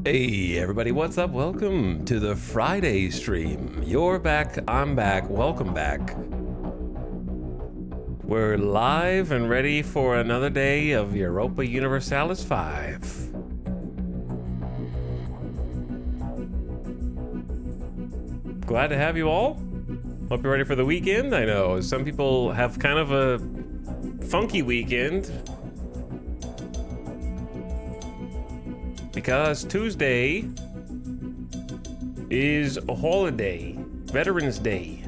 Hey everybody, what's up? Welcome to the Friday stream. You're back, I'm back, welcome back. We're live and ready for another day of Europa Universalis 5. Glad to have you all. Hope you're ready for the weekend. I know some people have kind of a funky weekend because Tuesday is a holiday, Veterans Day.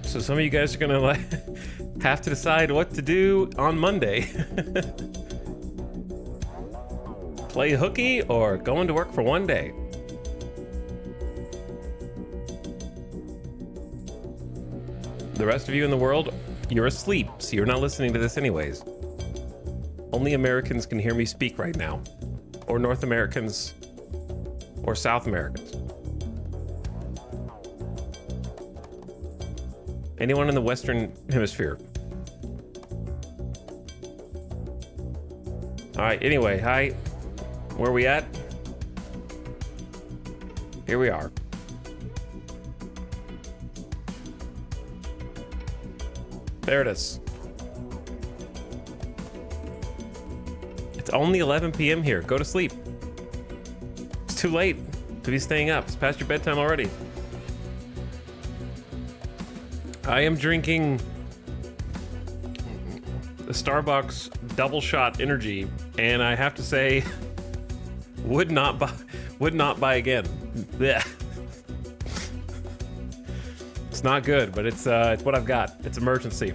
So some of you guys are gonna have to decide what to do on Monday. Play hooky or go into work for one day. The rest of you in the world, you're asleep, so you're not listening to this anyways. Only Americans can hear me speak right now, or North Americans, or South Americans. Anyone in the Western Hemisphere. All right, anyway, hi. Where are we at? Here we are. There it is. It's only 11 p.m. here. Go to sleep. It's too late to be staying up. It's past your bedtime already. I am drinking the Starbucks double shot energy, and I have to say, would not buy again. Blech. It's not good, but it's what I've got. It's emergency.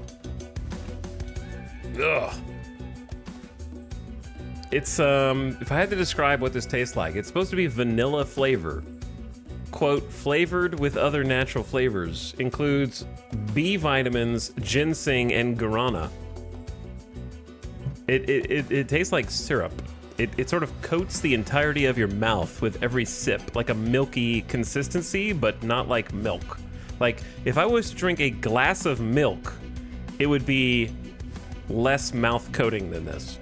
Ugh. It's if I had to describe what this tastes like, it's supposed to be vanilla flavor. Quote, flavored with other natural flavors, includes B vitamins, ginseng, and guarana. It tastes like syrup. It sort of coats the entirety of your mouth with every sip, like a milky consistency, but not like milk. Like, if I was to drink a glass of milk, it would be less mouth coating than this.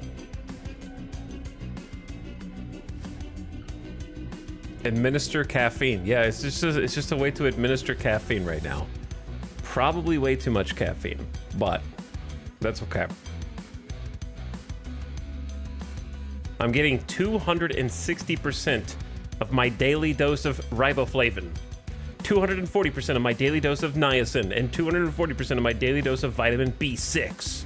Administer caffeine. Yeah, it's just a way to administer caffeine right now. Probably way too much caffeine, but that's okay. I'm getting 260% of my daily dose of riboflavin, 240% of my daily dose of niacin, and 240% of my daily dose of vitamin B6.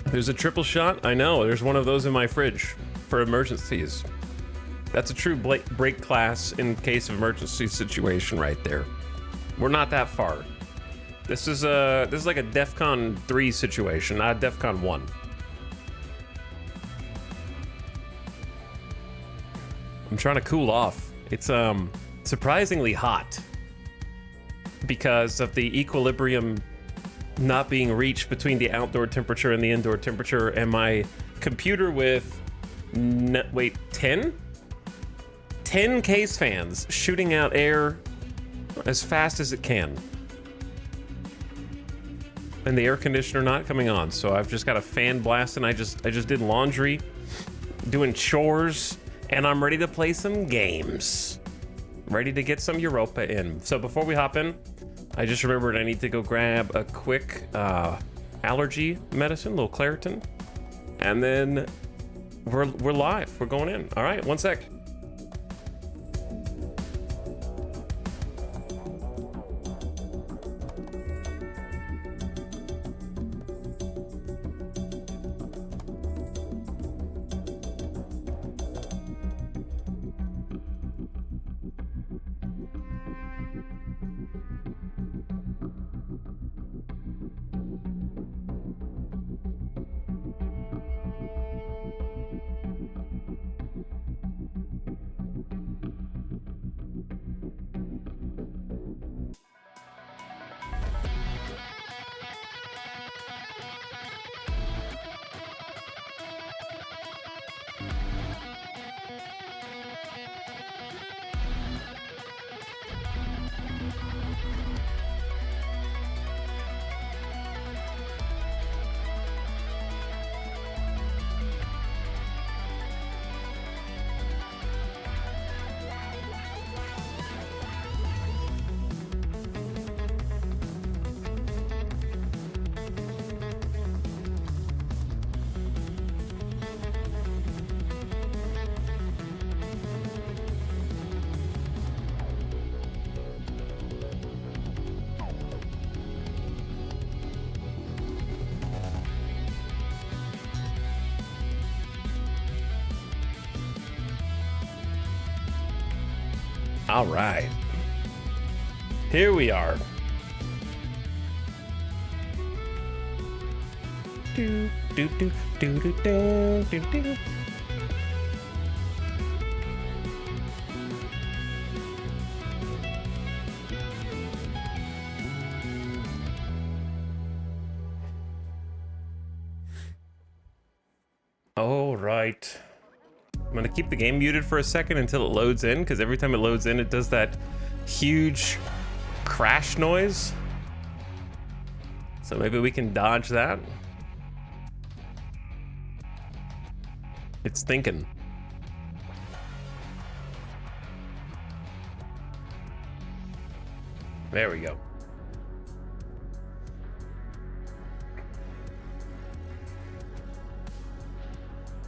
There's a triple shot? I know, there's one of those in my fridge for emergencies. That's a true break class in case of emergency situation right there. We're not that far. This is like a DEFCON 3 situation, not DEFCON 1. I'm trying to cool off. It's surprisingly hot because of the equilibrium not being reached between the outdoor temperature and the indoor temperature, and my computer with 10 case fans shooting out air as fast as it can, and the air conditioner not coming on. So I've just got a fan blasting. I just did laundry, doing chores, and I'm ready to play some games, ready to get some Europa in. So before we hop in, I just remembered I need to go grab a quick allergy medicine, a little Claritin, and then we're live. We're going in. All right, one sec. All right. Here we are. Do, do, do, do, do, do, do, do. All right. I'm gonna keep the game muted for a second until it loads in, because every time it loads in, it does that huge crash noise. So maybe we can dodge that. It's thinking. There we go.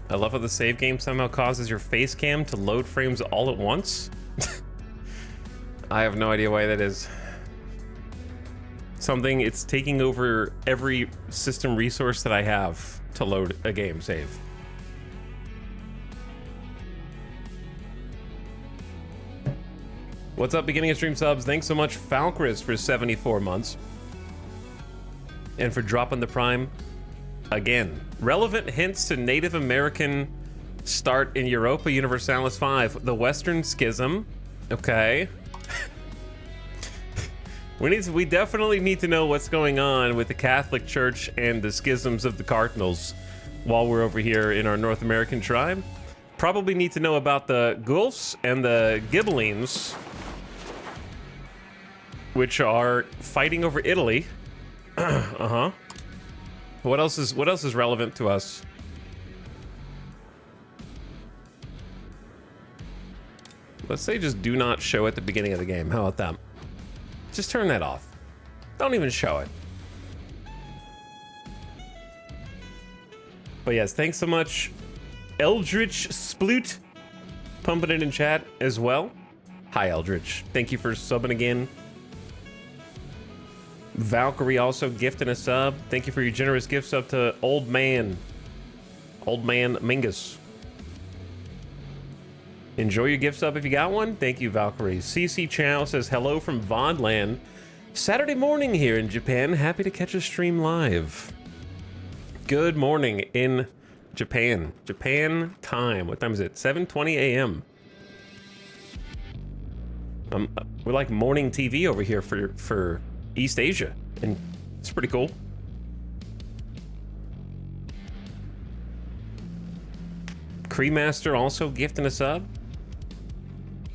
I love how the save game somehow causes your face cam to load frames all at once. I have no idea why that is. Something, it's taking over every system resource that I have to load a game save. What's up, beginning of stream subs? Thanks so much, Falcris, for 74 months. And for dropping the Prime again. Relevant hints to Native American start in Europa Universalis 5. The Western Schism. Okay. We definitely need to know what's going on with the Catholic Church and the schisms of the Cardinals while we're over here in our North American tribe. Probably need to know about the Guelphs and the Ghibellines, which are fighting over Italy. Uh-huh. What else is relevant to us? Let's say just do not show at the beginning of the game. How about that? Just turn that off. Don't even show it. But yes, thanks so much, Eldritch Sploot, pumping it in chat as well. Hi, Eldritch. Thank you for subbing again. Valkyrie also gifting a sub. Thank you for your generous gift sub to Old Man Mingus. Enjoy your gift sub if you got one. Thank you, Valkyrie. CC Chow says hello from Vodland. Saturday morning here in Japan. Happy to catch a stream live. Good morning in Japan. Japan time. What time is it? 7:20 a.m. We're like morning TV over here for East Asia, and it's pretty cool. Creemaster also gifting a sub.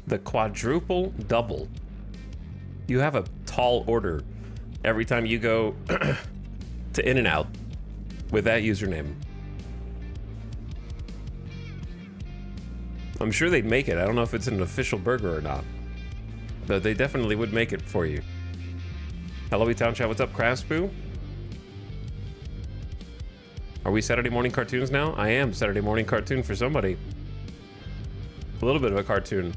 The quadruple double. You have a tall order every time you go to In-N-Out with that username. I'm sure they'd make it. I don't know if it's an official burger or not, but they definitely would make it for you. Hello, Town Chat. What's up, Craspoo? Are we Saturday morning cartoons now? I am Saturday morning cartoon for somebody. A little bit of a cartoon.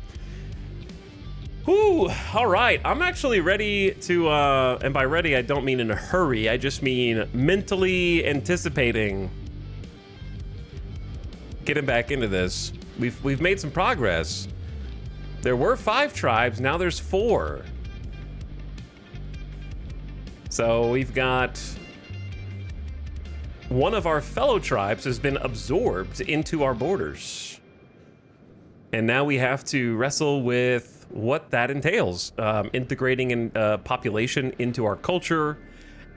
Whew, all right. I'm actually ready to, and by ready, I don't mean in a hurry. I just mean mentally anticipating getting back into this. We've made some progress. There were 5 tribes, now there's 4. So we've got one of our fellow tribes has been absorbed into our borders. And now we have to wrestle with what that entails, integrating in population into our culture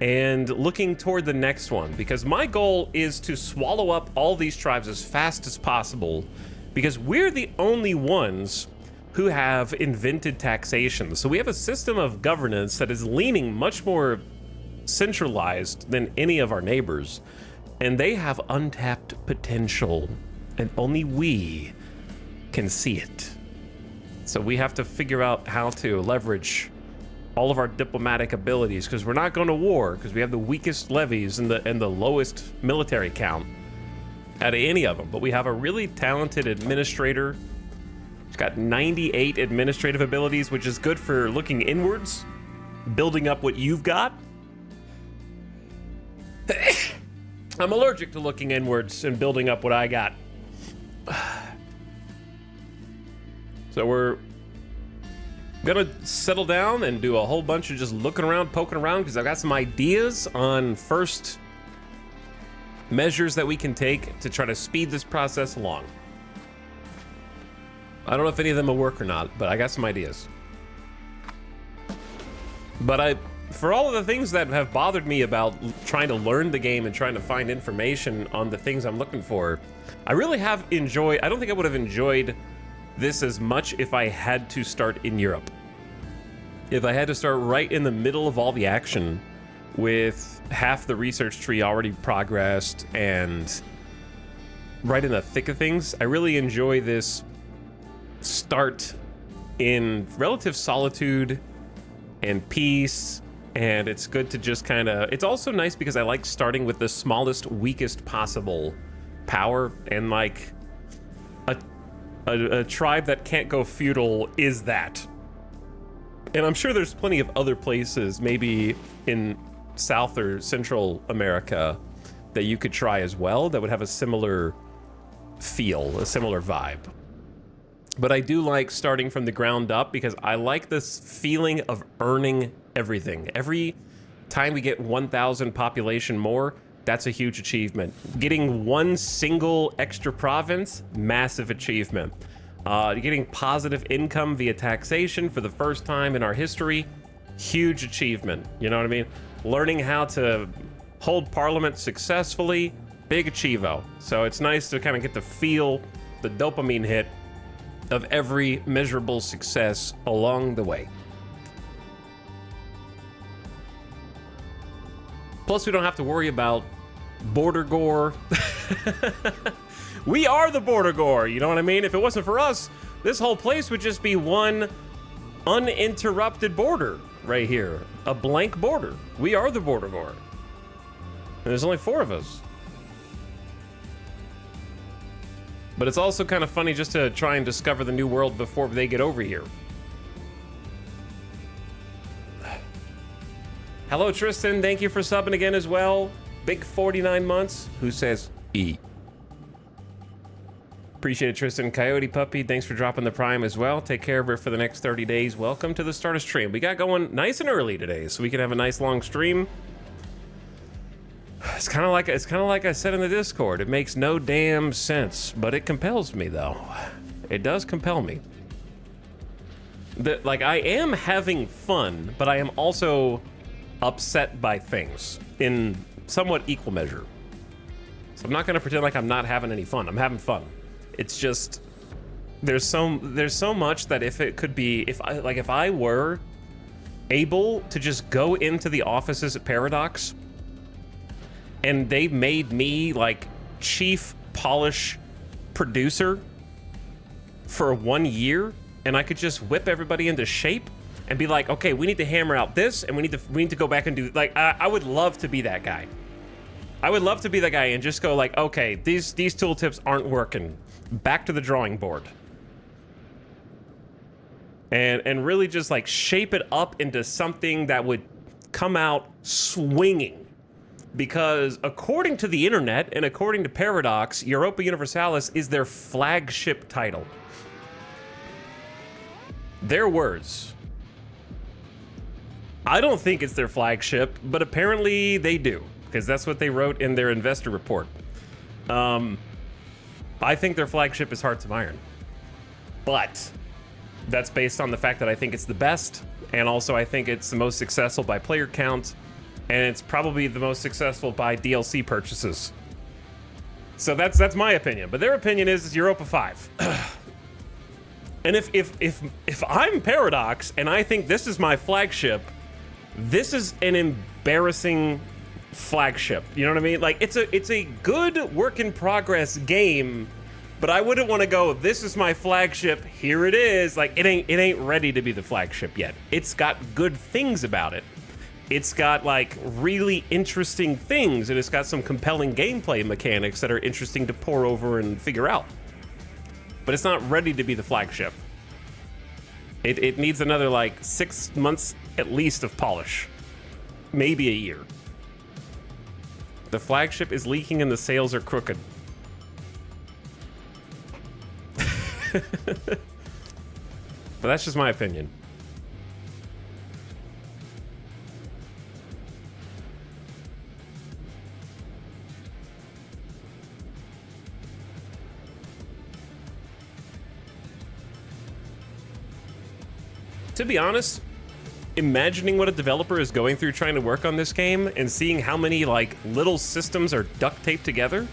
and looking toward the next one. Because my goal is to swallow up all these tribes as fast as possible, because we're the only ones who have invented taxation. So we have a system of governance that is leaning much more centralized than any of our neighbors. And they have untapped potential, and only we can see it. So we have to figure out how to leverage all of our diplomatic abilities, because we're not going to war, because we have the weakest levies and the lowest military count out of any of them. But we have a really talented administrator. He's got 98 administrative abilities, which is good for looking inwards, building up what you've got. I'm allergic to looking inwards and building up what I got. So Gonna settle down and do a whole bunch of just looking around, poking around, because I've got some ideas on first measures that we can take to try to speed this process along. I don't know if any of them will work or not, but I got some ideas. But for all of the things that have bothered me about trying to learn the game and trying to find information on the things I'm looking for, I really have enjoyed, I don't think I would have enjoyed this as much if I had to start in Europe. If I had to start right in the middle of all the action with half the research tree already progressed and right in the thick of things, I really enjoy this start in relative solitude and peace. And it's good to just kind of, it's also nice because I like starting with the smallest, weakest possible power, and like a tribe that can't go feudal is that. And I'm sure there's plenty of other places, maybe in South or Central America, that you could try as well that would have a similar feel, a similar vibe. But I do like starting from the ground up because I like this feeling of earning everything. Every time we get 1,000 population more, that's a huge achievement. Getting one single extra province, massive achievement. Getting positive income via taxation for the first time in our history, huge achievement. You know what I mean? Learning how to hold parliament successfully, big achievo. So it's nice to kind of get the feel, the dopamine hit of every measurable success along the way. Plus, we don't have to worry about border gore. We are the border gore, you know what I mean? If it wasn't for us, this whole place would just be one uninterrupted border right here. A blank border. We are the border gore. And there's only 4 of us. But it's also kind of funny just to try and discover the new world before they get over here. Hello, Tristan. Thank you for subbing again as well. Big 49 months. Who says E? Appreciate it, Tristan. Coyote Puppy, thanks for dropping the Prime as well. Take care of her for the next 30 days. Welcome to the start of stream. We got going nice and early today, so we can have a nice long stream. It's kind of like I said in the Discord. It makes no damn sense, but it compels me though. It does compel me. Like, I am having fun, but I am also upset by things in somewhat equal measure. So I'm not gonna pretend like I'm not having any fun. I'm having fun. It's just there's so much that if I were able to just go into the offices at Paradox and they made me like chief polish producer for 1 year, and I could just whip everybody into shape and be like, okay, we need to hammer out this, and we need to go back and do, like, I would love to be that guy. I would love to be that guy and just go like, okay, these tooltips aren't working. Back to the drawing board. And really just like shape it up into something that would come out swinging. Because according to the internet and according to Paradox, Europa Universalis is their flagship title. Their words. I don't think it's their flagship, but apparently they do, because that's what they wrote in their investor report. I think their flagship is Hearts of Iron. But that's based on the fact that I think it's the best, and also I think it's the most successful by player count, and it's probably the most successful by DLC purchases. So that's my opinion, but their opinion is Europa 5. And if I'm Paradox and I think this is my flagship, this is an embarrassing flagship. You know what I mean? Like, it's a good work in progress game, but I wouldn't want to go, this is my flagship, here it is. Like, it ain't ready to be the flagship yet. It's got good things about it. It's got like really interesting things, and it's got some compelling gameplay mechanics that are interesting to pore over and figure out. But it's not ready to be the flagship. It needs another like 6 months at least of polish. Maybe a year. The flagship is leaking and the sales are crooked. But that's just my opinion. To be honest, imagining what a developer is going through trying to work on this game and seeing how many like little systems are duct taped together,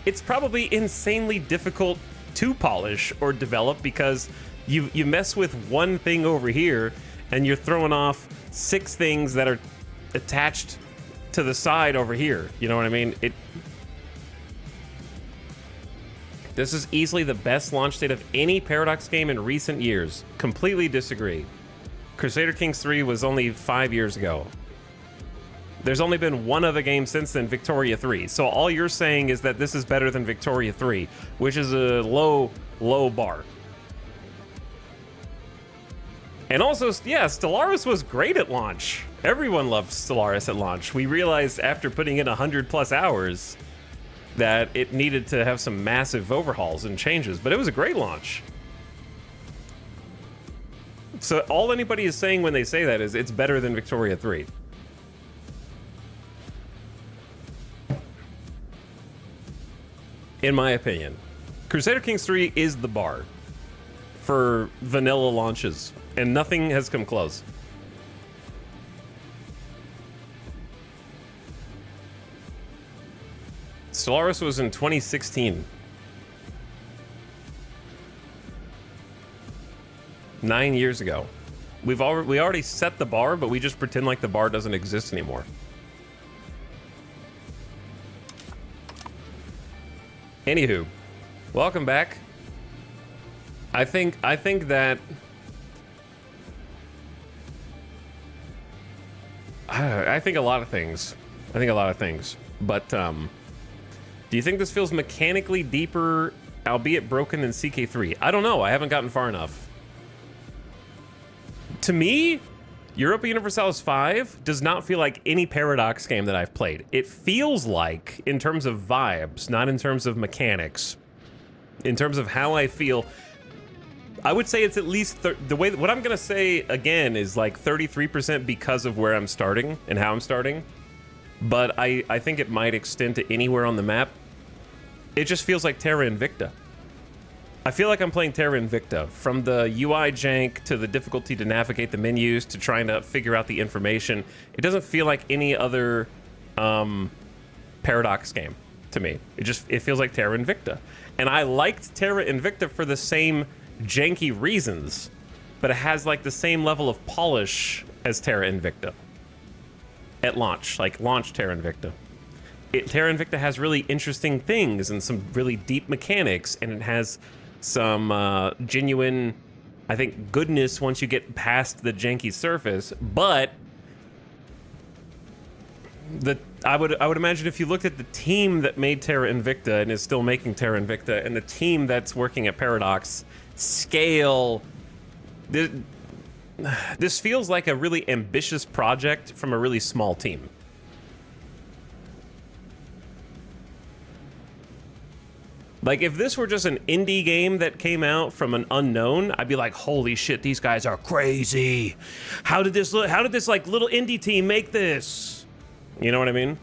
it's probably insanely difficult to polish or develop because you mess with one thing over here and you're throwing off 6 things that are attached to the side over here. You know what I mean? This is easily the best launch date of any Paradox game in recent years. Completely disagree. Crusader Kings 3 was only 5 years ago. There's only been one other game since then, Victoria 3. So all you're saying is that this is better than Victoria 3, which is a low bar. And also, yeah, Stellaris was great at launch. Everyone loved Stellaris at launch. We realized after putting in 100+ hours that it needed to have some massive overhauls and changes, but it was a great launch. So all anybody is saying when they say that is it's better than Victoria 3. In my opinion. Crusader Kings 3 is the bar for vanilla launches, and nothing has come close. Stellaris was in 2016. 9 years ago. We already set the bar, but we just pretend like the bar doesn't exist anymore. Anywho, welcome back. I think that I think a lot of things. But do you think this feels mechanically deeper, albeit broken, than CK3? I don't know. I haven't gotten far enough. To me, Europa Universalis 5 does not feel like any Paradox game that I've played. It feels like, in terms of vibes, not in terms of mechanics, in terms of how I feel, I would say it's at least the way what I'm gonna say again is like 33% because of where I'm starting and how I'm starting. But I think it might extend to anywhere on the map. It just feels like Terra Invicta. I feel like I'm playing Terra Invicta, from the UI jank to the difficulty to navigate the menus to trying to figure out the information. It doesn't feel like any other Paradox game to me. It feels like Terra Invicta. And I liked Terra Invicta for the same janky reasons, but it has like the same level of polish as Terra Invicta. At launch, like launch Terra Invicta. Terra Invicta has really interesting things and some really deep mechanics, and it has some genuine, I think, goodness once you get past the janky surface. But I would imagine if you looked at the team that made Terra Invicta and is still making Terra Invicta, and the team that's working at Paradox, scale. This feels like a really ambitious project from a really small team. Like, if this were just an indie game that came out from an unknown, I'd be like, holy shit, these guys are crazy. How did this like little indie team make this? You know what I mean?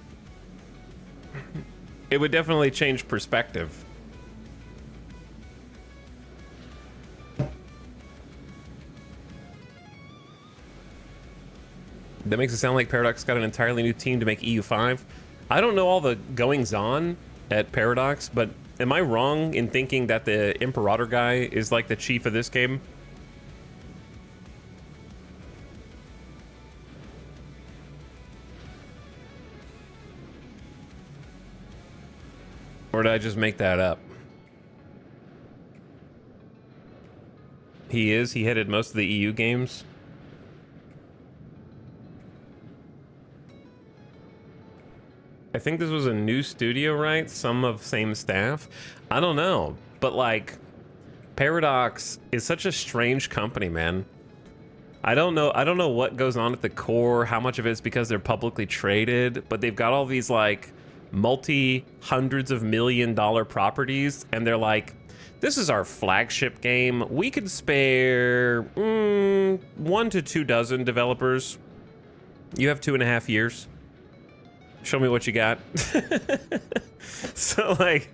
It would definitely change perspective. That makes it sound like Paradox got an entirely new team to make EU5. I don't know all the goings-on at Paradox, but am I wrong in thinking that the Imperator guy is like the chief of this game? Or did I just make that up? He is? He headed most of the EU games? I think this was a new studio, right? Some of same staff. I don't know, but like, Paradox is such a strange company, man. I don't know what goes on at the core, how much of it is because they're publicly traded, but they've got all these like multi-hundreds of million-dollar properties, and they're like, this is our flagship game. We could spare 1 to 2 dozen developers. You have 2.5 years. Show me what you got. So like,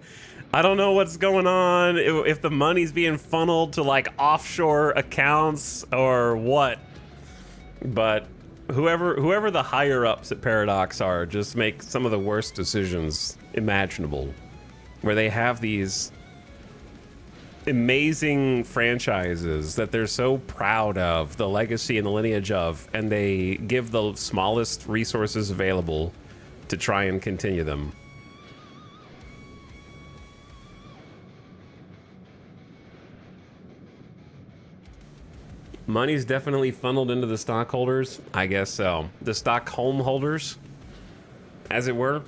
I don't know what's going on, if the money's being funneled to like offshore accounts or what, but whoever the higher ups at Paradox are just make some of the worst decisions imaginable, where they have these amazing franchises that they're so proud of, the legacy and the lineage of, and they give the smallest resources available to try and continue them. Money's definitely funneled into the stockholders. I guess so. The Stockholm holders, as it were.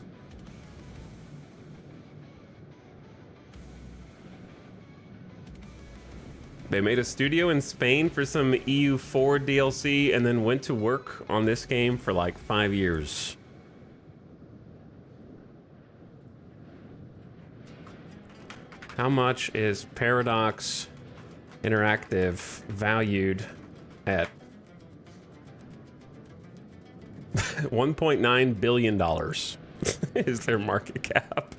They made a studio in Spain for some EU4 DLC and then went to work on this game for like 5 years. How much is Paradox Interactive valued at? $1.9 billion is their market cap.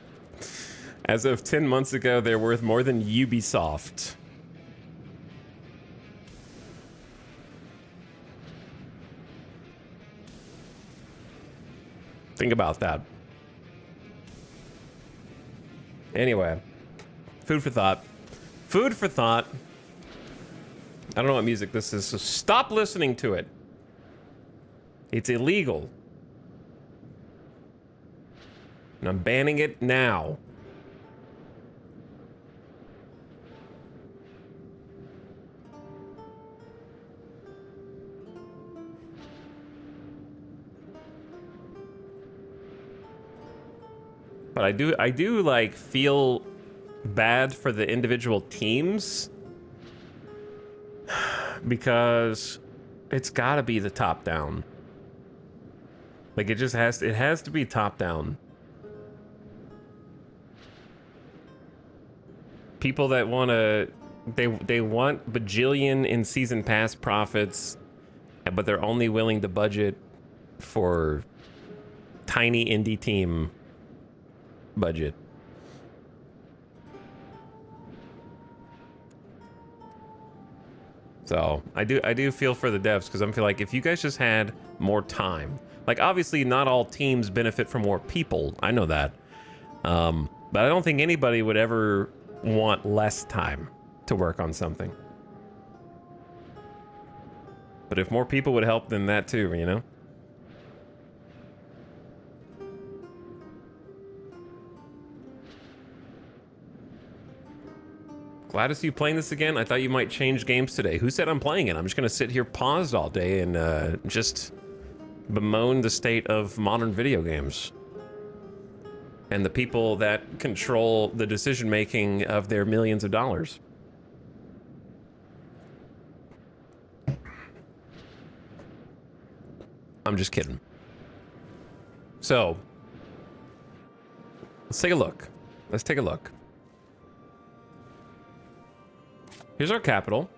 As of 10 months ago, they're worth more than Ubisoft. Think about that. Anyway, food for thought. Food for thought. I don't know what music this is, so stop listening to it. It's illegal. And I'm banning it now. But I do like feel bad for the individual teams because it's got to be the top down. Like it has to be top down. People that want to they want bajillion in season pass profits, but they're only willing to budget for tiny indie team budget. So I do feel for the devs, because I'm feel like if you guys just had more time, like obviously not all teams benefit from more people, I know that, but I don't think anybody would ever want less time to work on something. But if more people would help, then that too, you know. Glad to see you playing this again. I thought you might change games today. Who said I'm playing it? I'm just going to sit here paused all day and just bemoan the state of modern video games and the people that control the decision-making of their millions of dollars. I'm just kidding. So, let's take a look. Let's take a look. Here's our capital.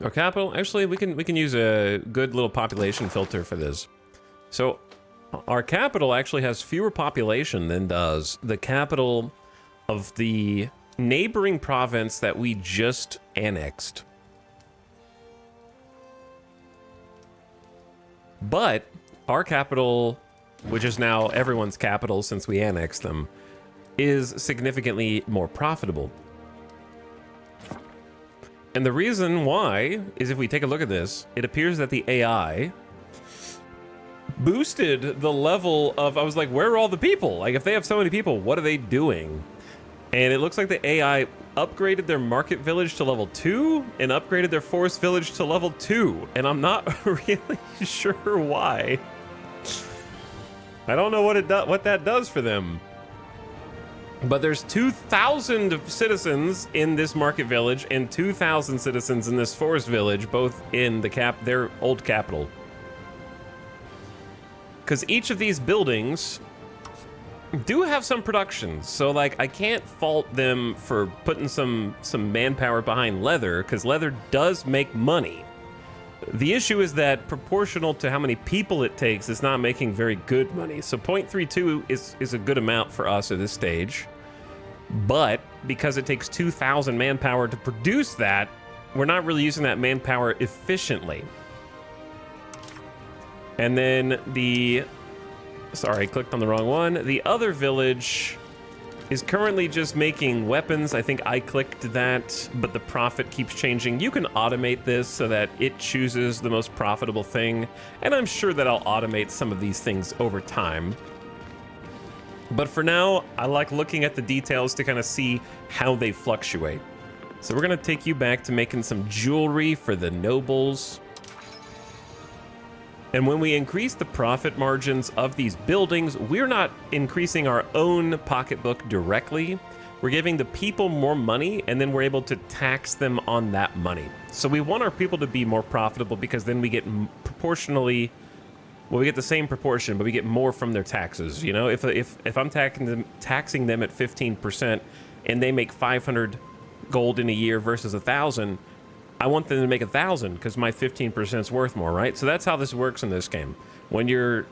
Our capital, actually, we can use a good little population filter for this. So our capital actually has fewer population than does the capital of the neighboring province that we just annexed. But our capital, which is now everyone's capital since we annexed them, is significantly more profitable. And the reason why is, if we take a look at this, it appears that the AI boosted the level of, I was like, where are all the people? Like, if they have so many people, what are they doing? And it looks like the AI upgraded their market village to level 2 and upgraded their forest village to level 2. And I'm not really sure why. I don't know what that does for them. But there's 2,000 citizens in this market village and 2,000 citizens in this forest village, both in their old capital. Because each of these buildings do have some production, so like I can't fault them for putting some manpower behind leather, because leather does make money. The issue is that proportional to how many people it takes, it's not making very good money. So 0.32 is a good amount for us at this stage. But because it takes 2,000 manpower to produce that, we're not really using that manpower efficiently. And then sorry, I clicked on the wrong one. The other village is currently just making weapons. I think I clicked that, but the profit keeps changing. You can automate this so that it chooses the most profitable thing, and I'm sure that I'll automate some of these things over time. But for now, I like looking at the details to kind of see how they fluctuate. So we're gonna take you back to making some jewelry for the nobles. And when we increase the profit margins of these buildings, we're not increasing our own pocketbook directly. We're giving the people more money, and then we're able to tax them on that money. So we want our people to be more profitable because then we get proportionally, well, we get the same proportion, but we get more from their taxes. You know, if I'm taxing them at 15% and they make 500 gold in a year versus 1,000, I want them to make 1,000 because my 15% is worth more, right? So that's how this works in this game. When you're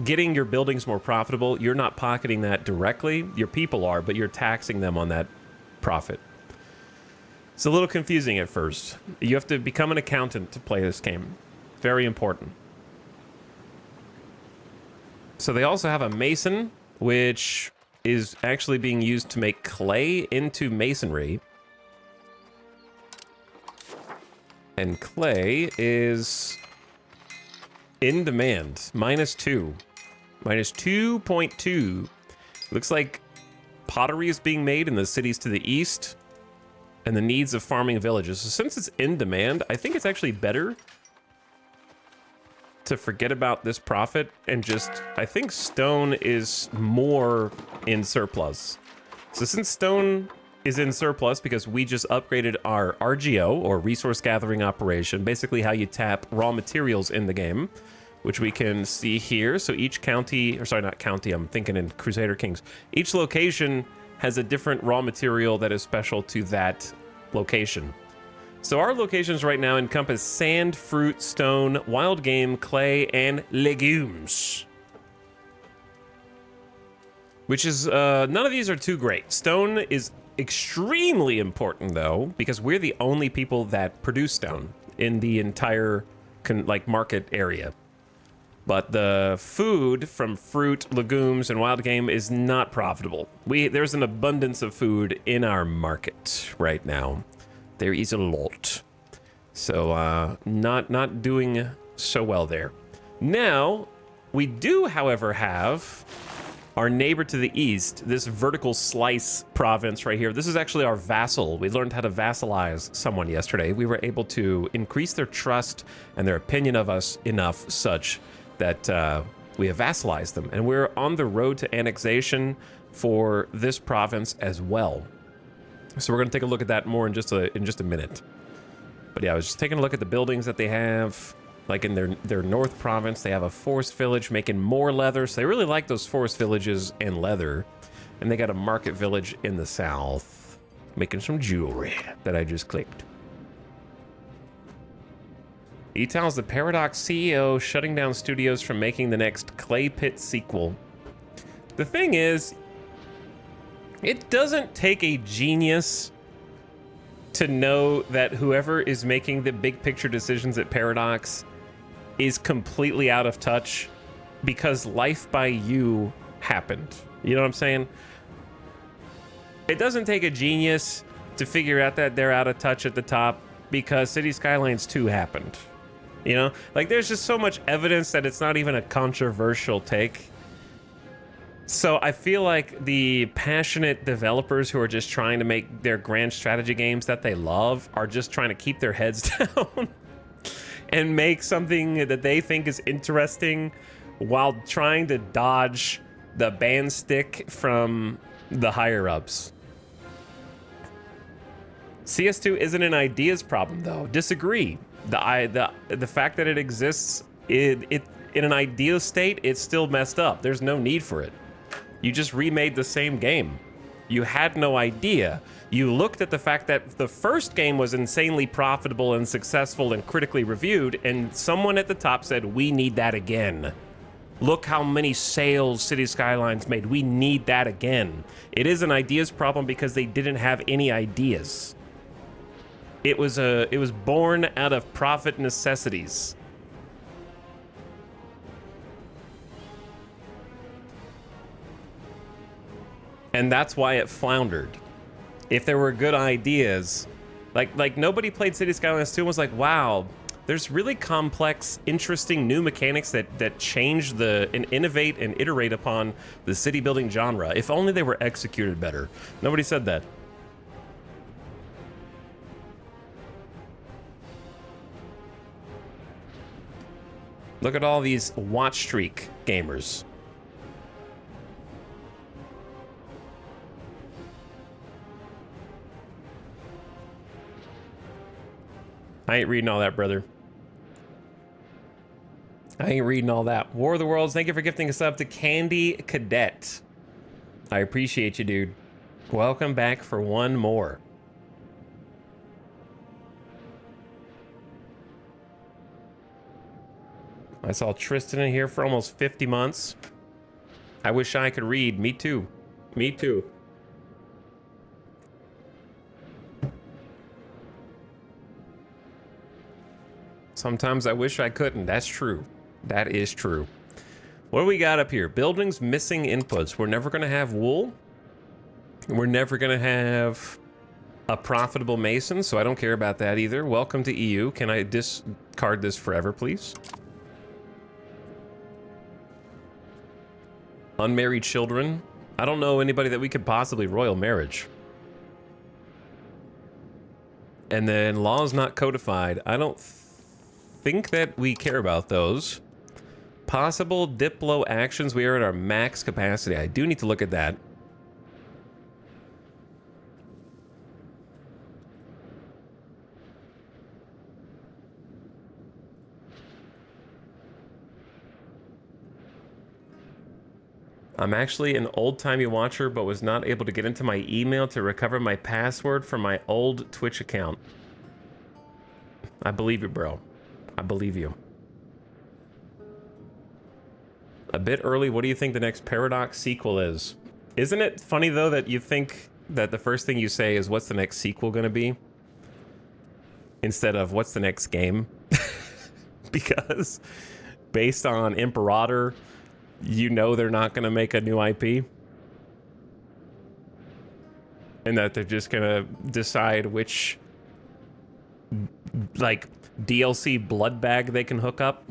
getting your buildings more profitable, you're not pocketing that directly. Your people are, but you're taxing them on that profit. It's a little confusing at first. You have to become an accountant to play this game. Very important. So they also have a mason, which is actually being used to make clay into masonry. And clay is in demand, -2, -2.2. Looks like pottery is being made in the cities to the east and the needs of farming villages. So since it's in demand, I think it's actually better to forget about this profit and just, I think stone is more in surplus. So since stone is in surplus because we just upgraded our RGO, or resource gathering operation, basically how you tap raw materials in the game, which we can see here. So each county, or sorry, not county, I'm thinking in Crusader Kings, each location has a different raw material that is special to that location. So our locations right now encompass sand, fruit, stone, wild game, clay, and legumes. Which is, none of these are too great. Stone is extremely important though, because we're the only people that produce stone in the entire market area. But the food from fruit, legumes, and wild game is not profitable. There's an abundance of food in our market right now. There is a lot. So not doing so well there. Now, we do, however, have our neighbor to the east, this vertical slice province right here. This is actually our vassal. We learned how to vassalize someone yesterday. We were able to increase their trust and their opinion of us enough such that we have vassalized them. And we're on the road to annexation for this province as well. So we're going to take a look at that more in just a minute. But yeah, I was just taking a look at the buildings that they have. Like in their north province, they have a forest village making more leather. So they really like those forest villages and leather. And they got a market village in the south making some jewelry that I just clicked. He tells the Paradox CEO shutting down studios from making the next Clay Pit sequel. The thing is, it doesn't take a genius to know that whoever is making the big picture decisions at Paradox is completely out of touch because Life by You happened. You know what I'm saying? It doesn't take a genius to figure out that they're out of touch at the top because City Skylines 2 happened. You know? Like, there's just so much evidence that it's not even a controversial take. So I feel like the passionate developers who are just trying to make their grand strategy games that they love are just trying to keep their heads down and make something that they think is interesting while trying to dodge the ban stick from the higher-ups. CS2 isn't an ideas problem, though. Disagree. The fact that it exists in an ideal state, it's still messed up. There's no need for it. You just remade the same game. You had no idea. You looked at the fact that the first game was insanely profitable and successful and critically reviewed, and someone at the top said, we need that again. Look how many sales City Skylines made. We need that again. It is an ideas problem because they didn't have any ideas. It was born out of profit necessities. And that's why it floundered. If there were good ideas, like nobody played City Skylines 2 and was like, wow, there's really complex, interesting new mechanics that change and innovate and iterate upon the city building genre. If only they were executed better. Nobody said that. Look at all these watch streak gamers. I ain't reading all that, brother. I ain't reading all that. War of the Worlds, thank you for gifting a sub to Candy Cadet. I appreciate you, dude. Welcome back for one more. I saw Tristan in here for almost 50 months. I wish I could read. Me too. Me too. Sometimes I wish I couldn't. That's true. That is true. What do we got up here? Buildings missing inputs. We're never going to have wool. We're never going to have a profitable mason, so I don't care about that either. Welcome to EU. Can I discard this forever, please? Unmarried children. I don't know anybody that we could possibly royal marriage. And then laws not codified. I don't think that we care about those. Possible Diplo actions. We are at our max capacity. I do need to look at that. I'm actually an old-timey watcher, but was not able to get into my email to recover my password from my old Twitch account. I believe you, bro. I believe you. A bit early. What do you think the next Paradox sequel is? Isn't it funny, though, that you think that the first thing you say is, what's the next sequel going to be? Instead of, what's the next game? Because based on Imperator, you know they're not going to make a new IP. And that they're just going to decide which, like, DLC blood bag they can hook up.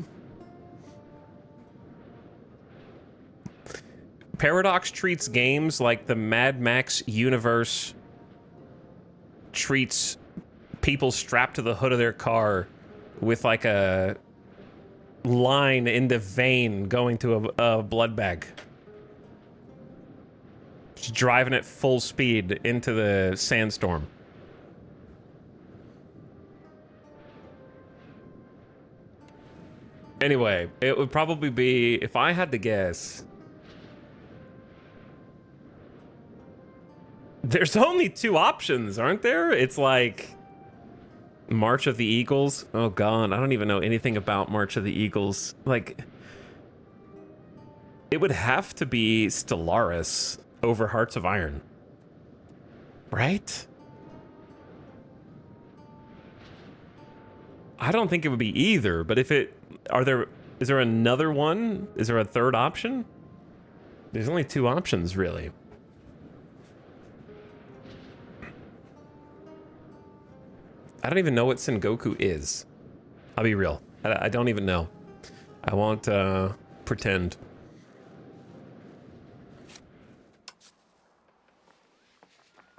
Paradox treats games like the Mad Max universe treats people strapped to the hood of their car with like a line in the vein going to a blood bag. Just driving at full speed into the sandstorm. Anyway, it would probably be, if I had to guess, there's only two options, aren't there? It's like March of the Eagles. Oh god, I don't even know anything about March of the Eagles. Like, it would have to be Stellaris over Hearts of Iron, right? I don't think it would be either, but if it is there another one? Is there a third option? There's only two options, really. I don't even know what Sengoku is. I'll be real. I don't even know. I won't pretend.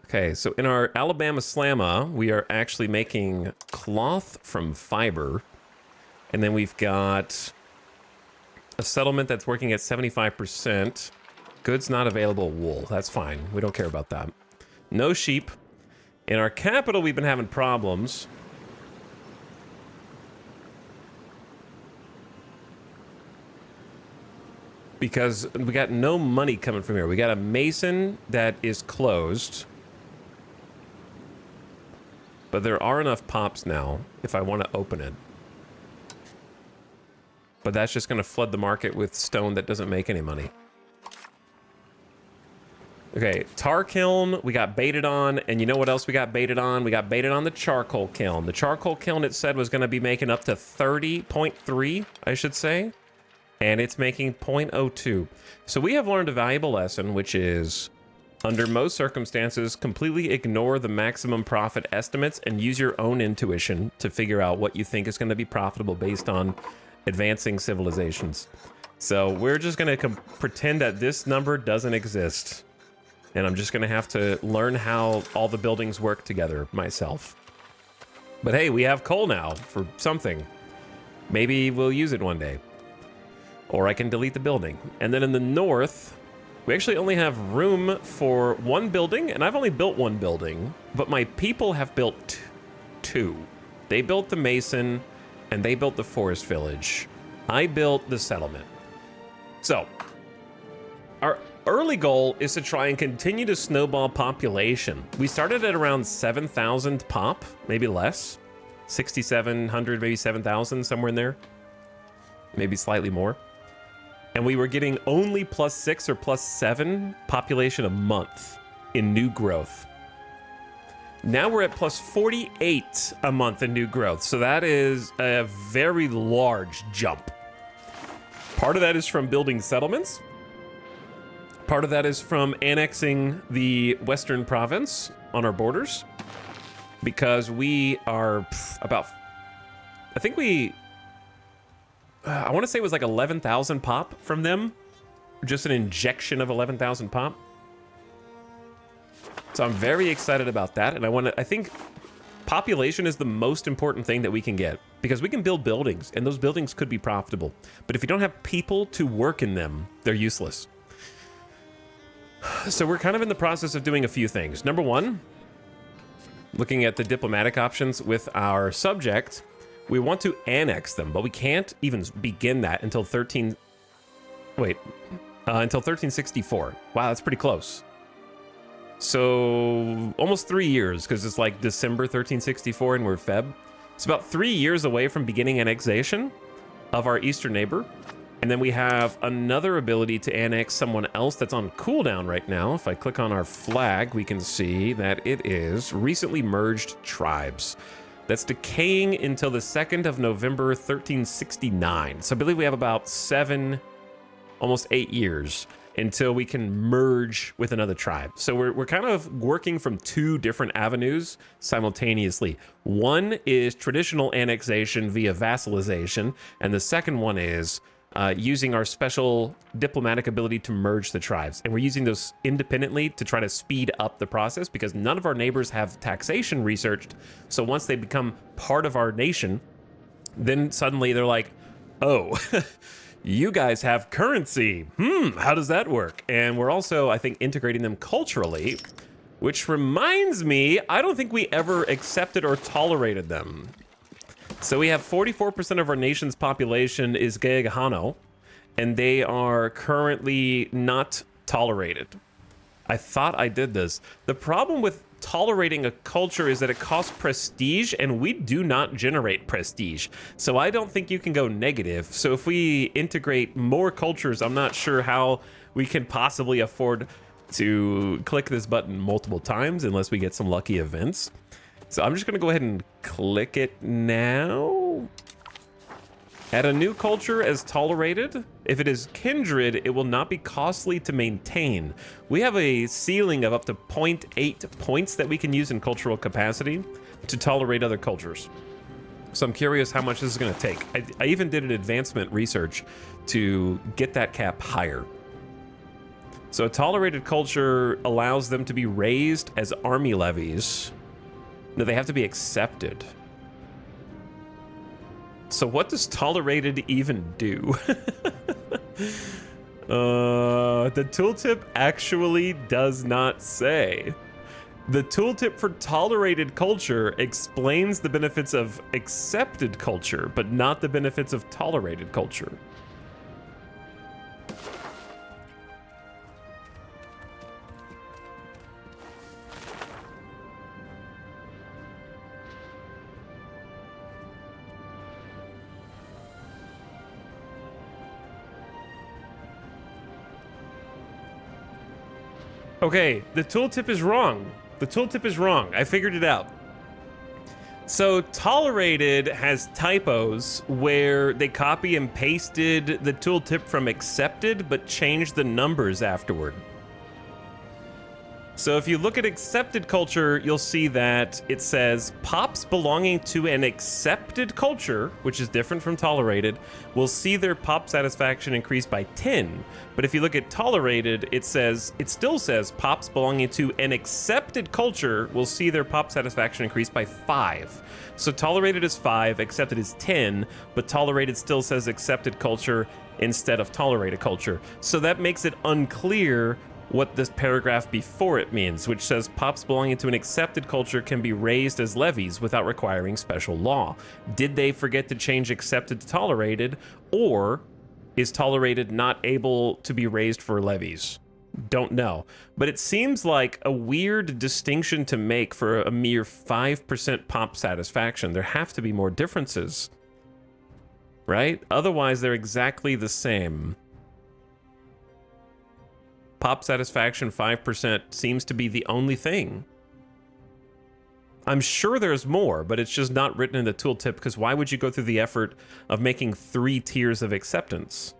Okay, so in our Alabama Slamma, we are actually making cloth from fiber. And then we've got a settlement that's working at 75%. Goods not available, wool. That's fine. We don't care about that. No sheep. In our capital, we've been having problems. Because we got no money coming from here. We got a mason that is closed. But there are enough pops now if I want to open it. But that's just going to flood the market with stone that doesn't make any money. Okay, tar kiln, we got baited on, and you know what else we got baited on? We got baited on the charcoal kiln. The charcoal kiln, it said, was going to be making up to 30.3, I should say, and it's making 0.02. So we have learned a valuable lesson, which is Under most circumstances, completely ignore the maximum profit estimates and use your own intuition to figure out what you think is going to be profitable based on advancing civilizations. So we're just going to pretend that this number doesn't exist. And I'm just going to have to learn how all the buildings work together myself. But hey, we have coal now for something. Maybe we'll use it one day. Or I can delete the building. And then in the north, we actually only have room for one building, and I've only built one building, but my people have built two. They built the Mason, and they built the Forest Village. I built the settlement. So, our early goal is to try and continue to snowball population. We started at around 7,000 pop, maybe less. 6,700, maybe 7,000, somewhere in there. Maybe slightly more. And we were getting only +6 or +7 population a month in new growth. Now we're at +48 a month in new growth. So that is a very large jump. Part of that is from building settlements. Part of that is from annexing the Western province on our borders. Because we are about, I think I want to say it was like 11,000 pop from them. Just an injection of 11,000 pop. So I'm very excited about that. And I think population is the most important thing that we can get. Because we can build buildings, and those buildings could be profitable. But if you don't have people to work in them, they're useless. So we're kind of in the process of doing a few things. Number one, looking at the diplomatic options with our subject. We want to annex them, but we can't even begin that until until 1364. Wow, that's pretty close. So almost 3 years, because it's like December 1364 and we're Feb. It's about 3 years away from beginning annexation of our eastern neighbor. And then we have another ability to annex someone else that's on cooldown right now. If I click on our flag, we can see that it is recently merged tribes. That's decaying until the 2nd of November, 1369. So I believe we have about 7, almost 8 years until we can merge with another tribe. So we're kind of working from two different avenues simultaneously. One is traditional annexation via vassalization, and the second one is using our special diplomatic ability to merge the tribes. And we're using those independently to try to speed up the process because none of our neighbors have taxation researched. So once they become part of our nation, then suddenly they're like, oh, you guys have currency. How does that work? And we're also, I think, integrating them culturally, which reminds me, I don't think we ever accepted or tolerated them. So we have 44% of our nation's population is Gaegahano, and they are currently not tolerated. I thought I did this. The problem with tolerating a culture is that it costs prestige, and we do not generate prestige. So I don't think you can go negative. So if we integrate more cultures, I'm not sure how we can possibly afford to click this button multiple times unless we get some lucky events. So I'm just gonna go ahead and click it now. Add a new culture as tolerated. If it is kindred, it will not be costly to maintain. We have a ceiling of up to 0.8 points that we can use in cultural capacity to tolerate other cultures. So I'm curious how much this is gonna take. I even did an advancement research to get that cap higher. So a tolerated culture allows them to be raised as army levies. No, they have to be accepted. So what does tolerated even do? The tooltip actually does not say. The tooltip for tolerated culture explains the benefits of accepted culture, but not the benefits of tolerated culture. Okay, the tooltip is wrong. The tooltip is wrong. I figured it out. So tolerated has typos where they copy and pasted the tooltip from accepted, but changed the numbers afterward. So if you look at accepted culture, you'll see that it says pops belonging to an accepted culture, which is different from tolerated, will see their pop satisfaction increase by 10. But if you look at tolerated, it still says pops belonging to an accepted culture will see their pop satisfaction increase by 5. So tolerated is 5, accepted is 10, but tolerated still says accepted culture instead of tolerated culture. So that makes it unclear what this paragraph before it means, which says pops belonging to an accepted culture can be raised as levies without requiring special law. Did they forget to change accepted to tolerated, or is tolerated not able to be raised for levies? Don't know. But it seems like a weird distinction to make for a mere 5% pop satisfaction. There have to be more differences, right? Otherwise, they're exactly the same. Pop satisfaction 5% seems to be the only thing. I'm sure there's more, but it's just not written in the tooltip, because why would you go through the effort of making 3 tiers of acceptance?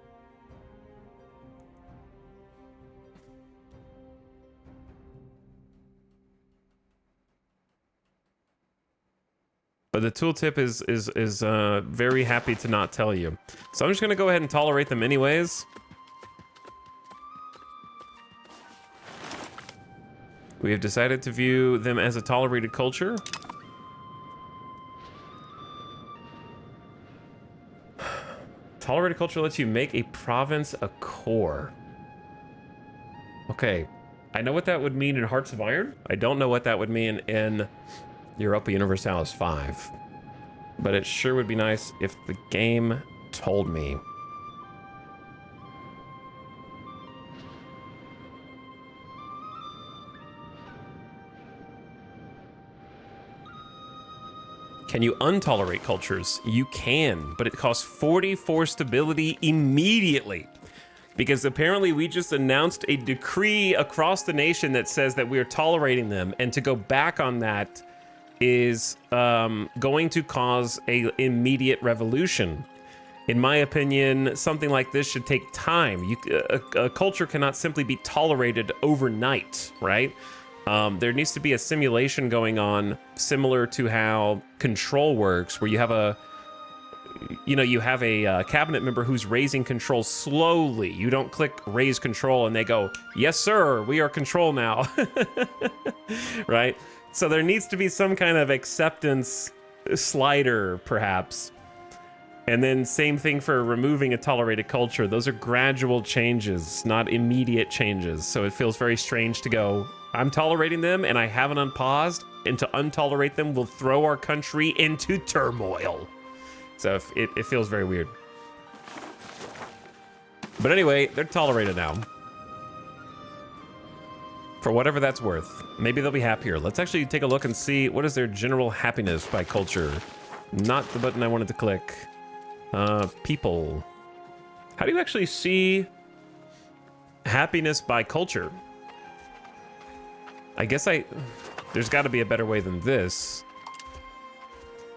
But the tooltip is very happy to not tell you. So I'm just going to go ahead and tolerate them anyways. We have decided to view them as a tolerated culture. Tolerated culture lets you make a province a core. Okay, I know what that would mean in Hearts of Iron. I don't know what that would mean in Europa Universalis 5. But it sure would be nice if the game told me. Can you untolerate cultures? You can, but it costs 44 stability immediately. Because apparently we just announced a decree across the nation that says that we are tolerating them, and to go back on that is going to cause a immediate revolution. In my opinion, something like this should take time. A culture cannot simply be tolerated overnight, right? There needs to be a simulation going on, similar to how control works, where you have a cabinet member who's raising control slowly. You don't click raise control and they go, yes, sir, we are control now, right? So there needs to be some kind of acceptance slider, perhaps. And then same thing for removing a tolerated culture. Those are gradual changes, not immediate changes. So it feels very strange to go, I'm tolerating them and I haven't unpaused, and to untolerate them will throw our country into turmoil. So it feels very weird. But anyway, they're tolerated now. For whatever that's worth. Maybe they'll be happier. Let's actually take a look and see what is their general happiness by culture. Not the button I wanted to click. People. How do you actually see happiness by culture? I guess there's got to be a better way than this.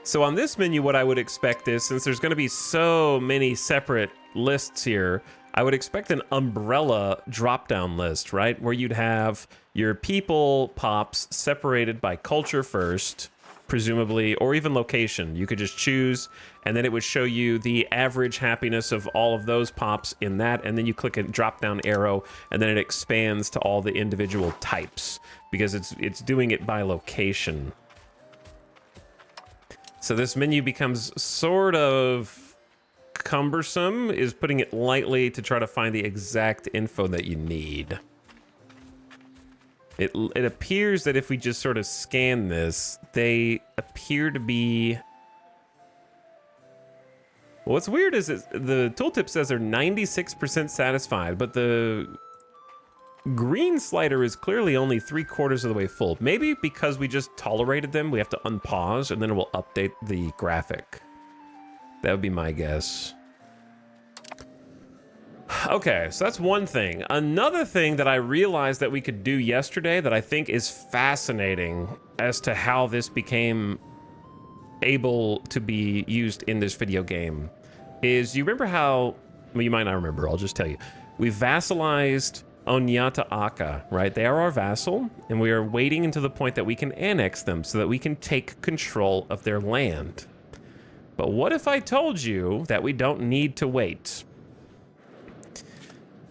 So on this menu, what I would expect is, since there's going to be so many separate lists here, I would expect an umbrella drop-down list, right? Where you'd have your people pops separated by culture first, presumably, or even location. You could just choose, and then it would show you the average happiness of all of those pops in that, and then you click a drop-down arrow, and then it expands to all the individual types, because it's doing it by location. So this menu becomes sort of cumbersome, is putting it lightly, to try to find the exact info that you need. It appears that if we just sort of scan this, they appear to be... Well, what's weird is the tooltip says they're 96% satisfied, but the green slider is clearly only 3/4 of the way full. Maybe because we just tolerated them, we have to unpause, and then it will update the graphic. That would be my guess. Okay, so that's one thing. Another thing that I realized that we could do yesterday that I think is fascinating as to how this became able to be used in this video game is, you remember how, well, you might not remember, I'll just tell you. We vassalized Onyata Aka, right? They are our vassal, and we are waiting until the point that we can annex them so that we can take control of their land. But what if I told you that we don't need to wait?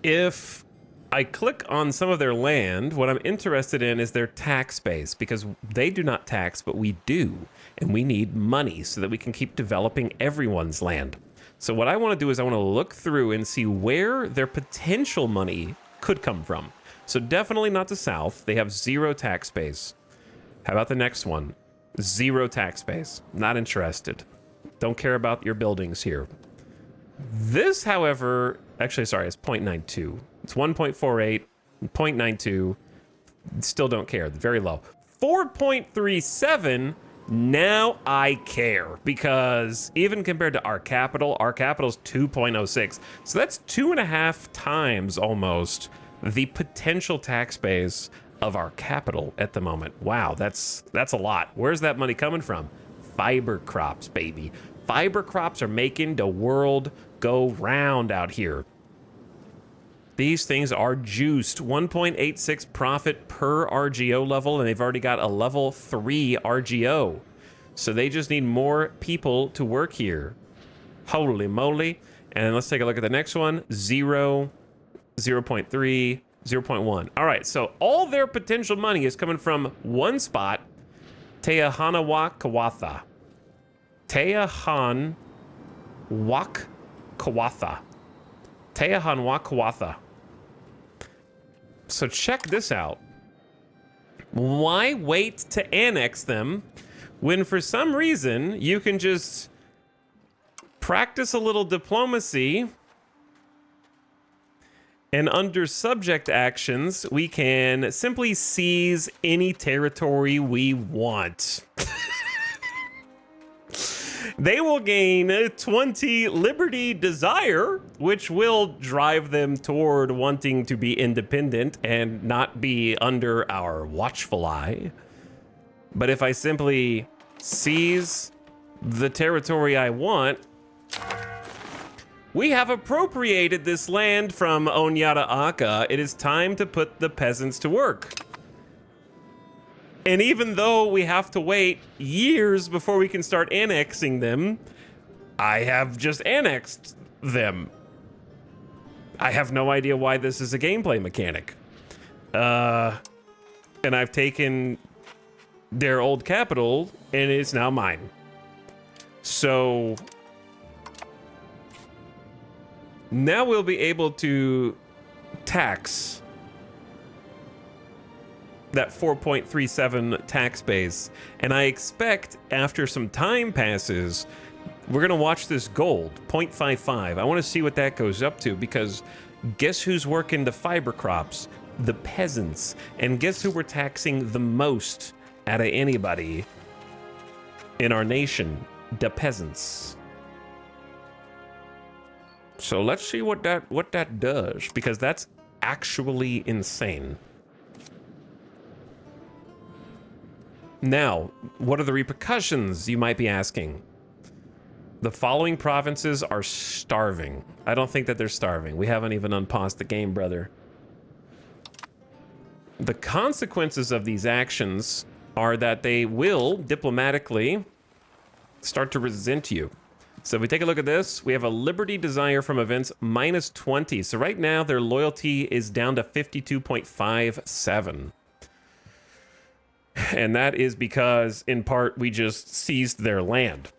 If I click on some of their land, what I'm interested in is their tax base, because they do not tax, but we do. And we need money so that we can keep developing everyone's land. So what I want to do is I want to look through and see where their potential money could come from. So definitely not the south. They have 0 tax base. How about the next one? 0 tax base. Not interested. Don't care about your buildings here. This, however, actually, sorry, it's 0.92. It's 1.48, 0.92. Still don't care. Very low. 4.37. Now I care, because even compared to our capital is 2.06. So that's 2.5 times almost the potential tax base of our capital at the moment. Wow, that's a lot. Where's that money coming from? Fiber crops, baby. Fiber crops are making the world go round out here. These things are juiced. 1.86 profit per RGO level, and they've already got a level 3 RGO. So they just need more people to work here. Holy moly. And let's take a look at the next one. 0, 0.3, 0.1. All right, so all their potential money is coming from one spot, Teahanawakawatha. Teahanwakawatha. Teahanwakawatha. So check this out. Why wait to annex them when for some reason you can just practice a little diplomacy, and under subject actions, we can simply seize any territory we want. They will gain 20 Liberty Desire, which will drive them toward wanting to be independent and not be under our watchful eye. But if I simply seize the territory I want, we have appropriated this land from Onyata Aka. It is time to put the peasants to work. And even though we have to wait years before we can start annexing them, I have just annexed them. I have no idea why this is a gameplay mechanic. And I've taken their old capital, and it's now mine. So now we'll be able to tax that 4.37 tax base. And I expect after some time passes, we're going to watch this gold, 0.55. I want to see what that goes up to, because guess who's working the fiber crops? The peasants. And guess who we're taxing the most out of anybody in our nation? The peasants. So let's see what that does, because that's actually insane. Now, what are the repercussions, you might be asking? The following provinces are starving. I don't think that they're starving. We haven't even unpaused the game, brother. The consequences of these actions are that they will diplomatically start to resent you. So if we take a look at this, we have a Liberty Desire from events minus 20. So right now their loyalty is down to 52.57. And that is because, in part, we just seized their land.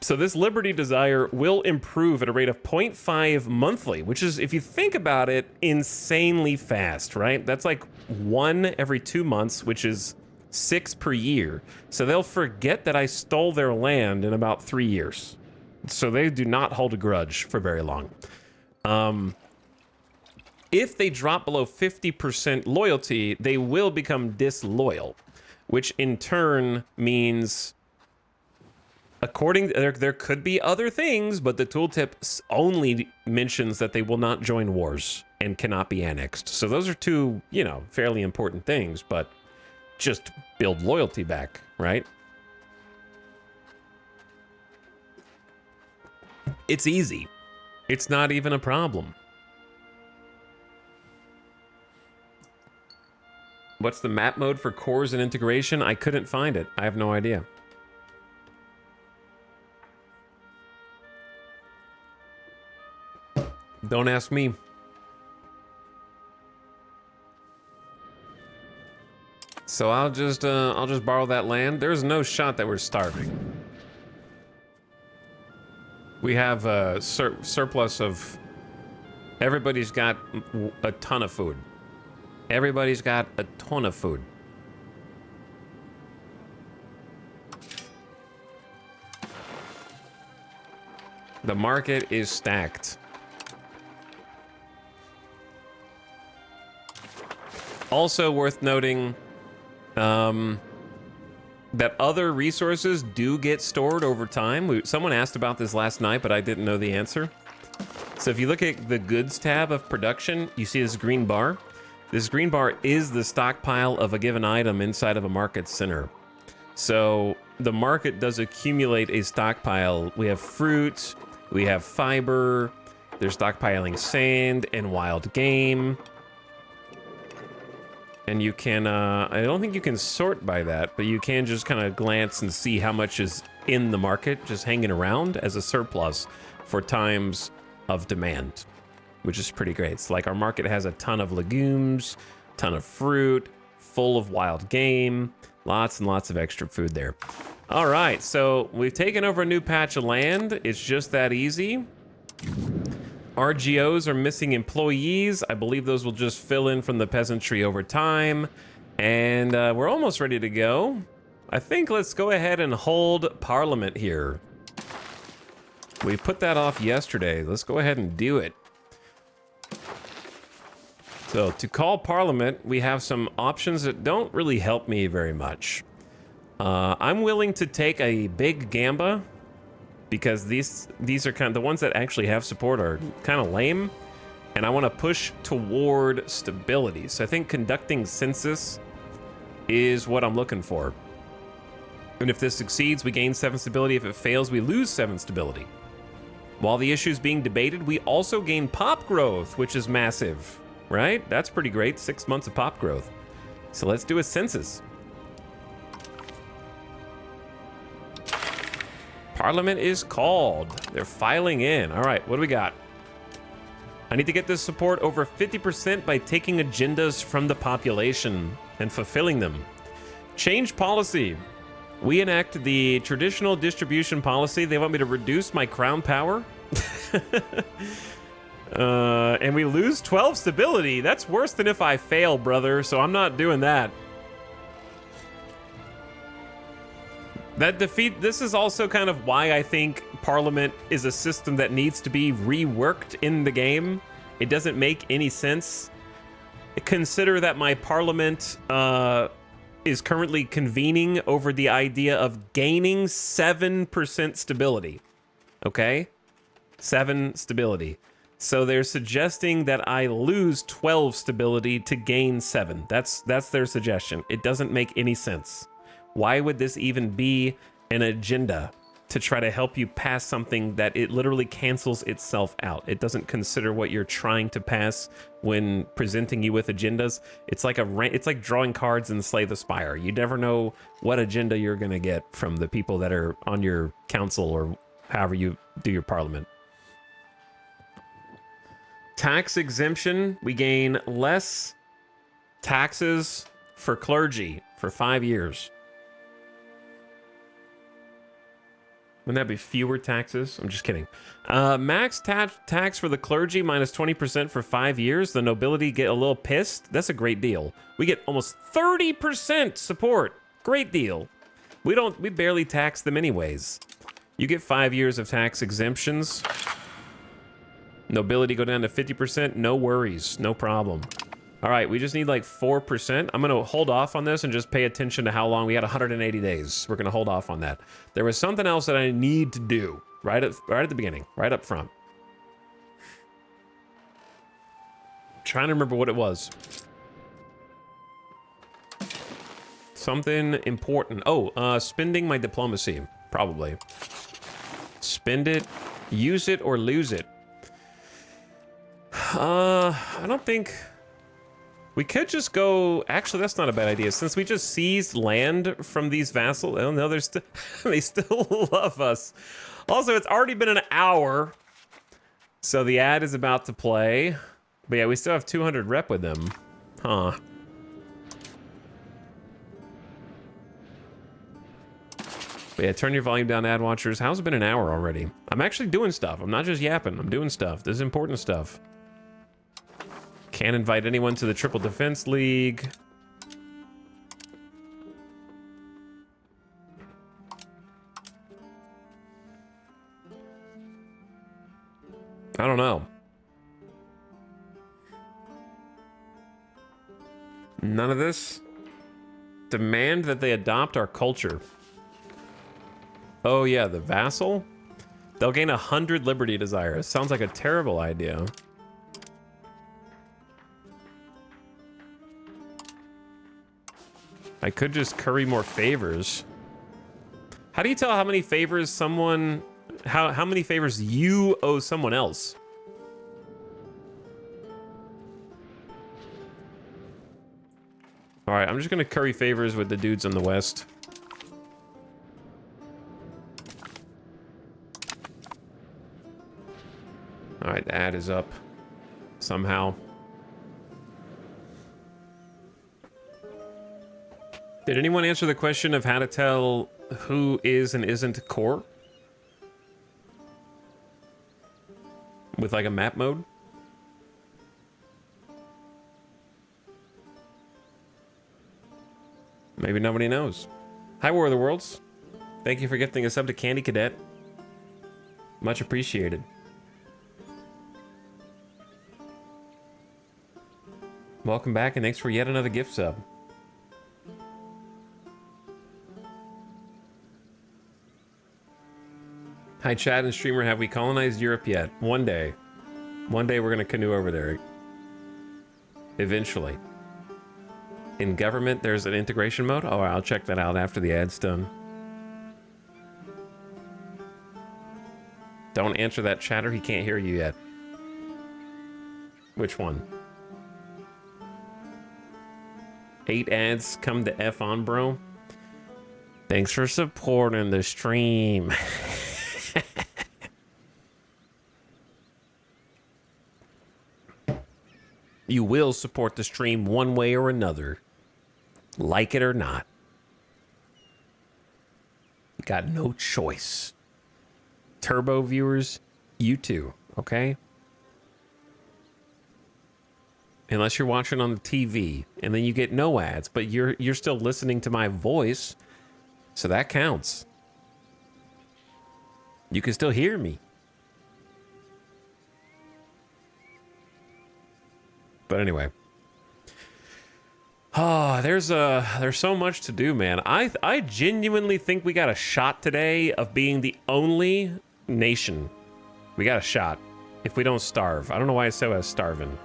So this Liberty Desire will improve at a rate of 0.5 monthly, which is, if you think about it, insanely fast, right? That's like 1 every 2 months, which is 6 per year. So they'll forget that I stole their land in about 3 years. So they do not hold a grudge for very long. If they drop below 50% loyalty, they will become disloyal, which in turn means, according there could be other things, but the tooltip only mentions that they will not join wars and cannot be annexed. So those are two, you know, fairly important things, but just build loyalty back, right? It's easy. It's not even a problem. What's the map mode for cores and integration? I couldn't find it. I have no idea. Don't ask me. So I'll just borrow that land. There's no shot that we're starving. We have a surplus of... Everybody's got a ton of food. Everybody's got a ton of food. The market is stacked. Also worth noting that other resources do get stored over time. Someone asked about this last night, but I didn't know the answer. So if you look at the goods tab of production, you see this green bar. This green bar is the stockpile of a given item inside of a market center. So the market does accumulate a stockpile. We have fruit, we have fiber, they're stockpiling sand and wild game. And you can, I don't think you can sort by that, but you can just kind of glance and see how much is in the market, just hanging around as a surplus for times of demand, which is pretty great. It's like our market has a ton of legumes, ton of fruit, full of wild game, lots and lots of extra food there. All right, so we've taken over a new patch of land. It's just that easy. RGOs are missing employees. I believe those will just fill in from the peasantry over time. And we're almost ready to go. I think let's go ahead and hold Parliament here. We put that off yesterday. Let's go ahead and do it. So to call Parliament, we have some options that don't really help me very much. I'm willing to take a big Gamba, because these are kind of the ones that actually have support are kind of lame, and I want to push toward stability. So I think conducting census is what I'm looking for. And if this succeeds, we gain 7 stability. If it fails, we lose 7 stability. While the issue is being debated, we also gain pop growth, which is massive, right? That's pretty great. 6 months of pop growth. So let's do a census. Parliament is called. They're filing in. All right, what do we got? I need to get this support over 50% by taking agendas from the population and fulfilling them. Change policy. We enact the traditional distribution policy. They want me to reduce my crown power. And we lose 12 stability. That's worse than if I fail, brother. So I'm not doing that. This is also kind of why I think Parliament is a system that needs to be reworked in the game. It doesn't make any sense. Consider that my Parliament is currently convening over the idea of gaining 7% stability. Okay? 7 stability. So they're suggesting that I lose 12 stability to gain 7. That's their suggestion. It doesn't make any sense. Why would this even be an agenda to try to help you pass something that it literally cancels itself out? It doesn't consider what you're trying to pass when presenting you with agendas. It's like drawing cards in Slay the Spire. You never know what agenda you're going to get from the people that are on your council or however you do your parliament. Tax exemption. We gain less taxes for clergy for 5 years. Wouldn't that be fewer taxes? I'm just kidding. Max tax for the clergy minus 20% for 5 years. The nobility get a little pissed. That's a great deal. We get almost 30% support. Great deal. We barely tax them anyways. You get 5 years of tax exemptions. Nobility go down to 50%. No worries. No problem. All right, we just need like 4%. I'm going to hold off on this and just pay attention to how long. We had 180 days. We're going to hold off on that. There was something else that I need to do right at the beginning, right up front. I'm trying to remember what it was. Something important. Oh, spending my diplomacy, probably. Spend it, use it, or lose it. I don't think We could just go... Actually, that's not a bad idea. Since we just seized land from these vassals... Oh, no, they're they still love us. Also, it's already been an hour. So the ad is about to play. But yeah, we still have 200 rep with them. Huh. But yeah, turn your volume down, ad watchers. How's it been an hour already? I'm actually doing stuff. I'm not just yapping. I'm doing stuff. This is important stuff. Can't invite anyone to the Triple Defense League. I don't know. None of this. Demand that they adopt our culture. Oh yeah, the vassal? They'll gain 100 liberty desires. Sounds like a terrible idea. I could just curry more favors. How do you tell how many favors someone... How many favors you owe someone else? Alright, I'm just gonna curry favors with the dudes in the west. Alright, the ad is up. Somehow. Did anyone answer the question of how to tell who is and isn't core? With like a map mode? Maybe nobody knows. Hi, War of the Worlds. Thank you for gifting a sub to Candy Cadet. Much appreciated. Welcome back and thanks for yet another gift sub. Hi, chat and streamer. Have we colonized Europe yet? One day. One day we're going to canoe over there. Eventually. In government, there's an integration mode? Oh, I'll check that out after the ad's done. Don't answer that chatter. He can't hear you yet. Which one? 8 ads come to F on, bro. Thanks for supporting the stream. You will support the stream one way or another. Like it or not. You got no choice. Turbo viewers, you too, okay? Unless you're watching on the TV, and then you get no ads, but you're still listening to my voice, so that counts. You can still hear me. But anyway. Oh, there's so much to do, man. I genuinely think we got a shot today of being the only nation. We got a shot. If we don't starve. I don't know why I said I was starving.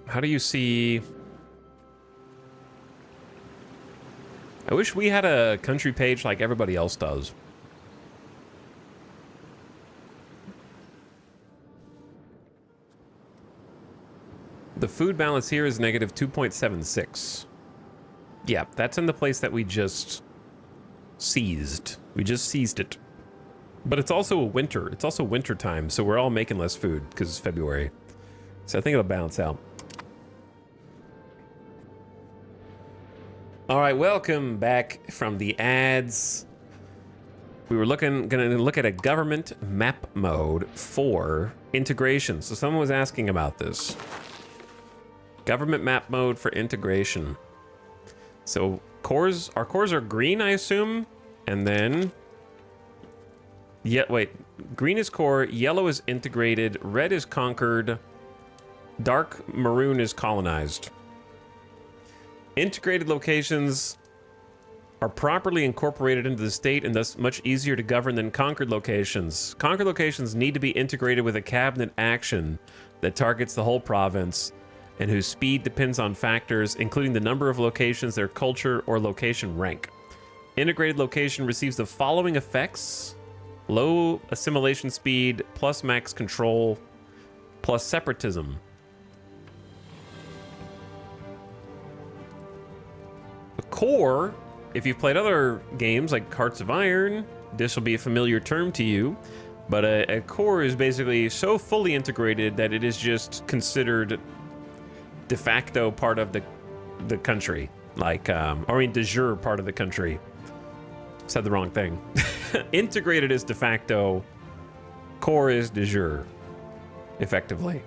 How do you see... I wish we had a country page like everybody else does. The food balance here is negative 2.76. Yeah, that's in the place that we just seized. We just seized it. But it's also a winter. It's also winter time, so we're all making less food because it's February. So I think it'll balance out. All right, welcome back from the ads. We were gonna look at a government map mode for integration. So someone was asking about this. Government map mode for integration. So our cores are green, I assume, and then green is core, yellow is integrated, red is conquered, dark maroon is colonized. Integrated locations are properly incorporated into the state and thus much easier to govern than conquered locations. Conquered locations need to be integrated with a cabinet action that targets the whole province and whose speed depends on factors including the number of locations, their culture, or location rank. integrated location receives the following effects: low assimilation speed, plus max control, plus separatism. The core, if you've played other games like Hearts of Iron, this will be a familiar term to you, but a core is basically so fully integrated that it is just considered de facto part of the country. Like, or I mean de jure part of the country. Said the wrong thing. Integrated is de facto, core is de jure, effectively.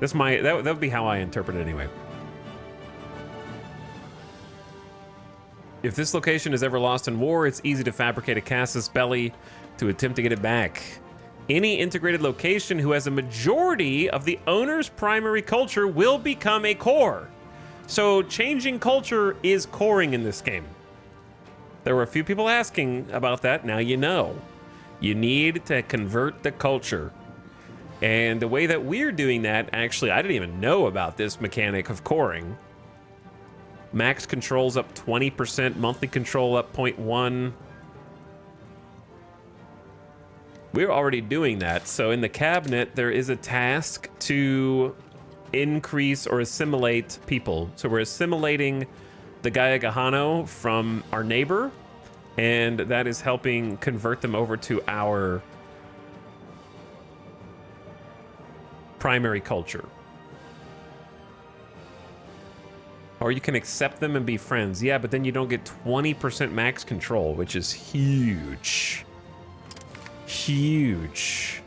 That would be how I interpret it anyway. If this location is ever lost in war, it's easy to fabricate a casus belli to attempt to get it back. Any integrated location who has a majority of the owner's primary culture will become a core. So changing culture is coring in this game. There were a few people asking about that. Now you know. You need to convert the culture. And the way that we're doing that, actually, I didn't even know about this mechanic of coring. Max controls up 20%, monthly control up 0.1. We're already doing that. So in the cabinet, there is a task to increase or assimilate people. So we're assimilating the Gaia Gahano from our neighbor, and that is helping convert them over to our primary culture. Or you can accept them and be friends. Yeah, but then you don't get 20% max control, which is huge. Huge.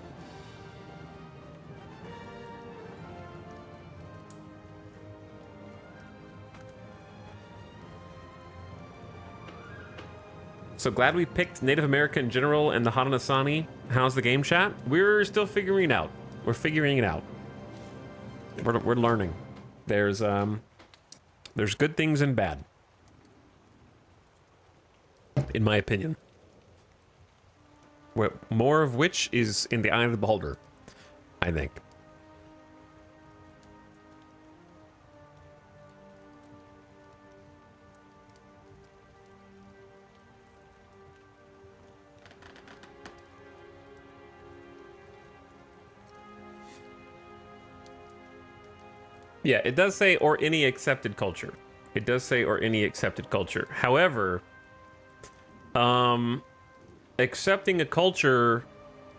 So glad we picked Native American in general and the Haudenosaunee. How's the game chat? We're still figuring it out. We're figuring it out. We're learning. There's good things and bad, in my opinion. More of which is in the eye of the beholder, I think. Yeah, it does say, or any accepted culture. It does say, or any accepted culture. However, accepting a culture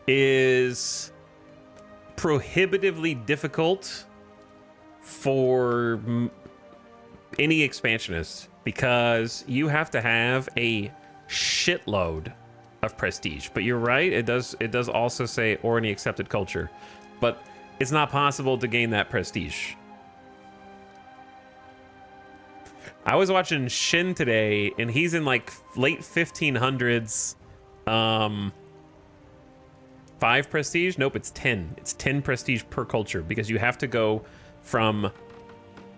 is prohibitively difficult for any expansionist because you have to have a shitload of prestige. But you're right, it does also say, or any accepted culture. But it's not possible to gain that prestige. I was watching Shin today, and he's in like late 1500s. 5 prestige? Nope, it's 10. It's 10 prestige per culture because you have to go from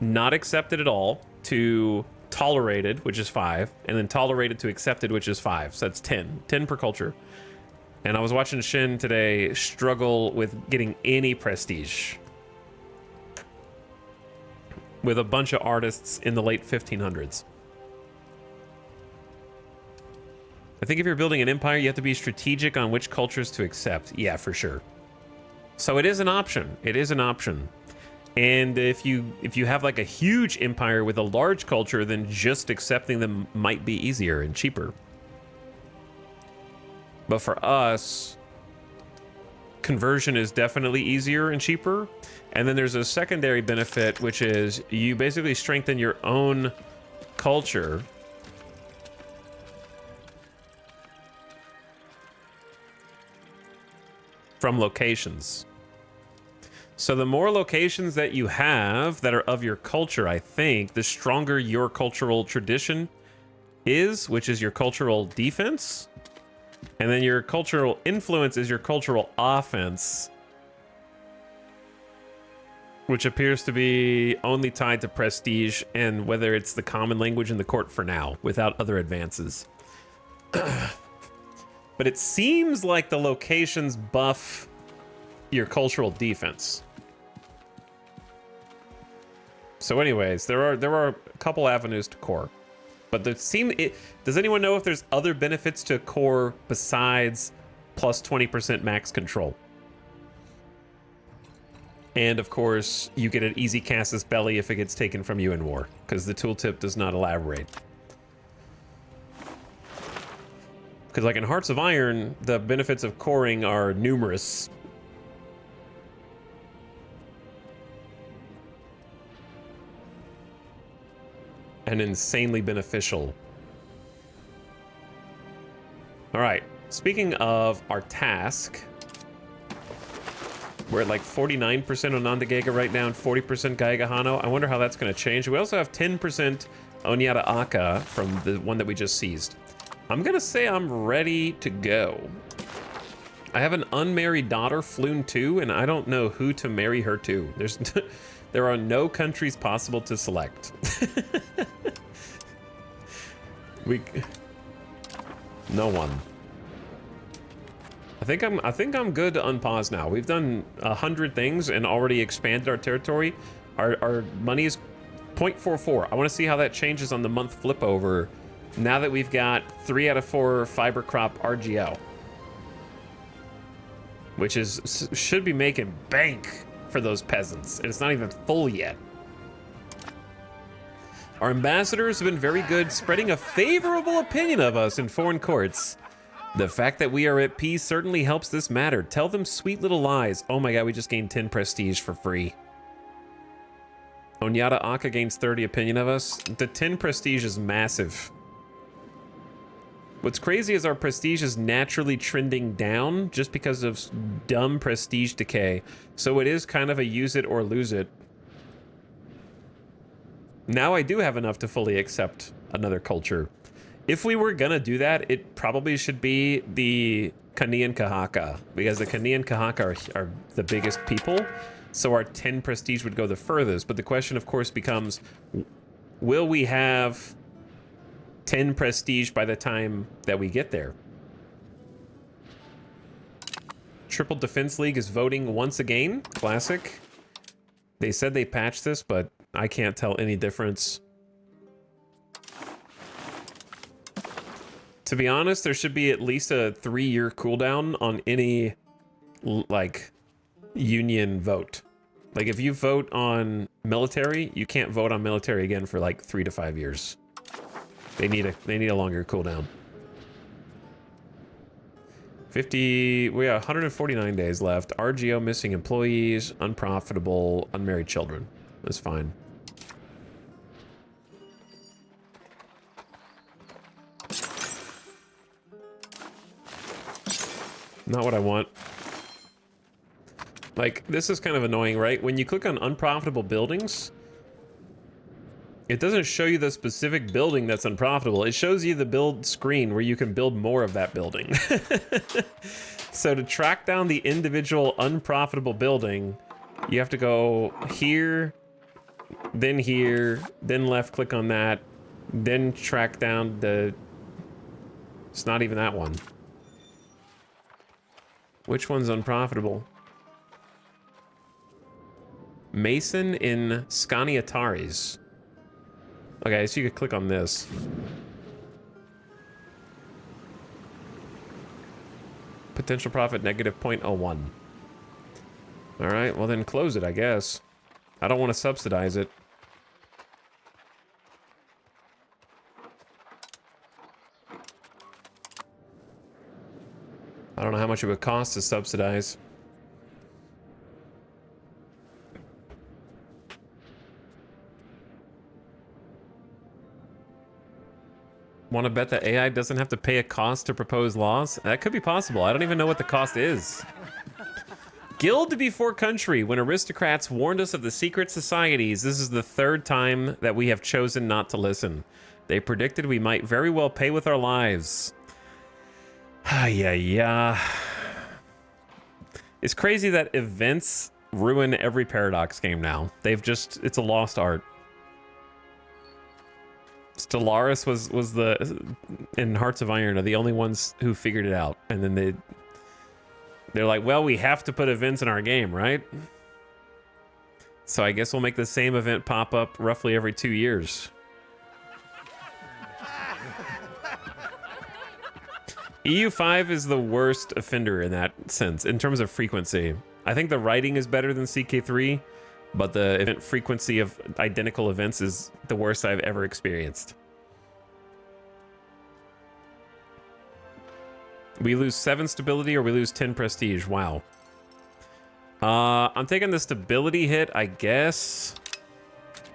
not accepted at all to tolerated, which is 5, and then tolerated to accepted, which is 5. So that's 10. 10 per culture. And I was watching Shin today struggle with getting any prestige with a bunch of artists in the late 1500s. I think if you're building an empire, you have to be strategic on which cultures to accept. Yeah, for sure. So it is an option. It is an option. And if you have like a huge empire with a large culture, then just accepting them might be easier and cheaper. But for us, conversion is definitely easier and cheaper. And then there's a secondary benefit, which is you basically strengthen your own culture from locations. So the more locations that you have that are of your culture, I think, the stronger your cultural tradition is, which is your cultural defense. And then your cultural influence is your cultural offense, which appears to be only tied to prestige and whether it's the common language in the court for now, without other advances. But it seems like the locations buff your cultural defense. So anyways, there are a couple avenues to core. But does anyone know if there's other benefits to core besides plus 20% max control? And of course, you get an easy Casus Belli if it gets taken from you in war, because the tooltip does not elaborate. Because like in Hearts of Iron, the benefits of coring are numerous. And insanely beneficial. All right, speaking of our task, we're at like 49% Ononda Geiga right now and 40% Geiga Hano. I wonder how that's going to change. We also have 10% Onyata Aka from the one that we just seized. I'm going to say I'm ready to go. I have an unmarried daughter, Floon 2, and I don't know who to marry her to. There are no countries possible to select. No one. I think I'm good to unpause now. We've done 100 things and already expanded our territory. Our money is 0.44. I want to see how that changes on the month flip over now that we've got 3 out of 4 fiber crop RGO, which should be making bank for those peasants, and it's not even full yet. Our ambassadors have been very good, spreading a favorable opinion of us in foreign courts. The fact that we are at peace certainly helps this matter. Tell them sweet little lies. Oh my god, we just gained 10 prestige for free. Onyata Aka gains 30 opinion of us. The 10 prestige is massive. What's crazy is our prestige is naturally trending down just because of dumb prestige decay. So it is kind of a use it or lose it. Now I do have enough to fully accept another culture. If we were gonna do that, it probably should be the Kanian Kahaka, because the Kanian Kahaka are the biggest people, so our 10 prestige would go the furthest. But the question, of course, becomes, will we have 10 prestige by the time that we get there? Triple Defense League is voting once again. Classic. They said they patched this, but I can't tell any difference. To be honest, there should be at least a 3-year cooldown on any, like, union vote. Like, if you vote on military, you can't vote on military again for, like, 3 to 5 years. They need a longer cooldown. We have 149 days left. RGO missing employees, unprofitable, unmarried children. That's fine. Not what I want. Like, this is kind of annoying, right? When you click on unprofitable buildings, it doesn't show you the specific building that's unprofitable. It shows you the build screen where you can build more of that building. So to track down the individual unprofitable building, you have to go here, then left click on that, then track down the... It's not even that one. Which one's unprofitable? Mason in Scaniataris. Okay, so you could click on this. Potential profit negative 0.01. All right, well then close it, I guess. I don't want to subsidize it. I don't know how much it would cost to subsidize. Want to bet that AI doesn't have to pay a cost to propose laws? That could be possible. I don't even know what the cost is. Guild before country. When aristocrats warned us of the secret societies, this is the 3rd time that we have chosen not to listen. They predicted we might very well pay with our lives. Yeah. It's crazy that events ruin every Paradox game now. It's a lost art. Stellaris was and Hearts of Iron are the only ones who figured it out. And then they're like, well, we have to put events in our game, right? So I guess we'll make the same event pop up roughly every 2 years. EU5 is the worst offender in that sense, in terms of frequency. I think the writing is better than CK3, but the event frequency of identical events is the worst I've ever experienced. We lose 7 stability or we lose 10 prestige. Wow. I'm taking the stability hit, I guess.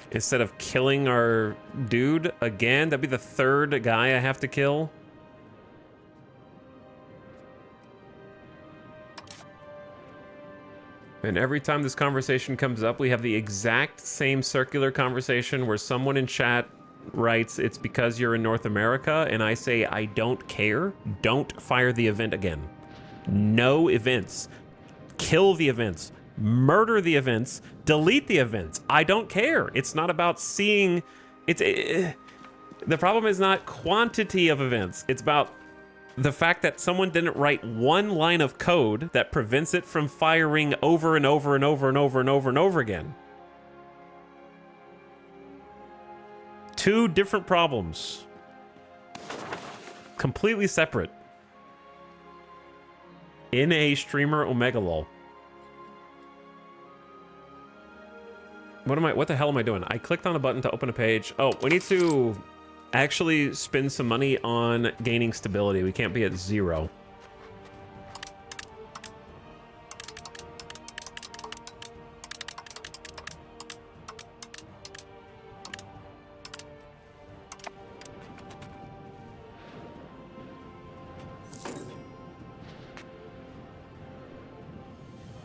Instead of killing our dude again. That'd be the 3rd guy I have to kill. And every time this conversation comes up, we have the exact same circular conversation where someone in chat writes, "It's because you're in North America," and I say, "I don't care. Don't fire the event again. No events. Kill the events. Murder the events. Delete the events. I don't care." It's not about seeing... the problem is not quantity of events. It's about the fact that someone didn't write one line of code that prevents it from firing over and over and over and over and over and over again. 2 different problems. Completely separate. In a streamer Omega lol. What the hell am I doing? I clicked on a button to open a page. Oh, we need to actually spend some money on gaining stability. We can't be at 0.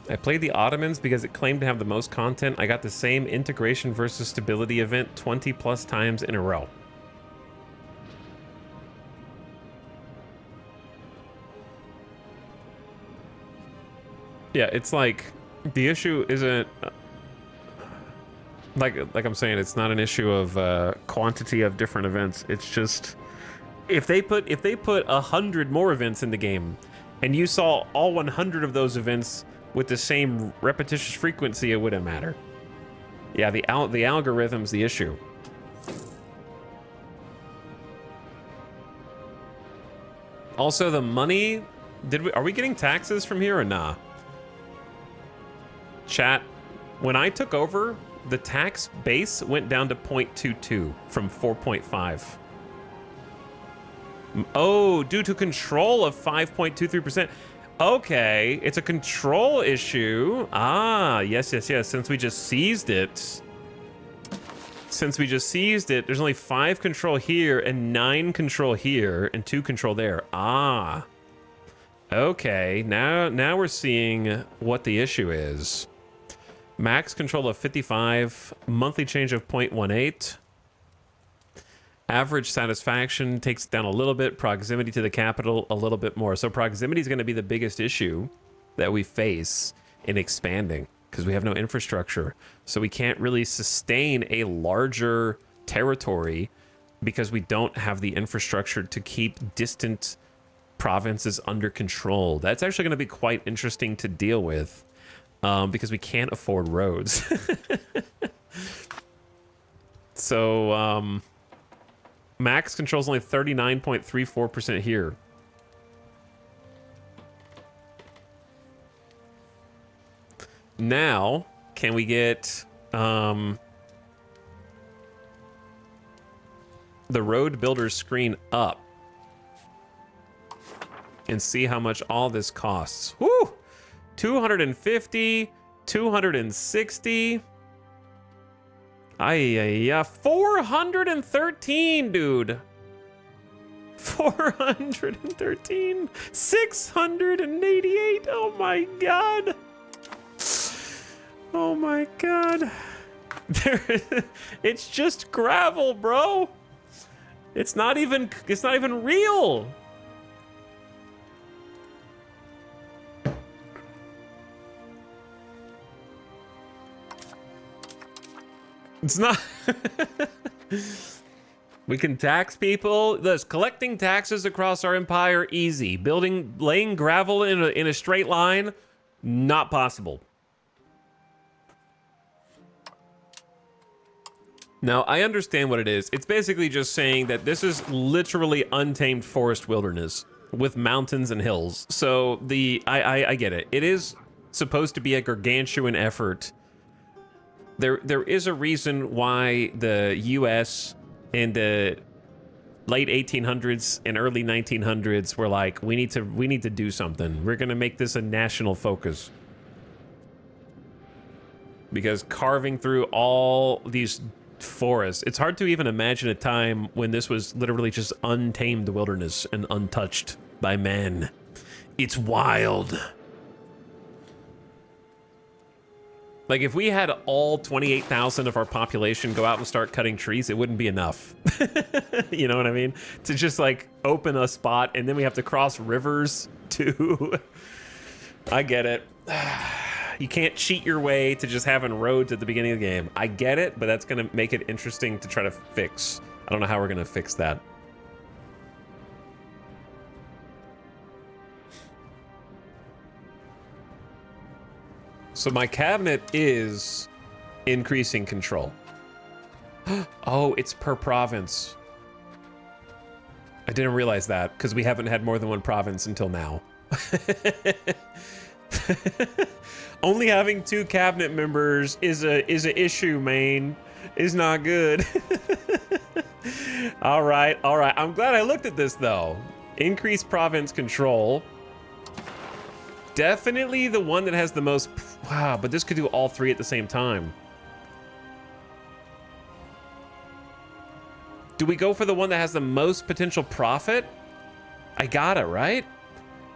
I played the Ottomans because it claimed to have the most content. I got the same integration versus stability event 20+ times in a row. Yeah, it's like the issue isn't like I'm saying, it's not an issue of quantity of different events. It's just if they put 100 more events in the game and you saw all 100 of those events with the same repetitious frequency, it wouldn't matter. Yeah, the algorithm's the issue. Also, the money, are we getting taxes from here or nah? Chat, when I took over, the tax base went down to 0.22 from 4.5. Oh, due to control of 5.23%. Okay, it's a control issue. Ah, yes. Since we just seized it. There's only 5 control here and 9 control here and 2 control there. Ah. Okay, now we're seeing what the issue is. Max control of 55, monthly change of 0.18. Average satisfaction takes it down a little bit. Proximity to the capital a little bit more. So proximity is going to be the biggest issue that we face in expanding because we have no infrastructure. So we can't really sustain a larger territory because we don't have the infrastructure to keep distant provinces under control. That's actually going to be quite interesting to deal with because we can't afford roads. So, max control's only 39.34% here. Now, can we get the road builder screen up and see how much all this costs? Woo! 250, 260. Yeah, 413, dude. 413. 688. Oh my god. Oh my god. It's just gravel, bro. It's not even real. It's not. We can tax people. Collecting taxes across our empire, easy. Laying gravel in a straight line, not possible. Now, I understand what it is. It's basically just saying that this is literally untamed forest wilderness with mountains and hills. So I get it. It is supposed to be a gargantuan effort. There is a reason why the US in the late 1800s and early 1900s were like, we need to do something. We're going to make this a national focus. Because carving through all these forests, it's hard to even imagine a time when this was literally just untamed wilderness and untouched by man. It's wild. Like, if we had all 28,000 of our population go out and start cutting trees, it wouldn't be enough. You know what I mean? To just, like, open a spot, and then we have to cross rivers, too. I get it. You can't cheat your way to just having roads at the beginning of the game. I get it, but that's going to make it interesting to try to fix. I don't know how we're going to fix that. So my cabinet is increasing control. Oh, it's per province. I didn't realize that because we haven't had more than one province until now. Only having 2 cabinet members is a issue, Maine. Is not good. All right. I'm glad I looked at this though. Increased province control. Definitely the one that has the most. Wow, but this could do all 3 at the same time. Do we go for the one that has the most potential profit? I got it, right?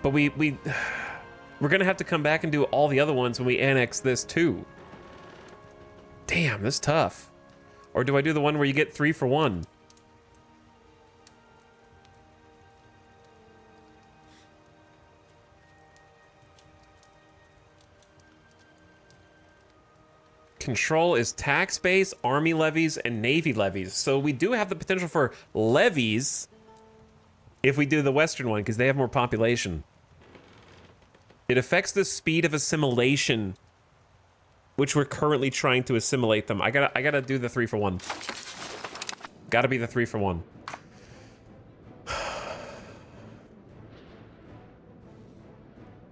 But we're gonna have to come back and do all the other ones when we annex this too. Damn, this is tough. Or do I do the one where you get 3 for 1? Control is tax base, army levies, and navy levies. So we do have the potential for levies if we do the western one because they have more population. It affects the speed of assimilation, which we're currently trying to assimilate them. I gotta do the 3 for 1. Gotta be the 3 for 1.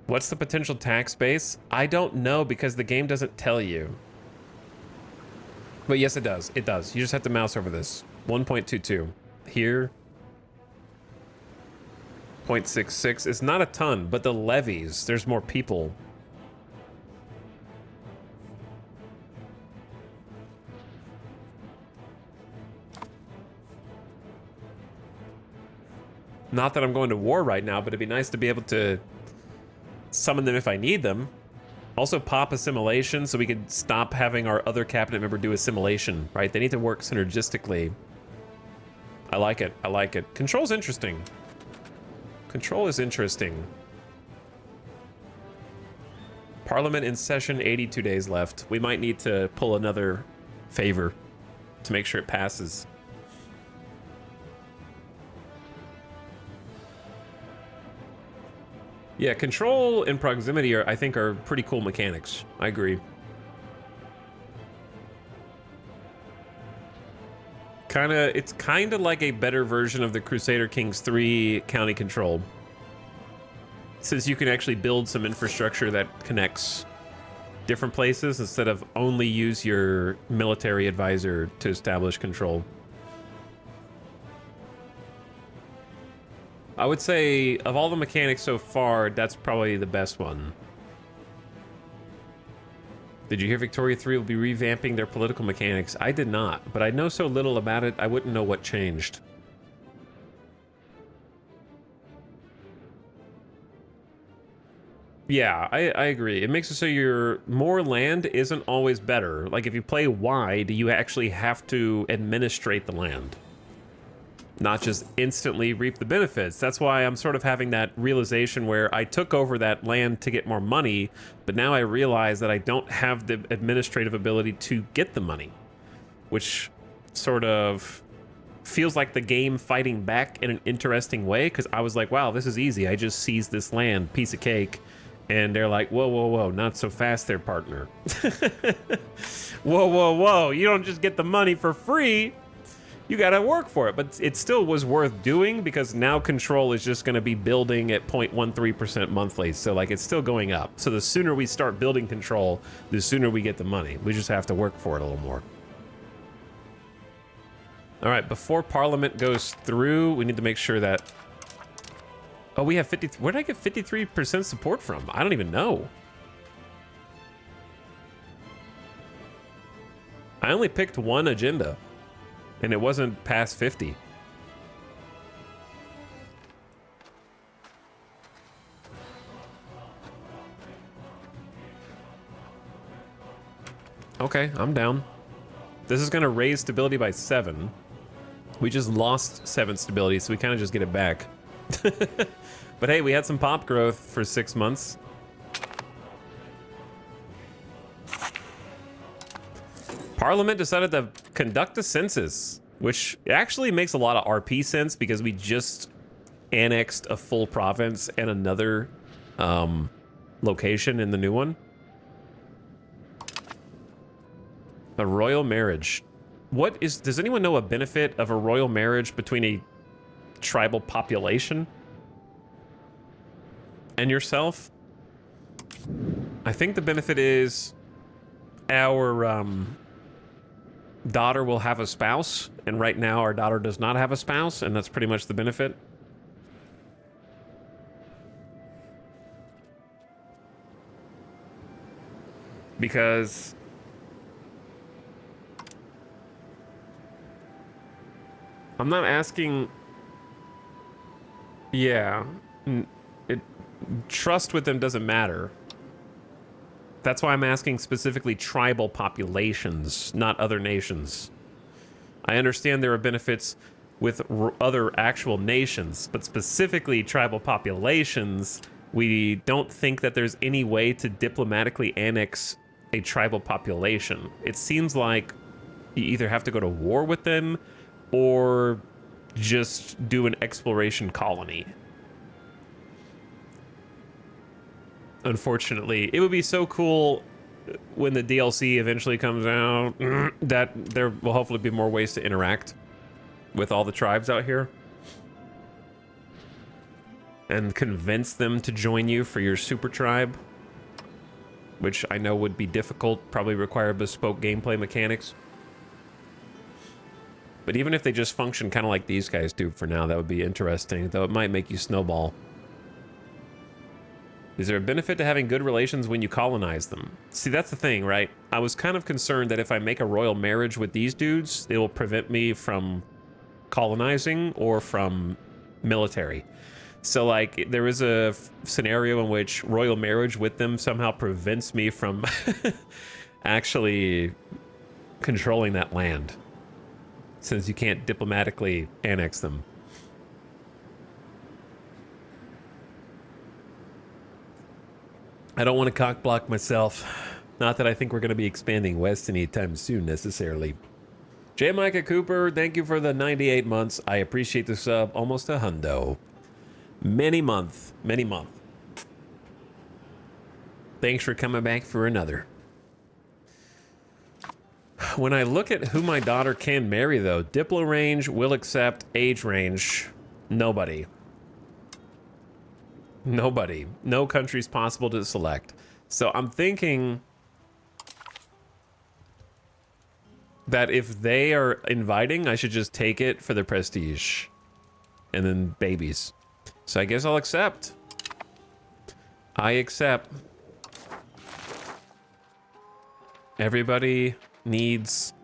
What's the potential tax base? I don't know because the game doesn't tell you. But yes, it does. It does. You just have to mouse over this. 1.22. Here. 0.66. It's not a ton, but the levies, there's more people. Not that I'm going to war right now, but it'd be nice to be able to summon them if I need them. Also pop assimilation so we could stop having our other cabinet member do assimilation, right? They need to work synergistically. I like it. I like it. Control's interesting. Control is interesting. Parliament in session, 82 days left. We might need to pull another favor to make sure it passes. Yeah, control and proximity I think are pretty cool mechanics. I agree. It's kind of like a better version of the Crusader Kings 3 county control. Since you can actually build some infrastructure that connects different places instead of only use your military advisor to establish control. I would say, of all the mechanics so far, that's probably the best one. Did you hear Victoria 3 will be revamping their political mechanics? I did not, but I know so little about it, I wouldn't know what changed. Yeah, I agree. It makes it so your more land isn't always better. Like, if you play wide, you actually have to administrate the land, not just instantly reap the benefits. That's why I'm sort of having that realization where I took over that land to get more money, but now I realize that I don't have the administrative ability to get the money, which sort of feels like the game fighting back in an interesting way, because I was like, wow, this is easy. I just seized this land, piece of cake, And they're like, whoa, whoa, whoa, not so fast there, partner. Whoa, whoa, whoa, you don't just get the money for free. You gotta work for it. But it still was worth doing because now Control is just gonna be building at 0.13% monthly. So like it's still going up. So the sooner we start building Control, the sooner we get the money. We just have to work for it a little more. All right, before Parliament goes through, we need to make sure that... Oh, we have 50... Where did I get 53% support from? I don't even know. I only picked one agenda, and it wasn't past 50. Okay, I'm down. This is gonna raise stability by 7. We just lost 7 stability, so we kind of just get it back. But hey, we had some pop growth for 6 months. Parliament decided to conduct a census, which actually makes a lot of RP sense because we just annexed a full province and another location in the new one. A royal marriage. Does anyone know a benefit of a royal marriage between a tribal population and yourself? I think the benefit is our daughter will have a spouse, and right now our daughter does not have a spouse, and that's pretty much the benefit. Because I'm not asking... Yeah. Trust with them doesn't matter. That's why I'm asking specifically tribal populations, not other nations. I understand there are benefits with other actual nations, but specifically tribal populations, we don't think that there's any way to diplomatically annex a tribal population. It seems like you either have to go to war with them or just do an exploration colony. Unfortunately, it would be so cool when the DLC eventually comes out that there will hopefully be more ways to interact with all the tribes out here and convince them to join you for your super tribe, which I know would be difficult, probably require bespoke gameplay mechanics. But even if they just function kind of like these guys do for now, that would be interesting, though it might make you snowball. Is there a benefit to having good relations when you colonize them? See, that's the thing, right? I was kind of concerned that if I make a royal marriage with these dudes, it will prevent me from colonizing or from military. So, like, there is a scenario in which royal marriage with them somehow prevents me from actually controlling that land, since you can't diplomatically annex them. I don't want to cock block myself. Not that I think we're going to be expanding west anytime soon, necessarily. J. Micah Cooper, thank you for the 98 months. I appreciate the sub. Almost a hundo. Many month. Thanks for coming back for another. When I look at who my daughter can marry, though, Diplo range, will accept, age range, nobody. Nobody. No countries possible to select. So I'm thinking that if they are inviting, I should just take it for the prestige. And then babies. So I guess I'll accept. I accept. Everybody needs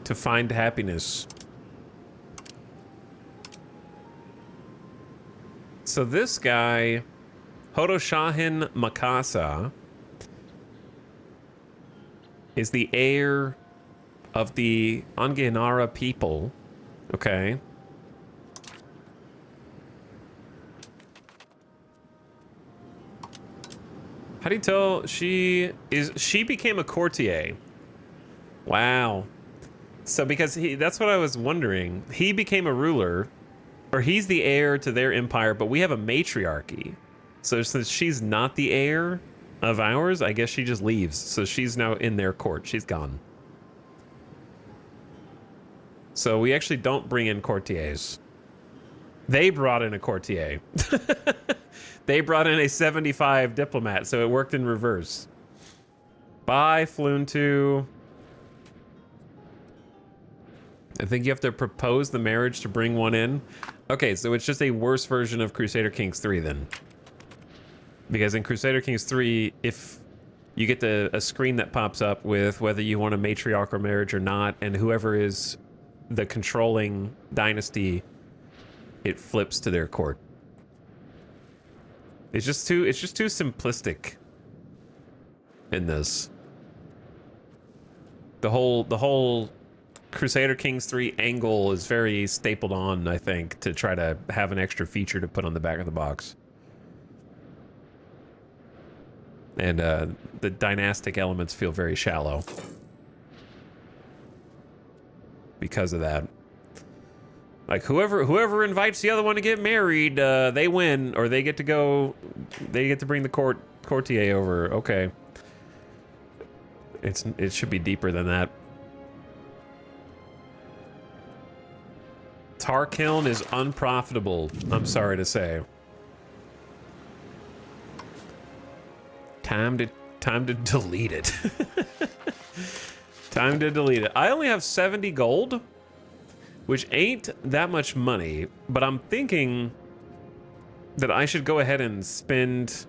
to find happiness. So this guy, Hodoshahin Makasa, is the heir of the Anganara people. Okay. How do you tell she became a courtier? Wow. So because that's what I was wondering. He became a ruler, or he's the heir to their empire, but we have a matriarchy. So since she's not the heir of ours, I guess she just leaves. So she's now in their court. She's gone. So we actually don't bring in courtiers. They brought in a courtier. They brought in a 75 diplomat, so it worked in reverse. Bye, Floon 2. I think you have to propose the marriage to bring one in. Okay, so it's just a worse version of Crusader Kings 3 then. Because in Crusader Kings 3, if you get a screen that pops up with whether you want a matriarchal marriage or not, and whoever is the controlling dynasty, it flips to their court. It's just too simplistic in this. The whole Crusader Kings 3 angle is very stapled on, I think, to try to have an extra feature to put on the back of the box. And the dynastic elements feel very shallow because of that. Like whoever invites the other one to get married, they win, or they get to bring the courtier over. Okay. It should be deeper than that. Tarkiln is unprofitable, I'm sorry to say. Time to delete it. Time to delete it. I only have 70 gold, which ain't that much money, but I'm thinking that I should go ahead and spend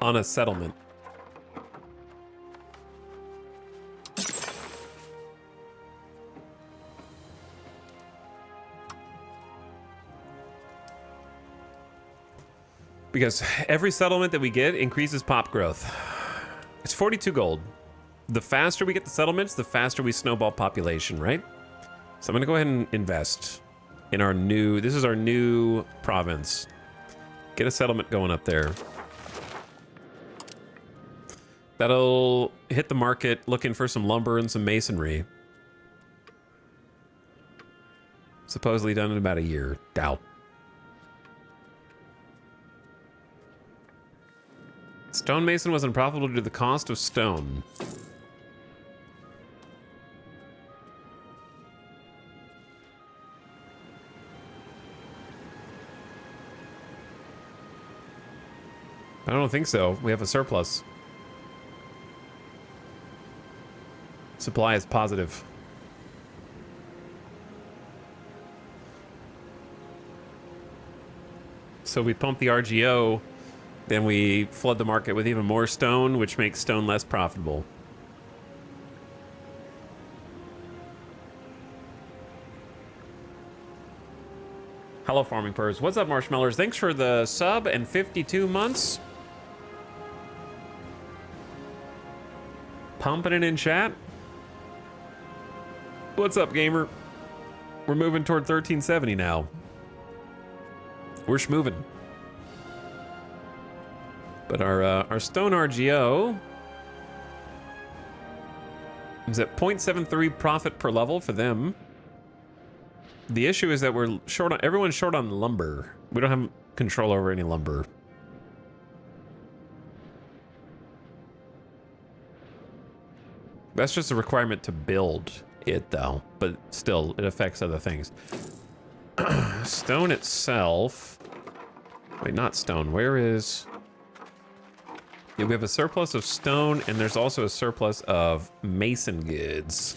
on a settlement. Because every settlement that we get increases pop growth. It's 42 gold. The faster we get the settlements, the faster we snowball population, right? So I'm gonna go ahead and invest in our new, this is our new province. Get a settlement going up there. That'll hit the market looking for some lumber and some masonry. Supposedly done in about a year. Doubt. Stonemason was unprofitable due to the cost of stone. I don't think so. We have a surplus. Supply is positive. So we pump the RGO, then we flood the market with even more stone, which makes stone less profitable. Hello, Farming Purrs. What's up, Marshmallers? Thanks for the sub and 52 months. Pumping it in chat. What's up, gamer? We're moving toward 1370 now. We're schmoving. But our stone RGO is at 0.73 profit per level for them. The issue is that we're short on, everyone's short on lumber. We don't have control over any lumber. That's just a requirement to build it, though. But still, it affects other things. Stone itself... Wait, not stone. Where is... Yeah, we have a surplus of stone, and there's also a surplus of mason goods.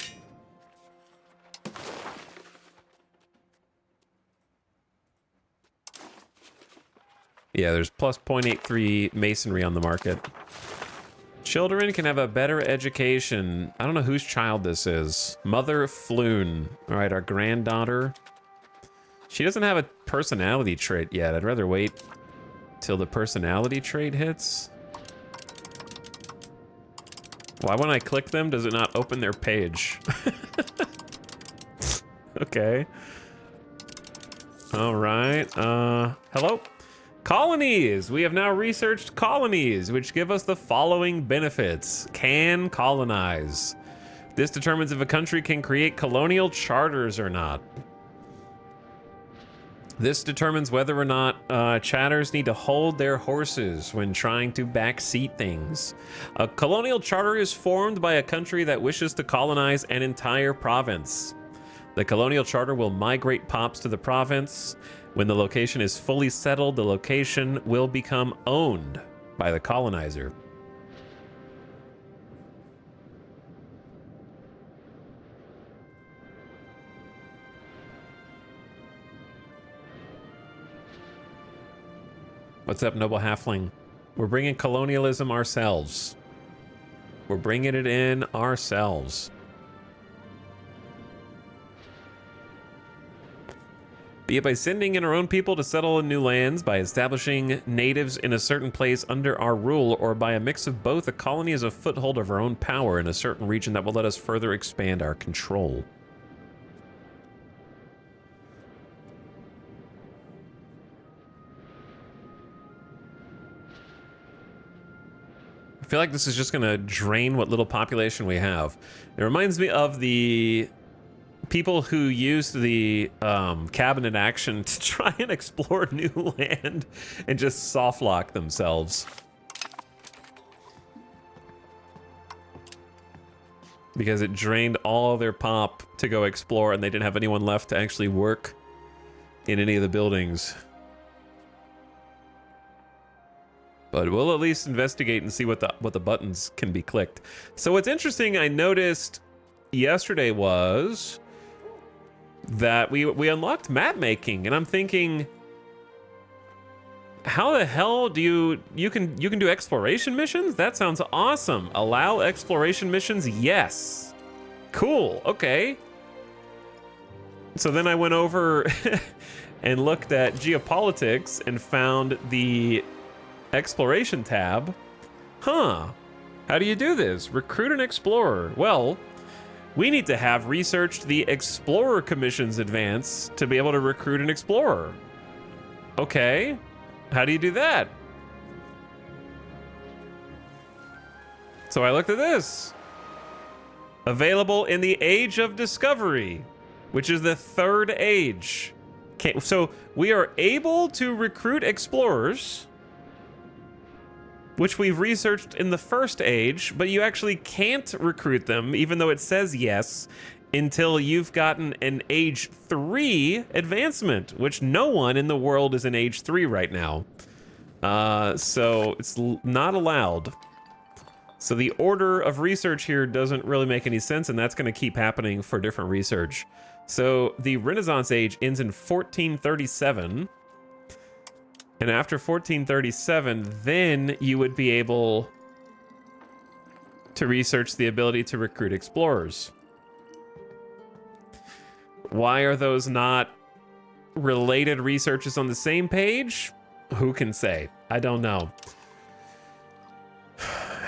Yeah, there's plus 0.83 masonry on the market. Children can have a better education. I don't know whose child this is. Mother Floon. All right, our granddaughter. She doesn't have a personality trait yet. I'd rather wait till the personality trait hits. Why when I click them, does it not open their page? Okay. All right. Hello? Colonies! We have now researched colonies, which give us the following benefits. Can colonize. This determines if a country can create colonial charters or not. This determines whether or not chatters need to hold their horses when trying to backseat things. A colonial charter is formed by a country that wishes to colonize an entire province. The colonial charter will migrate pops to the province. When the location is fully settled, the location will become owned by the colonizer. What's up, Noble Halfling? We're bringing colonialism ourselves. We're bringing it in ourselves. Be it by sending in our own people to settle in new lands, by establishing natives in a certain place under our rule, or by a mix of both, a colony is a foothold of our own power in a certain region that will let us further expand our control. I feel like this is just gonna drain what little population we have. It reminds me of the people who used the cabinet action to try and explore new land and just soft lock themselves. Because it drained all their pop to go explore and they didn't have anyone left to actually work in any of the buildings. But we'll at least investigate and see what the buttons can be clicked. So what's interesting, I noticed yesterday was that we unlocked map making, and I'm thinking, how the hell do you can do exploration missions? That sounds awesome. Allow exploration missions? Yes. Cool. Okay. So then I went over and looked at geopolitics and found the exploration tab. Huh. How do you do this? Recruit an explorer. Well, we need to have researched the Explorer Commission's advance to be able to recruit an explorer. Okay. How do you do that? So I looked at this. Available in the Age of Discovery, which is the third age. Okay, so we are able to recruit explorers, which we've researched in the first age, but you actually can't recruit them, even though it says yes, until you've gotten an age 3 advancement, which no one in the world is in age 3 right now. So it's not allowed. So the order of research here doesn't really make any sense, and that's going to keep happening for different research. So the Renaissance Age ends in 1437. And after 1437, then you would be able to research the ability to recruit explorers. Why are those not related researches on the same page? Who can say? I don't know.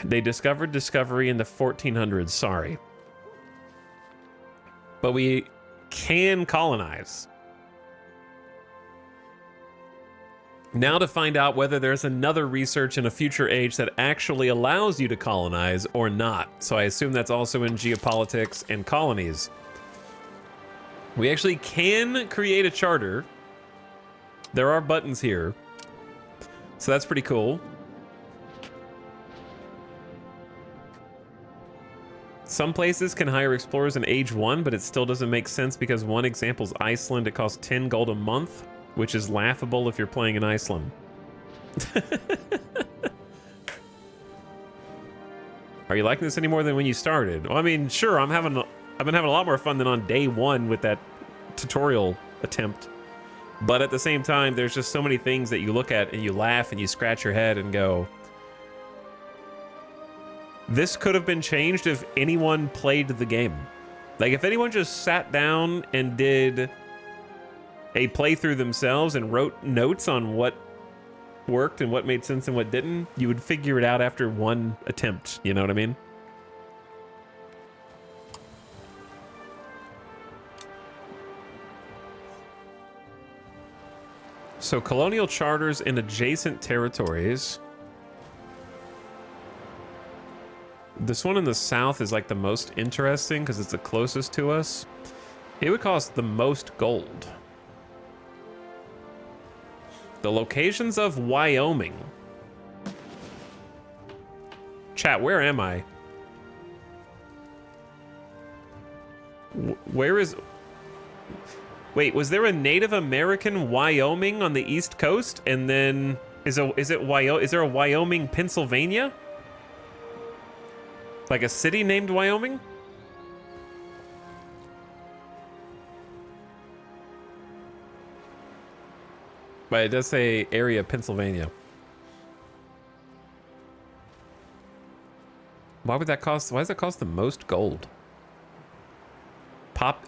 They discovered Discovery in the 1400s, sorry. But we can colonize. Now to find out whether there's another research in a future age that actually allows you to colonize or not. So I assume that's also in geopolitics and colonies. We actually can create a charter. There are buttons here. So that's pretty cool. Some places can hire explorers in age 1, but it still doesn't make sense because one example is Iceland. It costs 10 gold a month, which is laughable if you're playing in Iceland. Are you liking this any more than when you started? Well, I mean, sure, I've been having a lot more fun than on day 1 with that tutorial attempt. But at the same time, there's just so many things that you look at and you laugh and you scratch your head and go, this could have been changed if anyone played the game. Like, if anyone just sat down and did a playthrough themselves and wrote notes on what worked and what made sense and what didn't, you would figure it out after one attempt. You know what I mean? So colonial charters in adjacent territories. This one in the south is like the most interesting because it's the closest to us. It would cost the most gold. The locations of Wyoming. Chat, where am I? Where is... Wait, was there a Native American Wyoming on the East Coast? And then is there a Wyoming, Pennsylvania? Like a city named Wyoming? But it does say area Pennsylvania. Why does that cost the most gold?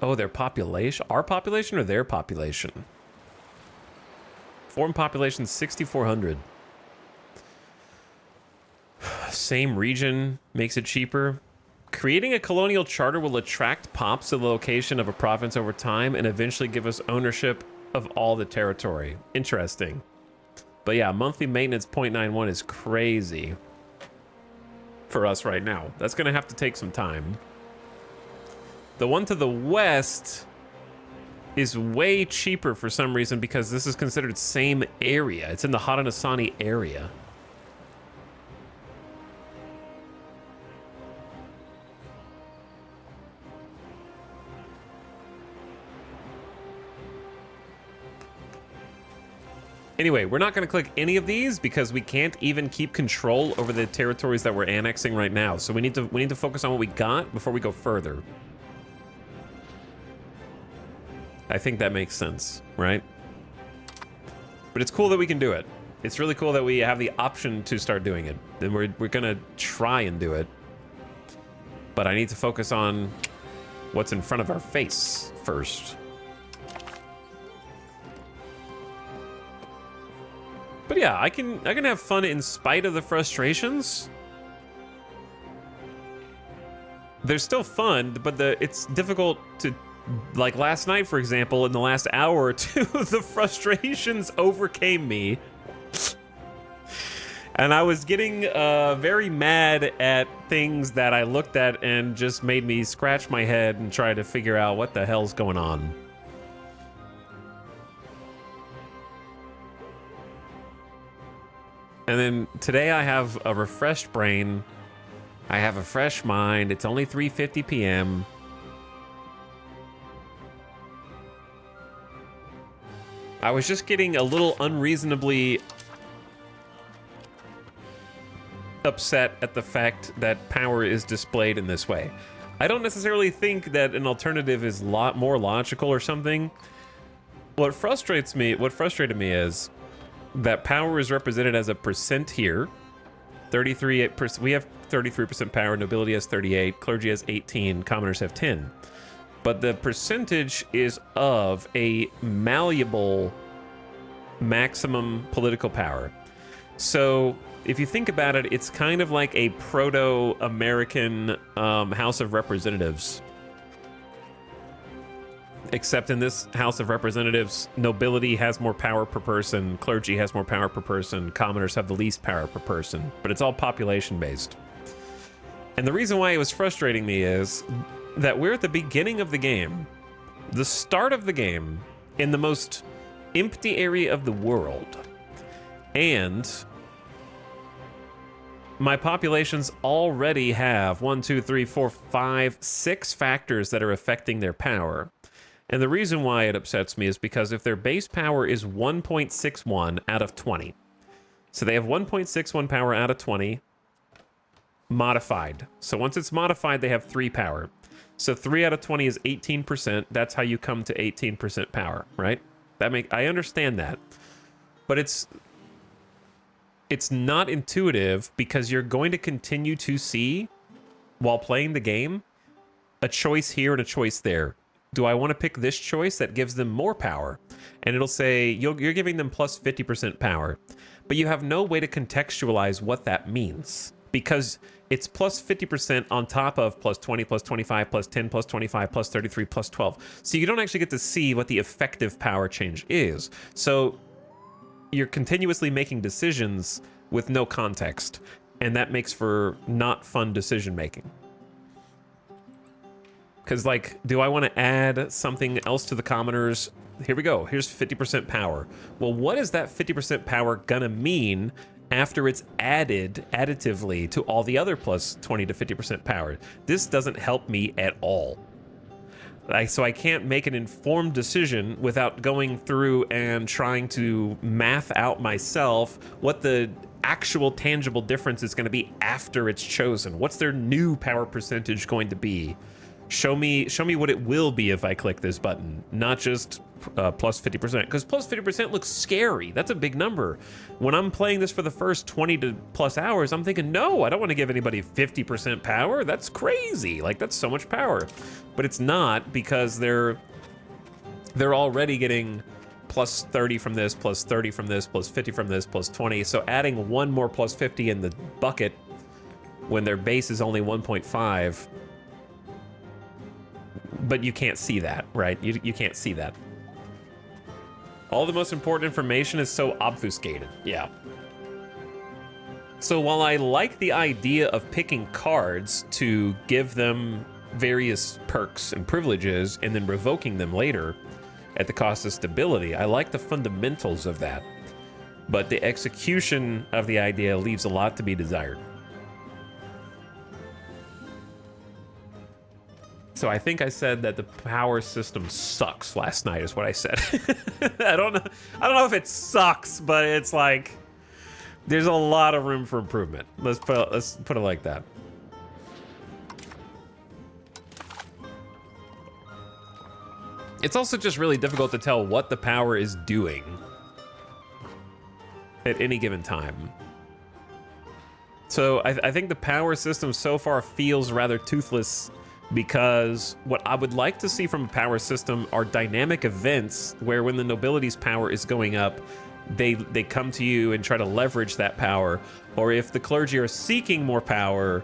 Their population? Our population or their population? Foreign population 6,400. Same region makes it cheaper. Creating a colonial charter will attract pops to the location of a province over time and eventually give us ownership of all the territory. Interesting. But yeah, monthly maintenance 0.91 is crazy for us right now. That's gonna have to take some time. The one to the west is way cheaper for some reason because this is considered same area. It's in the Haudenosaunee area. Anyway, we're not going to click any of these because we can't even keep control over the territories that we're annexing right now. So we need to focus on what we got before we go further. I think that makes sense, right? But it's cool that we can do it. It's really cool that we have the option to start doing it. And we're going to try and do it. But I need to focus on what's in front of our face first. But yeah, I can have fun in spite of the frustrations. They're still fun, but it's difficult to, like last night, for example, in the last hour or two, the frustrations overcame me. And I was getting very mad at things that I looked at and just made me scratch my head and try to figure out what the hell's going on. And then today I have a refreshed brain. I have a fresh mind. It's only 3:50 p.m. I was just getting a little unreasonably upset at the fact that power is displayed in this way. I don't necessarily think that an alternative is more logical or something. What frustrated me is that power is represented as a percent here. 33%. We have 33% power. Nobility has 38. Clergy has 18. Commoners have 10. But the percentage is of a malleable maximum political power. So if you think about it, it's kind of like a proto-American House of Representatives. Except in this House of Representatives, nobility has more power per person, clergy has more power per person, commoners have the least power per person, but it's all population-based. And the reason why it was frustrating me is that we're at the beginning of the game, the start of the game, in the most empty area of the world. And my populations already have 1, 2, 3, 4, 5, 6 factors that are affecting their power. And the reason why it upsets me is because if their base power is 1.61 out of 20, so they have 1.61 power out of 20 modified. So once it's modified, they have 3 power. So 3 out of 20 is 18%. That's how you come to 18% power, right? I understand that. But it's not intuitive because you're going to continue to see, while playing the game, a choice here and a choice there. Do I want to pick this choice that gives them more power? And it'll say, you're giving them plus 50% power. But you have no way to contextualize what that means. Because it's plus 50% on top of plus 20, plus 25, plus 10, plus 25, plus 33, plus 12. So you don't actually get to see what the effective power change is. So you're continuously making decisions with no context. and that makes for not fun decision making. Because, like, do I want to add something else to the commoners? Here we go. Here's 50% power. Well, what is that 50% power gonna mean after it's added additively to all the other plus 20 to 50% power? This doesn't help me at all. So I can't make an informed decision without going through and trying to math out myself what the actual tangible difference is going to be after it's chosen. What's their new power percentage going to be? Show me what it will be if I click this button, not just plus 50%, because plus 50% looks scary. That's a big number. When I'm playing this for the first 20 to plus hours, I'm thinking, no, I don't want to give anybody 50% power. That's crazy. Like, that's so much power. But it's not, because they're already getting plus 30 from this, plus 30 from this, plus 50 from this, plus 20. So adding one more plus 50 in the bucket when their base is only 1.5, but you can't see that, right? You can't see that. All the most important information is so obfuscated. Yeah. So while I like the idea of picking cards to give them various perks and privileges and then revoking them later at the cost of stability, I like the fundamentals of that. But the execution of the idea leaves a lot to be desired. So I think I said that the power system sucks last night is what I said. I don't know if it sucks, but it's like there's a lot of room for improvement. Let's put it like that. It's also just really difficult to tell what the power is doing at any given time. So I think the power system so far feels rather toothless, because what I would like to see from a power system are dynamic events where when the nobility's power is going up, they come to you and try to leverage that power. Or if the clergy are seeking more power,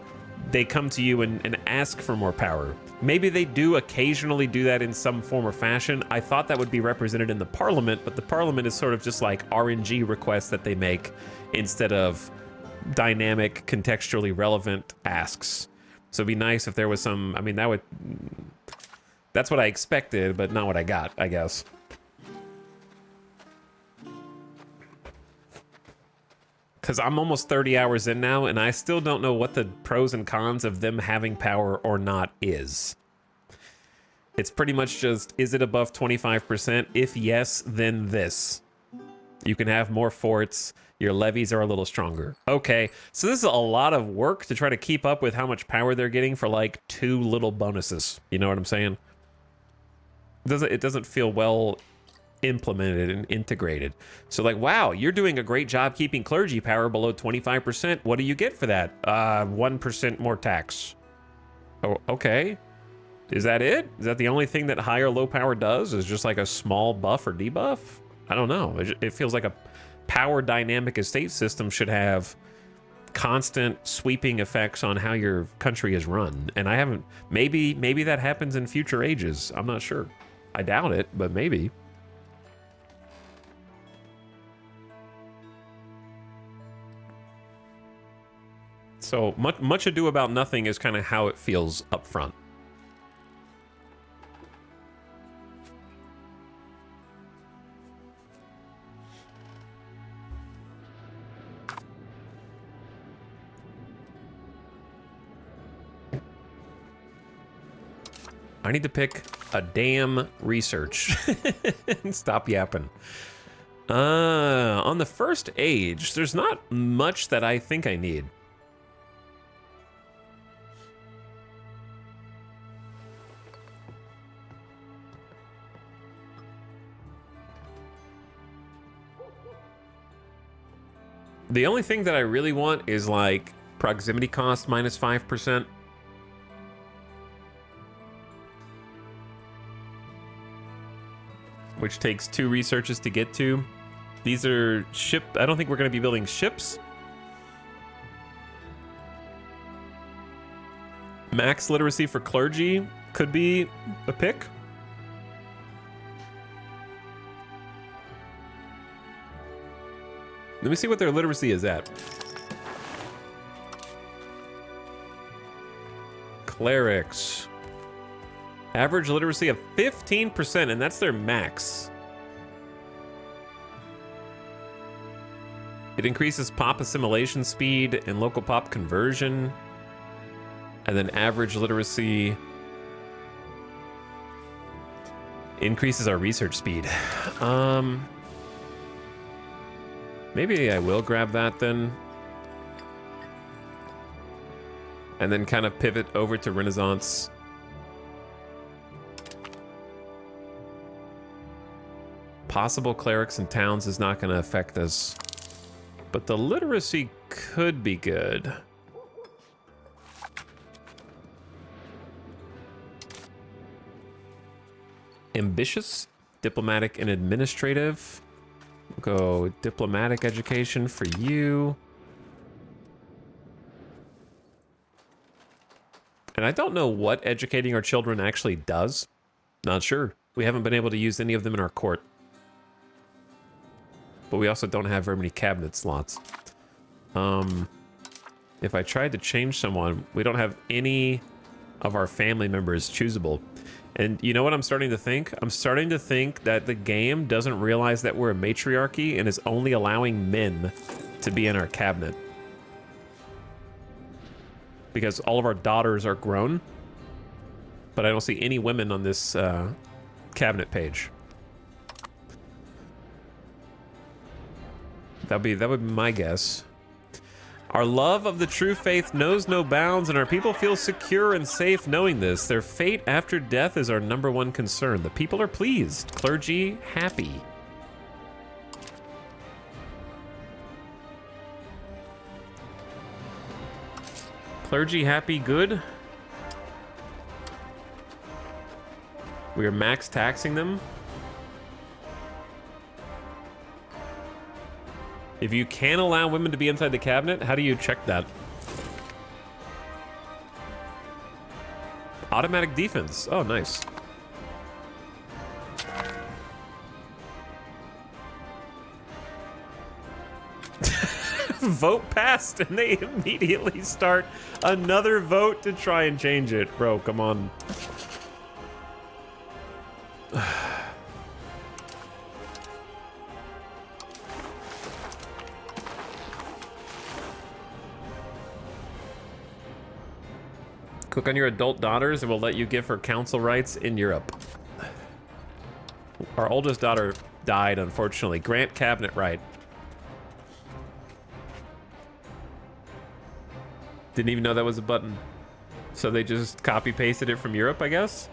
they come to you and ask for more power. Maybe they do occasionally do that in some form or fashion. I thought that would be represented in the parliament, but the parliament is sort of just like RNG requests that they make instead of dynamic, contextually relevant asks. So it'd be nice if there was some, I mean, that's what I expected, but not what I got, I guess. Because I'm almost 30 hours in now, and I still don't know what the pros and cons of them having power or not is. It's pretty much just, is it above 25%? If yes, then this. You can have more forts. Your levies are a little stronger. Okay, so this is a lot of work to try to keep up with how much power they're getting for like 2 little bonuses. You know what I'm saying? It doesn't feel well implemented and integrated. So like, wow, you're doing a great job keeping clergy power below 25%. What do you get for that? 1% more tax. Oh, okay. Is that it? Is that the only thing that high or low power does? Is just like a small buff or debuff? I don't know. It feels like a power dynamic estate system should have constant sweeping effects on how your country is run. And I haven't, maybe that happens in future ages. I'm not sure. I doubt it, but maybe. So much ado about nothing is kind of how it feels up front. I need to pick a damn research and stop yapping. On the first age, there's not much that I think I need. The only thing that I really want is like proximity cost minus 5%. Which takes 2 researches to get to. These are ship. I don't think we're going to be building ships. Max literacy for clergy could be a pick. Let me see what their literacy is at. clerics. Average literacy of 15%, and that's their max. It increases pop assimilation speed and local pop conversion. And then average literacy increases our research speed. Maybe I will grab that then. And then kind of pivot over to Renaissance. Possible clerics and towns is not going to affect us. But the literacy could be good. Ambitious, diplomatic, and administrative. We'll go diplomatic education for you. And I don't know what educating our children actually does. Not sure. We haven't been able to use any of them in our court. But we also don't have very many cabinet slots. If I tried to change someone, we don't have any of our family members choosable. And you know what I'm starting to think? I'm starting to think that the game doesn't realize that we're a matriarchy and is only allowing men to be in our cabinet. Because all of our daughters are grown, but I don't see any women on this cabinet page. That would be my guess. Our love of the true faith knows no bounds, and our people feel secure and safe knowing this. Their fate after death is our #1 concern. The people are pleased. Clergy happy. Clergy happy, good. We are max taxing them. If you can allow women to be inside the cabinet, how do you check that? Automatic defense. Oh, nice. Vote passed, and they immediately start another vote to try and change it. Bro, come on. Click on your adult daughters and we'll let you give her council rights in Europe. Our oldest daughter died, unfortunately. Grant cabinet right. Didn't even know that was a button. So they just copy pasted it from Europe, I guess.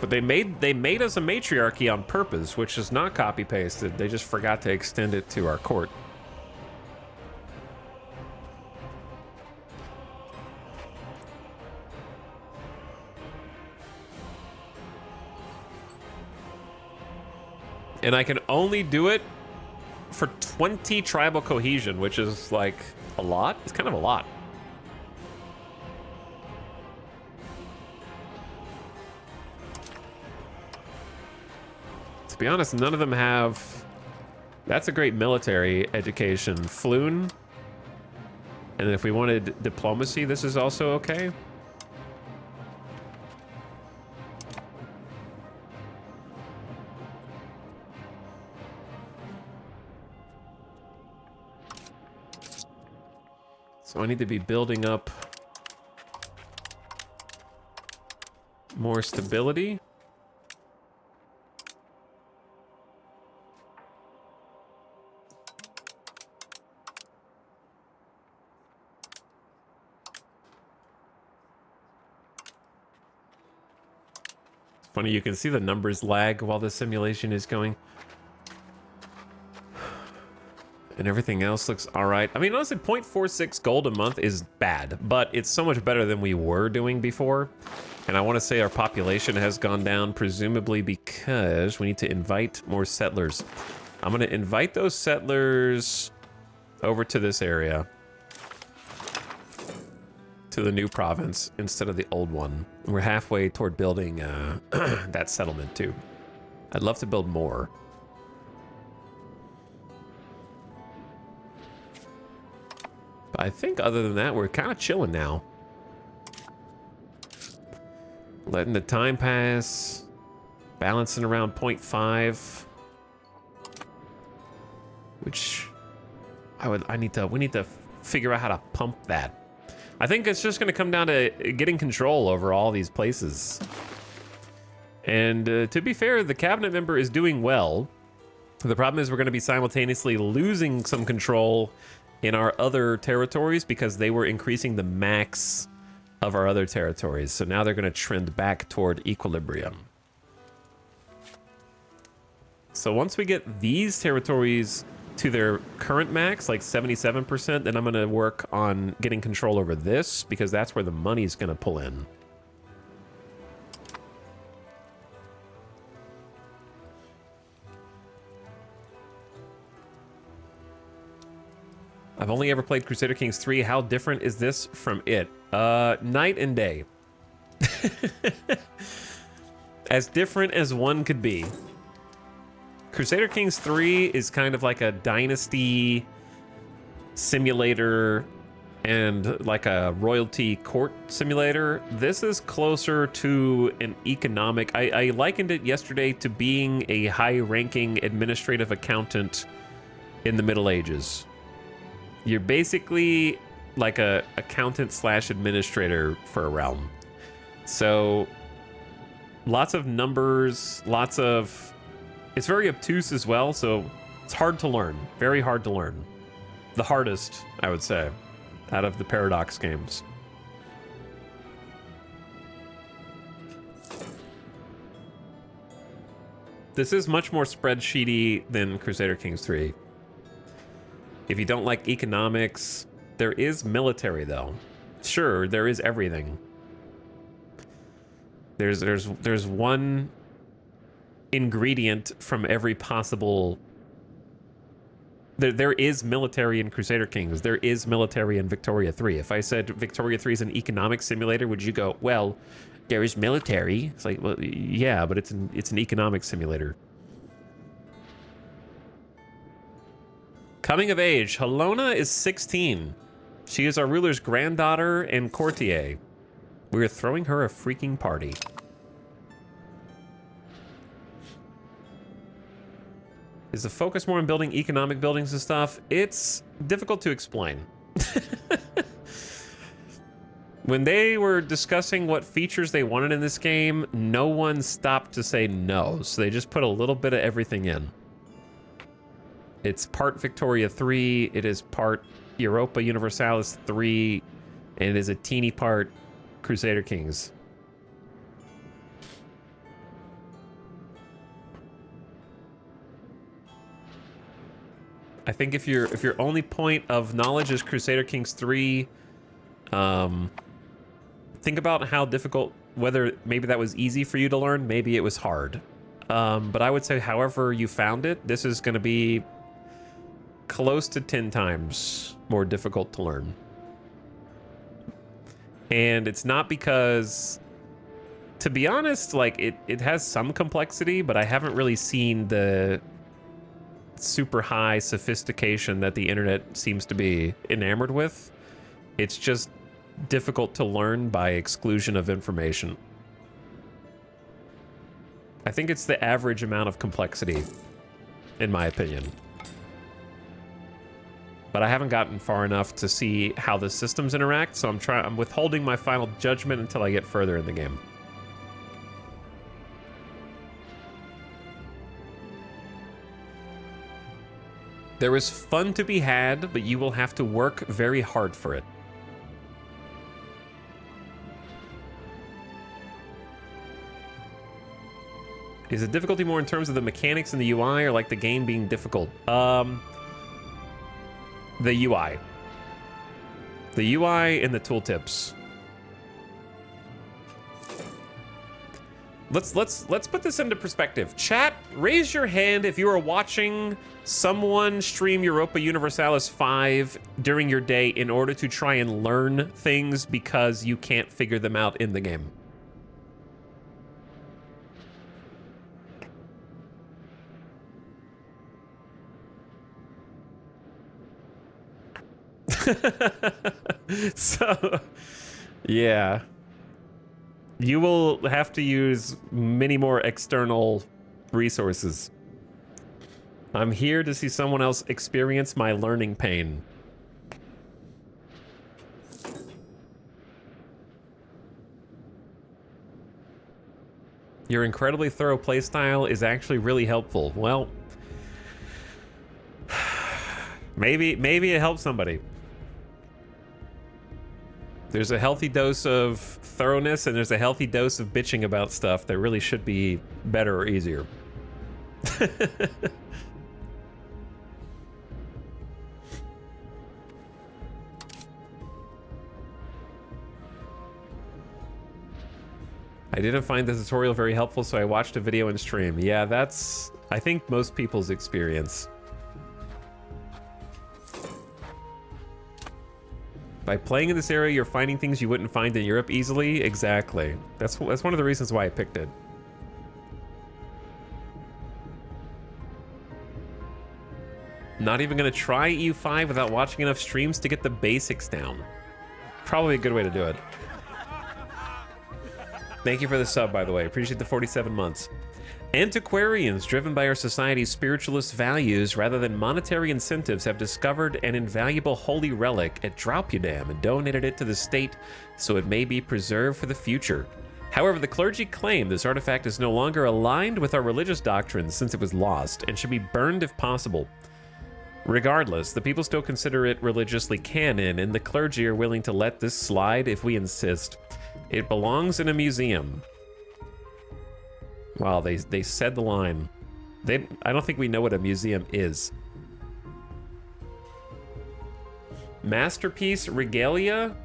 But they made us a matriarchy on purpose, which is not copy pasted. They just forgot to extend it to our court. And I can only do it for 20 tribal cohesion, which is like a lot. It's kind of a lot. To be honest, none of them have... That's a great military education. Floon. And if we wanted diplomacy, this is also okay. So I need to be building up more stability. It's funny, you can see the numbers lag while the simulation is going. And everything else looks all right. I mean, honestly, 0.46 gold a month is bad, but it's so much better than we were doing before. And I want to say our population has gone down, presumably because we need to invite more settlers. I'm going to invite those settlers over to this area. To the new province instead of the old one. We're halfway toward building that settlement too. I'd love to build more. But I think other than that, we're kind of chilling now. Letting the time pass. Balancing around 0.5. Which we need to figure out how to pump that. I think it's just going to come down to getting control over all these places. And to be fair, the cabinet member is doing well. The problem is we're going to be simultaneously losing some control in our other territories because they were increasing the max of our other territories. So now they're going to trend back toward equilibrium. So once we get these territories to their current max, like 77%, then I'm going to work on getting control over this because that's where the money's going to pull in. I've only ever played Crusader Kings 3. How different is this from it? Night and day. As different as one could be. Crusader Kings 3 is kind of like a dynasty simulator and like a royalty court simulator. This is closer to an economic... I likened it yesterday to being a high-ranking administrative accountant in the Middle Ages. You're basically like a accountant slash administrator for a realm. So lots of numbers, lots of... It's very obtuse as well, so it's hard to learn. Very hard to learn. The hardest, I would say, out of the Paradox games. This is much more spreadsheety than Crusader Kings 3. If you don't like economics, there is military though. Sure, there is everything. There's one ingredient from every possible... There is military in Crusader Kings. There is military in Victoria 3. If I said Victoria 3 is an economic simulator, would you go, well, there is military? It's like, well, yeah, but it's an economic simulator. Coming of age. Helona is 16. She is our ruler's granddaughter and courtier. We're throwing her a freaking party. Is the focus more on building economic buildings and stuff? It's difficult to explain. When they were discussing what features they wanted in this game, no one stopped to say no. So they just put a little bit of everything in. It's part Victoria 3, it is part Europa Universalis 3, and it is a teeny part Crusader Kings. I think if your only point of knowledge is Crusader Kings 3, think about how difficult, whether maybe that was easy for you to learn, maybe it was hard. But I would say however you found it, this is going to be close to 10 times more difficult to learn. And it's not because, to be honest, like it has some complexity, but I haven't really seen the super high sophistication that the internet seems to be enamored with. It's just difficult to learn by exclusion of information. I think it's the average amount of complexity, in my opinion. But I haven't gotten far enough to see how the systems interact, so I'm withholding my final judgment until I get further in the game. There is fun to be had, but you will have to work very hard for it. Is the difficulty more in terms of the mechanics and the UI, or like the game being difficult? The UI. The UI and the tooltips. Let's put this into perspective. Chat, raise your hand if you are watching someone stream Europa Universalis 5 during your day in order to try and learn things because you can't figure them out in the game. So, yeah. You will have to use many more external resources. I'm here to see someone else experience my learning pain. Your incredibly thorough playstyle is actually really helpful. Well, maybe it helps somebody. There's a healthy dose of thoroughness and there's a healthy dose of bitching about stuff that really should be better or easier. I didn't find the tutorial very helpful, so I watched a video and stream. Yeah, that's, I think, most people's experience. By playing in this area, you're finding things you wouldn't find in Europe easily. Exactly. That's one of the reasons why I picked it. Not even gonna try EU5 without watching enough streams to get the basics down. Probably a good way to do it. Thank you for the sub, by the way. Appreciate the 47 months. Antiquarians, driven by our society's spiritualist values rather than monetary incentives, have discovered an invaluable holy relic at Draupudam and donated it to the state so it may be preserved for the future. However, the clergy claim this artifact is no longer aligned with our religious doctrines since it was lost and should be burned if possible. Regardless, the people still consider it religiously canon, and the clergy are willing to let this slide if we insist. It belongs in a museum. Wow, they said the line. I don't think we know what a museum is. Masterpiece regalia?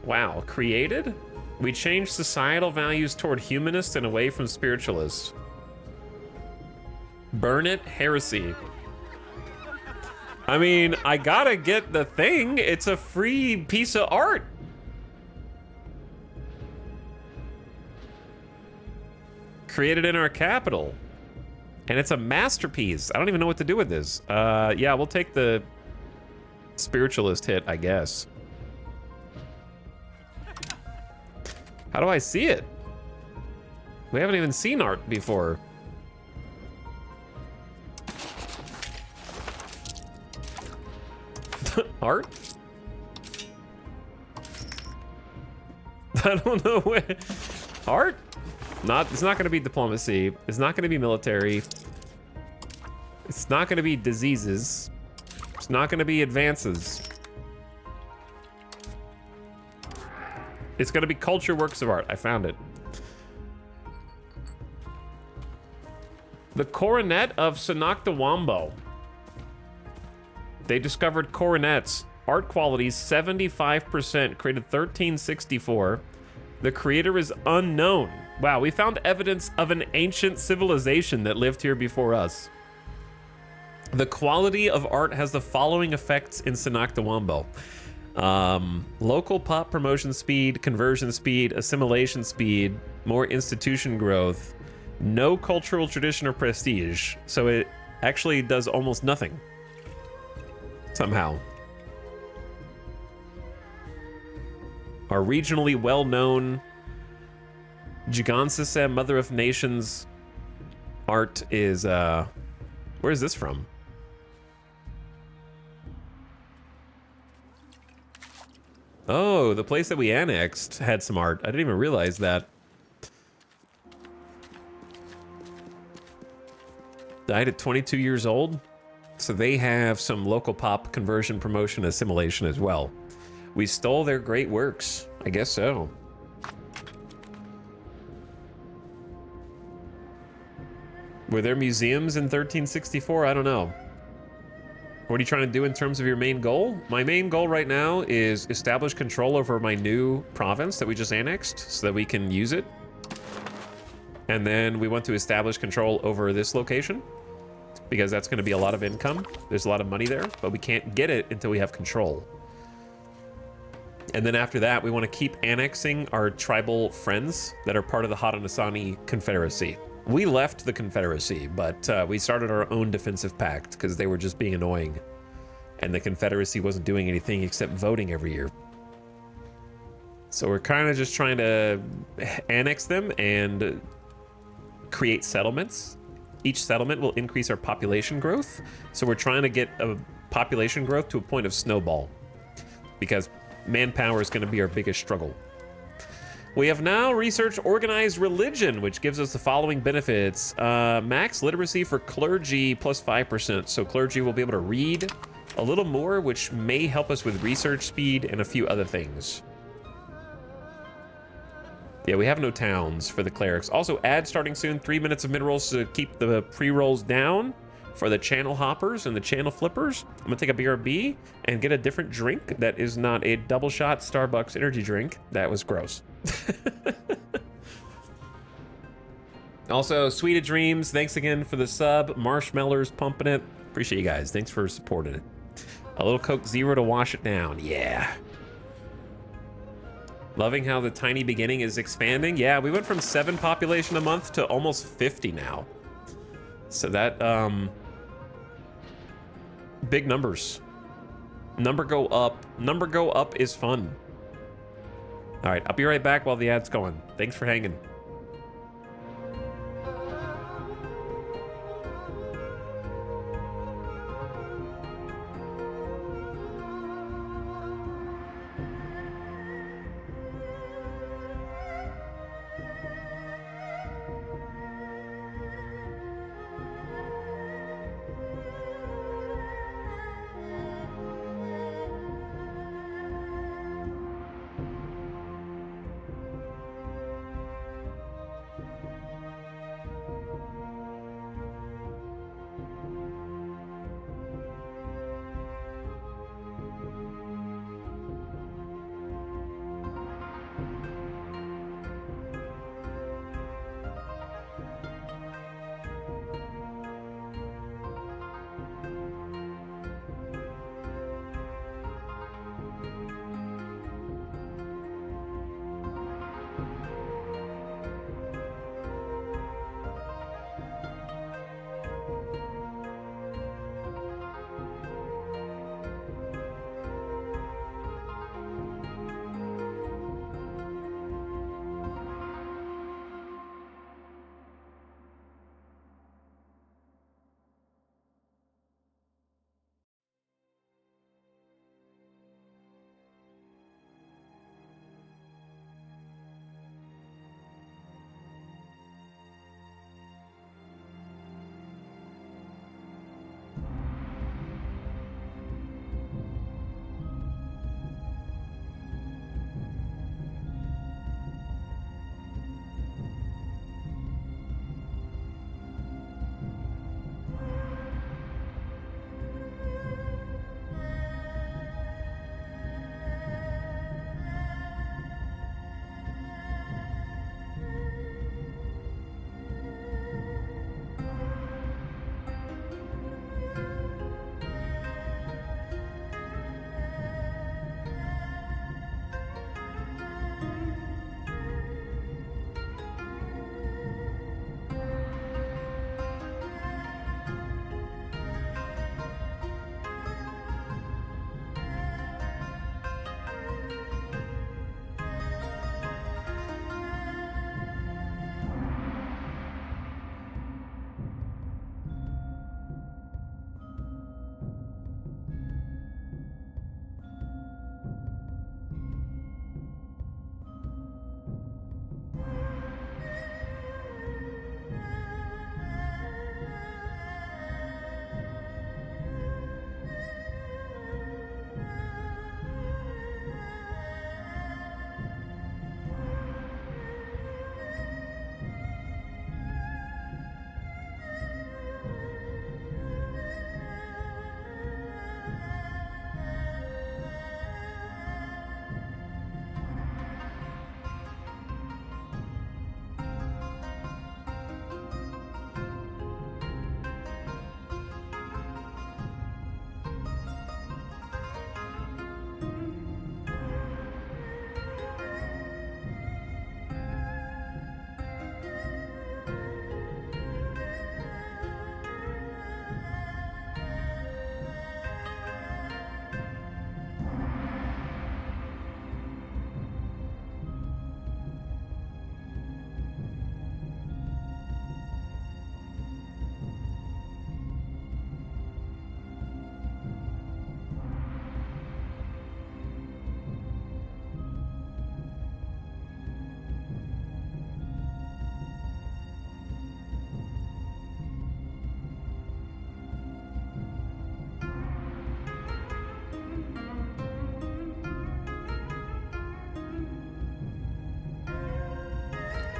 Wow, created? We changed societal values toward humanist and away from spiritualist. Burn it, heresy. I mean, I gotta get the thing. It's a free piece of art. Created in our capital. And it's a masterpiece. I don't even know what to do with this. Yeah, we'll take the spiritualist hit, I guess. How do I see it? We haven't even seen art before. Art? I don't know where. Art? It's not gonna be diplomacy. It's not gonna be military. It's not gonna be diseases. It's not gonna be advances. It's gonna be culture works of art. I found it. The Coronet of Sanoctawambo. They discovered coronets. Art quality 75%. Created 1364. The creator is unknown. Wow, we found evidence of an ancient civilization that lived here before us. The quality of art has the following effects in Sanoctawambo. Local pop promotion speed, conversion speed, assimilation speed, more institution growth, no cultural tradition or prestige. So it actually does almost nothing. Somehow. Our regionally well-known Jigansese, Mother of Nations art is, where is this from? Oh, the place that we annexed had some art. I didn't even realize that. Died at 22 years old. So they have some local pop conversion, promotion, assimilation as well. We stole their great works. I guess so. Were there museums in 1364? I don't know. What are you trying to do in terms of your main goal? My main goal right now is establish control over my new province that we just annexed so that we can use it. And then we want to establish control over this location because that's going to be a lot of income. There's a lot of money there, but we can't get it until we have control. And then after that, we want to keep annexing our tribal friends that are part of the Haudenosaunee Confederacy. We left the Confederacy, but we started our own defensive pact because they were just being annoying. And the Confederacy wasn't doing anything except voting every year. So we're kind of just trying to annex them and create settlements. Each settlement will increase our population growth. So we're trying to get a population growth to a point of snowball, because manpower is going to be our biggest struggle. We have now researched organized religion, which gives us the following benefits. Max literacy for clergy plus 5%. So clergy will be able to read a little more, which may help us with research speed and a few other things. Yeah, we have no towns for the clerics. Also, ad starting soon, 3 minutes of mid-rolls to keep the pre-rolls down for the channel hoppers and the channel flippers. I'm gonna take a BRB and get a different drink that is not a double shot Starbucks energy drink. That was gross. Also, Sweet of Dreams, thanks again for the sub. Marshmallows pumping it. Appreciate you guys. Thanks for supporting it. A little Coke Zero to wash it down. Yeah. Loving how the tiny beginning is expanding. Yeah, we went from 7 population a month to almost 50 now. So that, big numbers. Number go up. Number go up is fun. All right, I'll be right back while the ad's going. Thanks for hanging.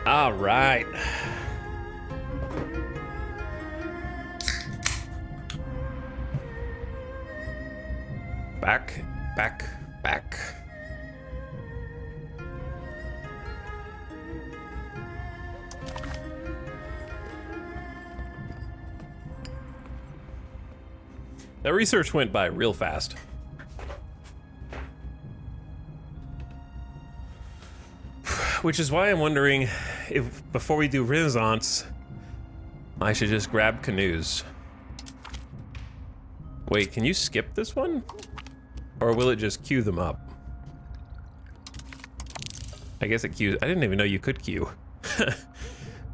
All right. Back, back, back. That research went by real fast. Which is why I'm wondering if before we do Renaissance, I should just grab canoes. Wait, can you skip this one? Or will it just queue them up? I guess it queues. I didn't even know you could queue.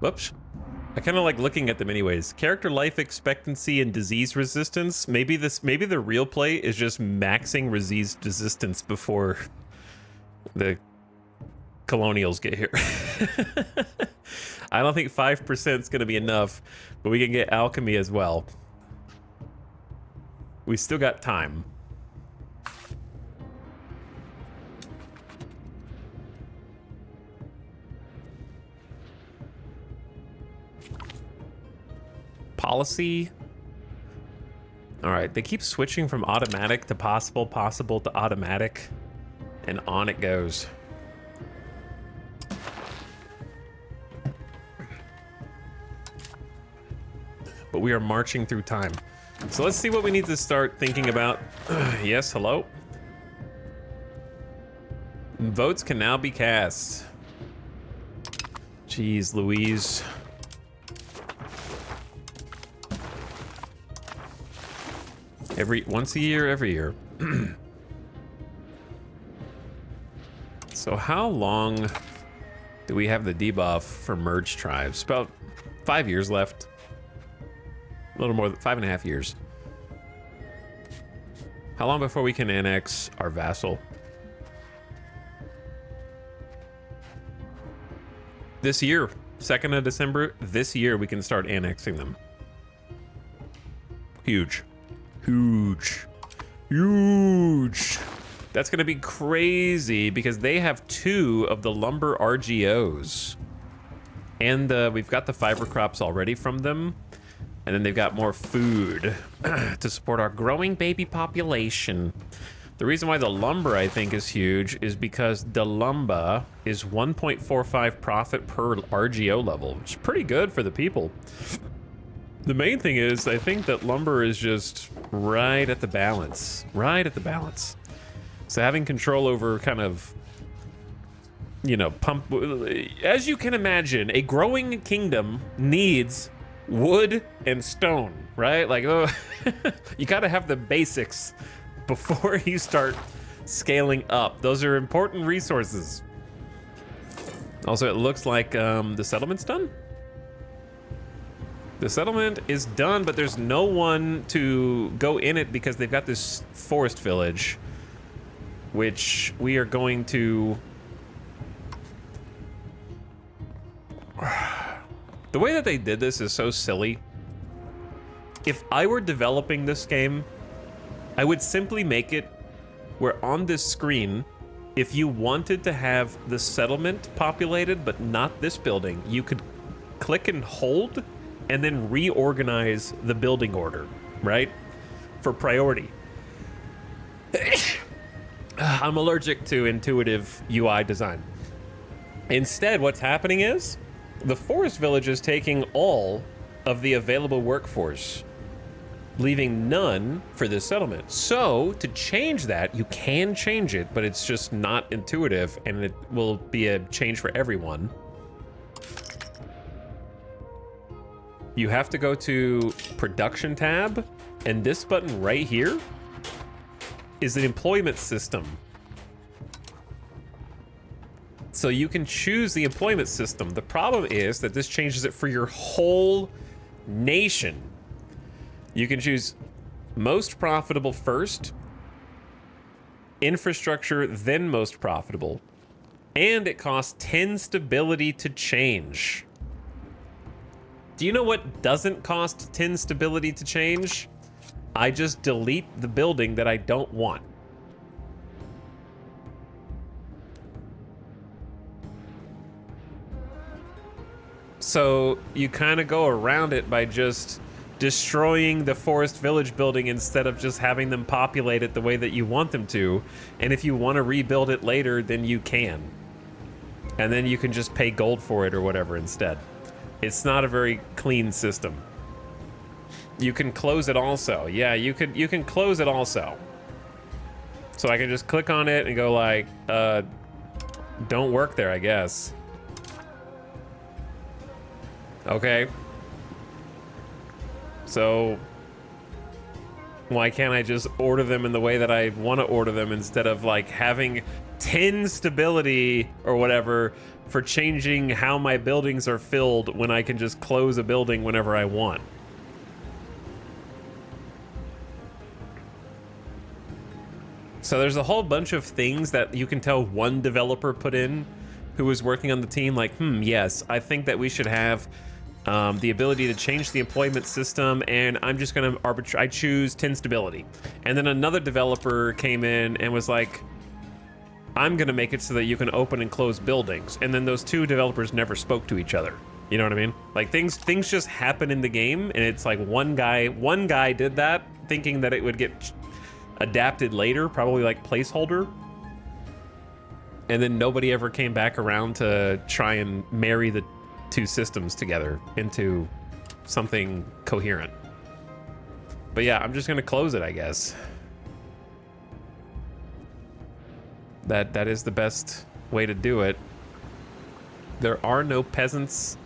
Whoops. I kind of like looking at them anyways. Character life expectancy and disease resistance. Maybe the real play is just maxing disease resistance before the colonials get here. I don't think 5% is going to be enough, but we can get alchemy as well. We still got time. Policy. All right, they keep switching from automatic to possible, possible to automatic, and on it goes. But we are marching through time. So let's see what we need to start thinking about. Yes, hello? Votes can now be cast. Jeez Louise. Once a year, every year. So how long do we have the debuff for merged tribes? About 5 years left. A little more than 5.5 years. How long before we can annex our vassal? This year, 2nd of December, this year we can start annexing them. Huge. Huge. Huge. That's gonna be crazy because they have 2 of the lumber RGOs. And we've got the fiber crops already from them. And then they've got more food to support our growing baby population. The reason why the lumber, I think, is huge is because the lumber is 1.45 profit per RGO level, which is pretty good for the people. The main thing is, I think that lumber is just right at the balance. Right at the balance. So having control over kind of, you know, as you can imagine, a growing kingdom needs wood and stone, right? Like, oh, you gotta have the basics before you start scaling up. Those are important resources. Also, it looks like the settlement's done. The settlement is done, but there's no one to go in it because they've got this forest village, which we are going to... The way that they did this is so silly. If I were developing this game, I would simply make it where on this screen, if you wanted to have the settlement populated, but not this building, you could click and hold and then reorganize the building order, right? For priority. I'm allergic to intuitive UI design. Instead, what's happening is the forest village is taking all of the available workforce, leaving none for this settlement. So to change that, you can change it, but it's just not intuitive, and it will be a change for everyone. You have to go to production tab, and this button right here is an employment system. So you can choose the employment system. The problem is that this changes it for your whole nation. You can choose most profitable first, infrastructure, then most profitable. And it costs 10 stability to change. Do you know what doesn't cost 10 stability to change? I just delete the building that I don't want. So you kind of go around it by just destroying the forest village building instead of just having them populate it the way that you want them to. And if you want to rebuild it later, then you can. And then you can just pay gold for it or whatever instead. It's not a very clean system. You can close it also. Yeah, you can close it also. So I can just click on it and go like, don't work there, I guess. Okay. So why can't I just order them in the way that I want to order them instead of like having 10 stability or whatever for changing how my buildings are filled when I can just close a building whenever I want? So there's a whole bunch of things that you can tell one developer put in who was working on the team, like, yes, I think that we should have the ability to change the employment system, and I'm just gonna I choose 10 stability. And then another developer came in and was like, I'm gonna make it so that you can open and close buildings. And then those two developers never spoke to each other. You know what I mean? Like things just happen in the game, and it's like one guy did that thinking that it would get adapted later, probably like placeholder. And then nobody ever came back around to try and marry the two systems together into something coherent. But yeah, I'm just gonna close it, I guess. That is the best way to do it. There are no peasants.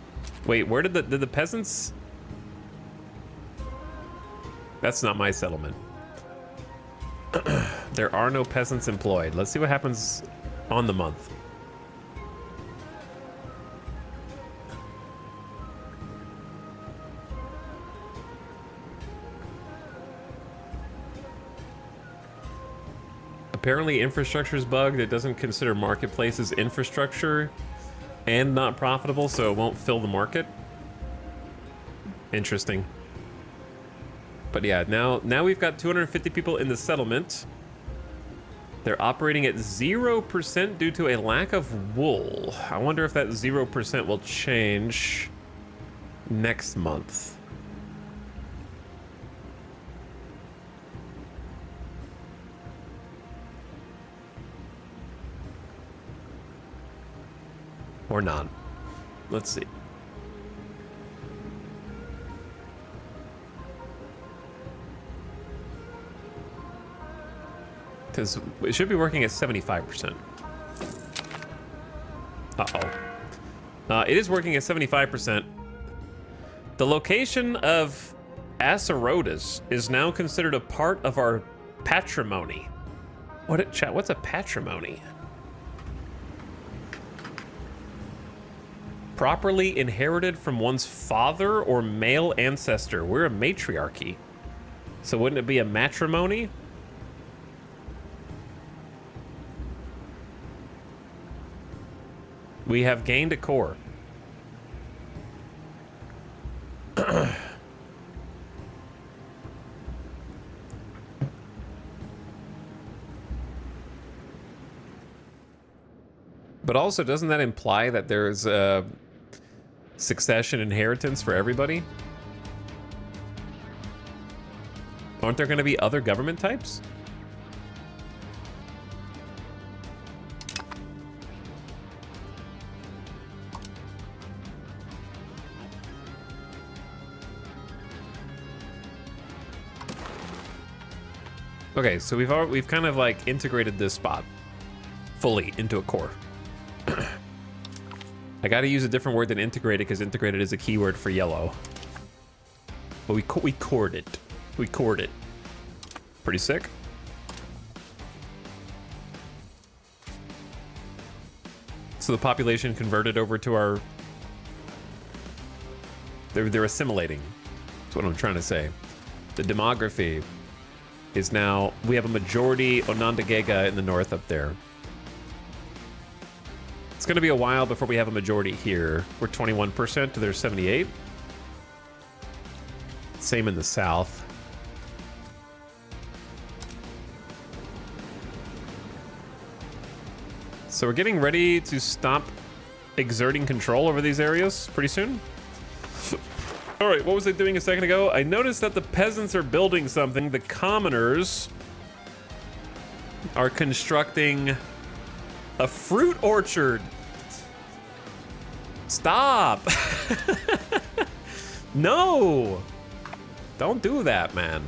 Wait, where did the peasants? That's not my settlement. There are no peasants employed. Let's see what happens on the month. Apparently infrastructure is bugged. It doesn't consider marketplaces infrastructure and not profitable, so it won't fill the market. Interesting. But yeah, now we've got 250 people in the settlement. They're operating at 0% due to a lack of wool. I wonder if that 0% will change next month. Or not. Let's see. Because it should be working at 75%. Uh-oh. It is working at 75%. The location of Asarotas is now considered a part of our patrimony. What's a patrimony? Properly inherited from one's father or male ancestor. We're a matriarchy. So wouldn't it be a matrimony? We have gained a core. But also, doesn't that imply that there's a succession inheritance for everybody? Aren't there going to be other government types? Okay, so we've kind of like integrated this spot fully into a core. I gotta use a different word than integrated because integrated is a keyword for yellow. But we cored it. We cored it. Pretty sick. So the population converted over to our... They're assimilating. That's what I'm trying to say. The demography is now... We have a majority Onondaga in the north up there. It's going to be a while before we have a majority here. We're 21% to their 78. Same in the south. So we're getting ready to stop exerting control over these areas pretty soon. All right, what was I doing a second ago? I noticed that the peasants are building something. The commoners are constructing a fruit orchard. Stop. No. Don't do that, man.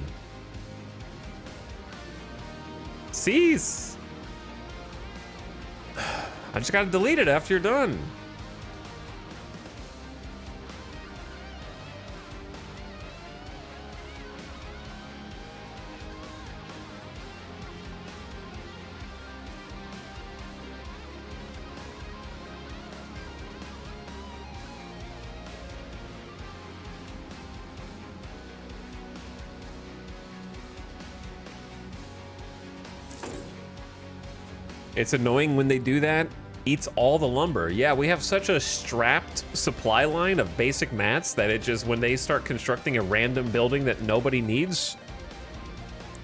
Cease. I just gotta delete it after you're done. It's annoying when they do that. Eats all the lumber. Yeah, we have such a strapped supply line of basic mats that it just, when they start constructing a random building that nobody needs,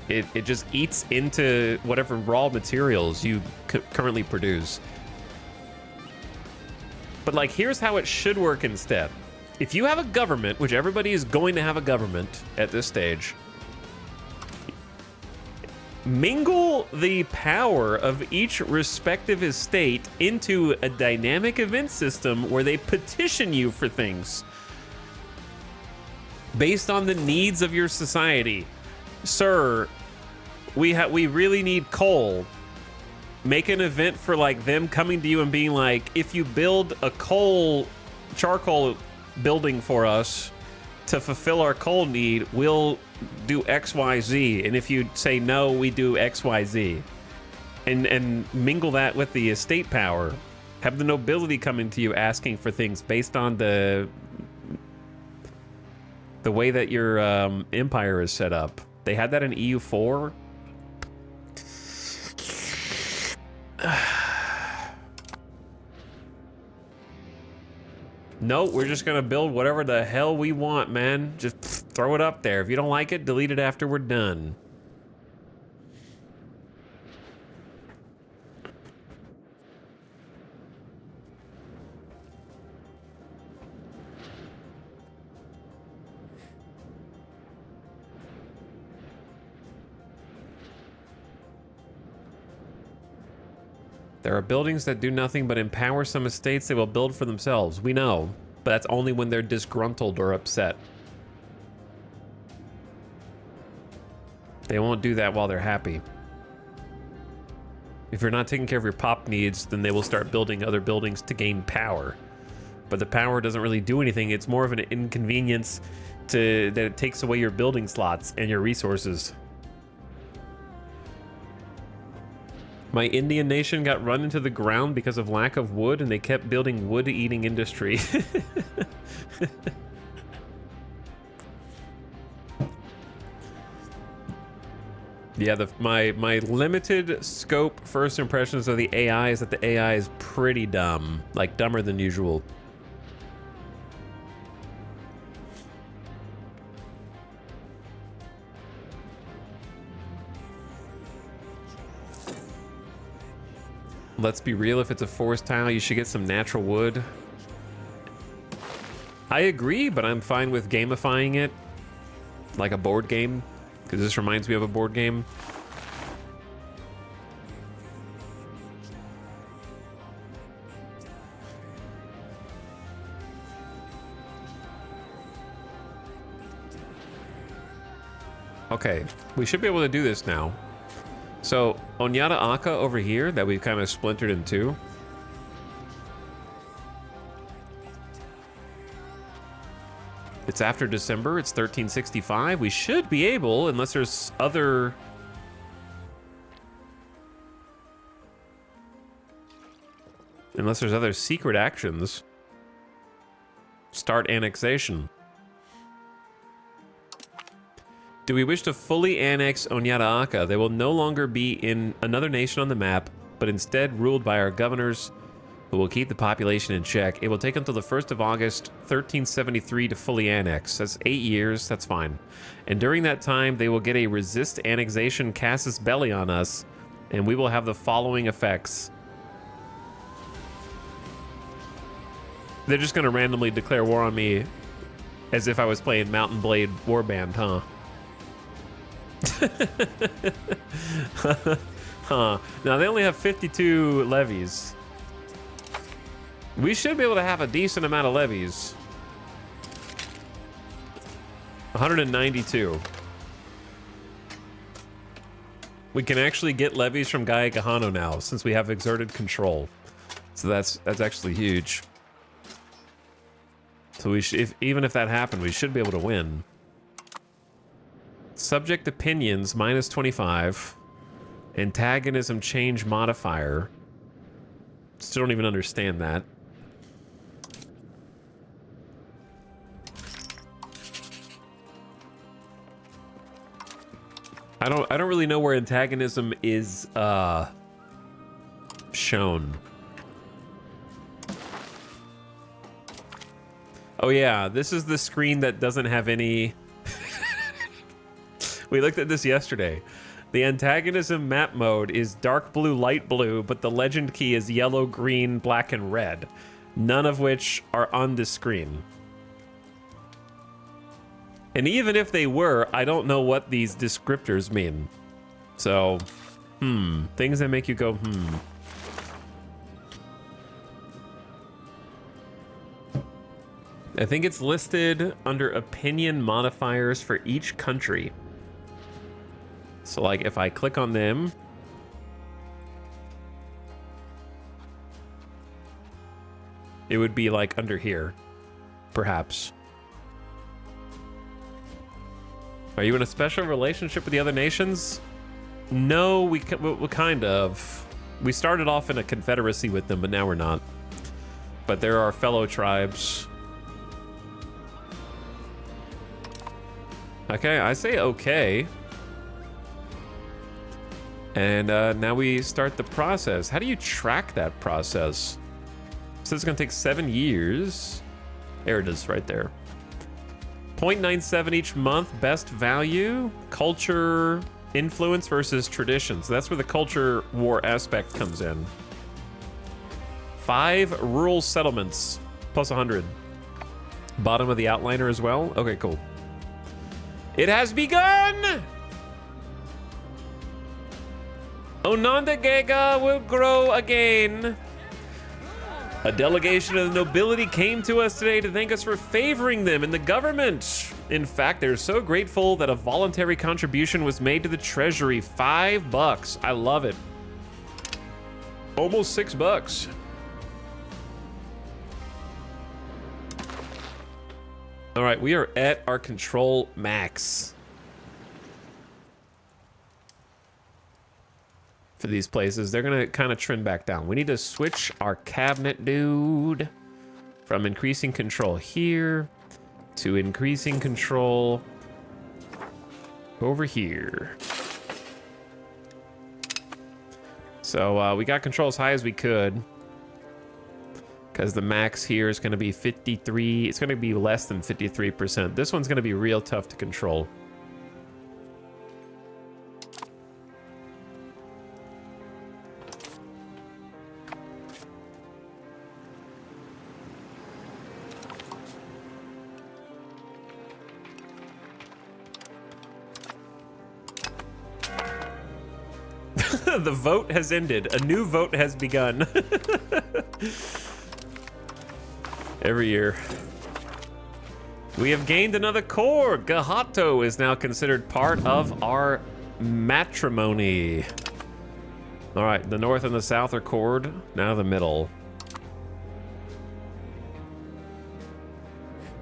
it just eats into whatever raw materials you currently produce. But like, here's how it should work instead. If you have a government, which everybody is going to have a government at this stage, mingle the power of each respective estate into a dynamic event system where they petition you for things based on the needs of your society. Sir, we really need coal. Make an event for like them coming to you and being like, if you build a charcoal building for us to fulfill our coal need, we'll do XYZ, and if you say no, we do XYZ, and mingle that with the estate power. Have the nobility coming to you asking for things based on the way that your empire is set up. They had that in EU4. No, we're just gonna build whatever the hell we want, man. Just throw it up there. If you don't like it, delete it after we're done. There are buildings that do nothing but empower some estates they will build for themselves. We know, but that's only when they're disgruntled or upset. They won't do that while they're happy. If you're not taking care of your pop needs, then they will start building other buildings to gain power. But the power doesn't really do anything. It's more of an inconvenience that it takes away your building slots and your resources. My Indian nation got run into the ground because of lack of wood, and they kept building wood-eating industry. Yeah, my limited scope first impressions of the AI is that the AI is pretty dumb, like dumber than usual. Let's be real, if it's a forest tile, you should get some natural wood. I agree, but I'm fine with gamifying it like a board game, because this reminds me of a board game. Okay, we should be able to do this now. So, Onyata Aka over here, that we've kind of splintered in two. It's after December, it's 1365. We should be able, unless there's other... Unless there's other secret actions. Start annexation. Do we wish to fully annex Onyata Aka? They will no longer be in another nation on the map, but instead ruled by our governors, who will keep the population in check. It will take until the 1st of August, 1373 to fully annex. That's 8 years, that's fine. And during that time, they will get a resist annexation casus belli on us, and we will have the following effects. They're just gonna randomly declare war on me as if I was playing Mountain Blade Warband, huh? Huh. Now, they only have 52 levies. We should be able to have a decent amount of levies. 192. We can actually get levies from Gaia Gahano now, since we have exerted control. So that's actually huge. So we even if that happened, we should be able to win. Subject opinions, minus 25. Antagonism change modifier. Still don't even understand that. I don't really know where antagonism is shown. Oh yeah, this is the screen that doesn't have any. We looked at this yesterday. The antagonism map mode is dark blue, light blue, but the legend key is yellow, green, black, and red. None of which are on the screen. And even if they were, I don't know what these descriptors mean. So, things that make you go, I think it's listed under opinion modifiers for each country. So like if I click on them, it would be like under here, perhaps. Are you in a special relationship with the other nations? No, we kind of. We started off in a confederacy with them, but now we're not. But there are fellow tribes. Okay, I say okay. And now we start the process. How do you track that process? So it's gonna take 7 years. There it is right there. 0.97 each month, best value, culture, influence versus tradition. So that's where the culture war aspect comes in. 5 rural settlements, plus 100. Bottom of the outliner as well. Okay, cool. It has begun! Onondaga will grow again. A delegation of the nobility came to us today to thank us for favoring them in the government. In fact, they're so grateful that a voluntary contribution was made to the treasury. $5. I love it. Almost $6. All right, we are at our control max for these places. They're gonna kind of trend back down. We need to switch our cabinet, dude, from increasing control here to increasing control over here. So we got control as high as we could, because the max here is going to be 53. It's going to be less than 53%. This one's going to be real tough to control. The vote has ended. A new vote has begun. Every year. We have gained another core. Gahato is now considered part of our matrimony. All right, the north and the south are cored. Now the middle.